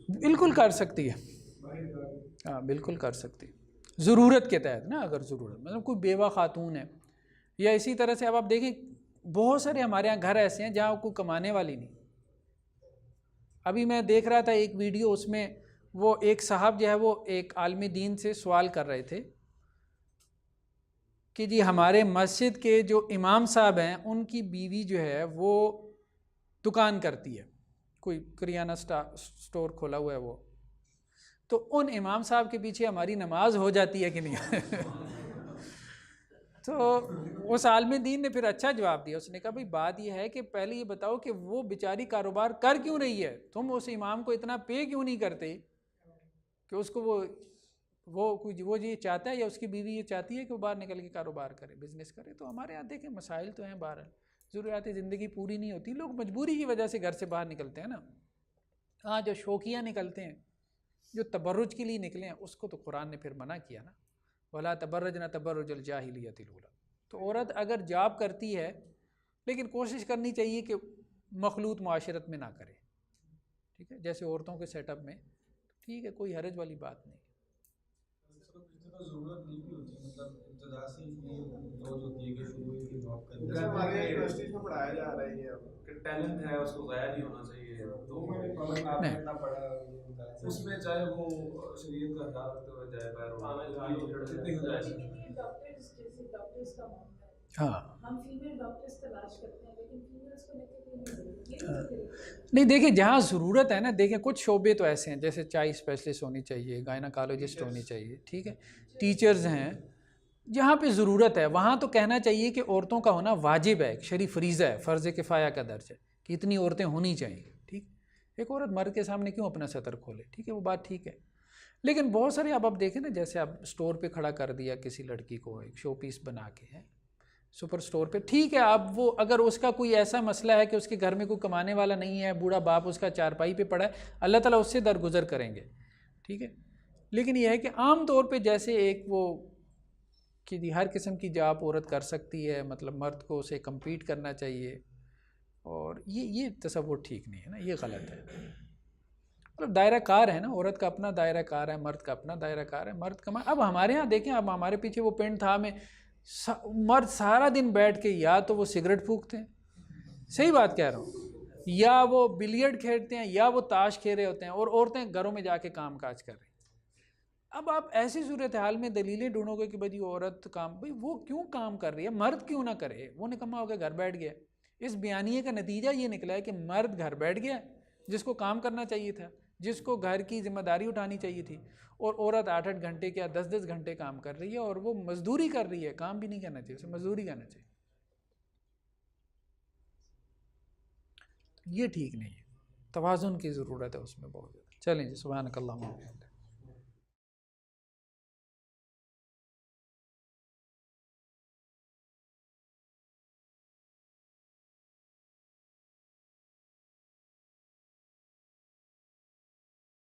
بالکل کر سکتی ہے، ہاں بالکل کر سکتی ہے، ضرورت کے تحت نا. اگر ضرورت مطلب کوئی بیوہ خاتون ہے، یا اسی طرح سے اب آپ دیکھیں بہت سارے ہمارے یہاں گھر ایسے ہیں جہاں کوئی کمانے والی نہیں. ابھی میں دیکھ رہا تھا ایک ویڈیو، اس میں وہ ایک صاحب جو ہے وہ ایک عالم دین سے سوال کر رہے تھے کہ جی ہمارے مسجد کے جو امام صاحب ہیں ان کی بیوی جو ہے وہ دکان کرتی ہے، کوئی کریانہ سٹور کھولا ہوا ہے وہ، تو ان امام صاحب کے پیچھے ہماری نماز ہو جاتی ہے کہ نہیں؟ تو اس عالم دین نے پھر اچھا جواب دیا. اس نے کہا بھائی بات یہ ہے کہ پہلے یہ بتاؤ کہ وہ بیچاری کاروبار کر کیوں رہی ہے, تم اس امام کو اتنا پے کیوں نہیں کرتے کہ اس کو وہ یہ چاہتا ہے یا اس کی بیوی یہ چاہتی ہے کہ وہ باہر نکل کے کاروبار کرے, بزنس کرے. تو ہمارے یہاں دیکھیں مسائل تو ہیں, بہرحال ضروریات زندگی پوری نہیں ہوتی, لوگ مجبوری کی وجہ سے گھر سے باہر نکلتے ہیں نا. ہاں جو شوقیہ نکلتے ہیں, جو تبرج کے لیے نکلے ہیں, اس کو تو قرآن نے پھر منع کیا نا, ولا تبرجنا تبرج الجاہلیۃ الاولیٰ. تو عورت اگر جاب کرتی ہے لیکن کوشش کرنی چاہیے کہ مخلوط معاشرت میں نہ کرے, ٹھیک ہے, جیسے عورتوں کے سیٹ اپ میں, ٹھیک ہے, کوئی حرج والی بات نہیں. ضرورت نہیں ہوتی, مطلب ابتدا سے یہ روز ہوتی ہے کہ شروع کی جاب کرنی جیسے ہمارے یونیورسٹیز میں پڑھایا جا رہا ہے یہ کہ ٹیلنٹ ہے اس کو ضائع نہیں ہونا چاہیے. تو آپ نے اتنا پڑھا اس میں چاہے وہ شریعت کا خیال رکھتے ہوئے جائے باہر جتنی گنجائش ہے. ڈاکٹرز کا معاملہ ہے, ہاں ہم فیمیل ڈاکٹرز تلاش کرتے ہیں لیکن فیمیلز کو لے کے کوئی نہیں. نہیں دیکھیں جہاں ضرورت ہے نا, دیکھیں کچھ شعبے تو ایسے ہیں جیسے چائے اسپیشلسٹ ہونی چاہیے, گائناکالوجسٹ ہونی چاہیے, ٹھیک ہے, ٹیچرز ہیں, جہاں پہ ضرورت ہے وہاں تو کہنا چاہیے کہ عورتوں کا ہونا واجب ہے, شرعی فریضہ ہے, فرض کفایہ کا درج ہے کہ اتنی عورتیں ہونی چاہیے. ٹھیک, ایک عورت مرد کے سامنے کیوں اپنا سطر کھولے, ٹھیک ہے, وہ بات ٹھیک ہے. لیکن بہت سارے اب دیکھیں نا, جیسے اب اسٹور پہ کھڑا کر دیا کسی لڑکی کو, ایک شو پیس بنا کے ہے سپر اسٹور پہ, ٹھیک ہے, اب وہ اگر اس کا کوئی ایسا مسئلہ ہے کہ اس کے گھر میں کوئی کمانے والا نہیں ہے, بوڑھا باپ اس کا چارپائی پہ پڑا ہے, اللہ تعالیٰ اس سے درگزر کریں گے, ٹھیک ہے. لیکن یہ ہے کہ عام طور پہ جیسے ایک وہ کہ جی ہر قسم کی جاب عورت کر سکتی ہے, مطلب مرد کو اسے کمپیٹ کرنا چاہیے, اور یہ تصور ٹھیک نہیں ہے نا, یہ غلط ہے. مطلب دائرہ کار ہے نا, عورت کا اپنا دائرہ کار ہے, مرد کا اپنا دائرہ کار ہے. مرد کا اب ہمارے ہاں دیکھیں, اب ہمارے پیچھے وہ پینٹ تھا میں, مرد سارا دن بیٹھ کے یا تو وہ سگریٹ پھونکتے ہیں, صحیح بات کہہ رہا ہوں, یا وہ بلیئرڈ کھیلتے ہیں, یا وہ تاش کھیل رہے ہوتے ہیں, اور عورتیں گھروں میں جا کے کام کاج کر رہی ہیں. اب آپ ایسی صورتحال میں دلیلیں ڈھونڈو گے کہ بھائی عورت کام, بھائی وہ کیوں کام کر رہی ہے, مرد کیوں نہ کرے, وہ نکما ہو کے گھر بیٹھ گیا. اس بیانیے کا نتیجہ یہ نکلا ہے کہ مرد گھر بیٹھ گیا جس کو کام کرنا چاہیے تھا, جس کو گھر کی ذمہ داری اٹھانی چاہیے تھی, اور عورت 8-8 گھنٹے کیا 10-10 گھنٹے کام کر رہی ہے, اور وہ مزدوری کر رہی ہے, کام بھی نہیں کرنا چاہیے, اسے مزدوری کرنا چاہیے. یہ ٹھیک نہیں ہے, توازن کی ضرورت ہے اس میں بہت زیادہ. چلیں جی, سبحانک اللہم و بحمدک.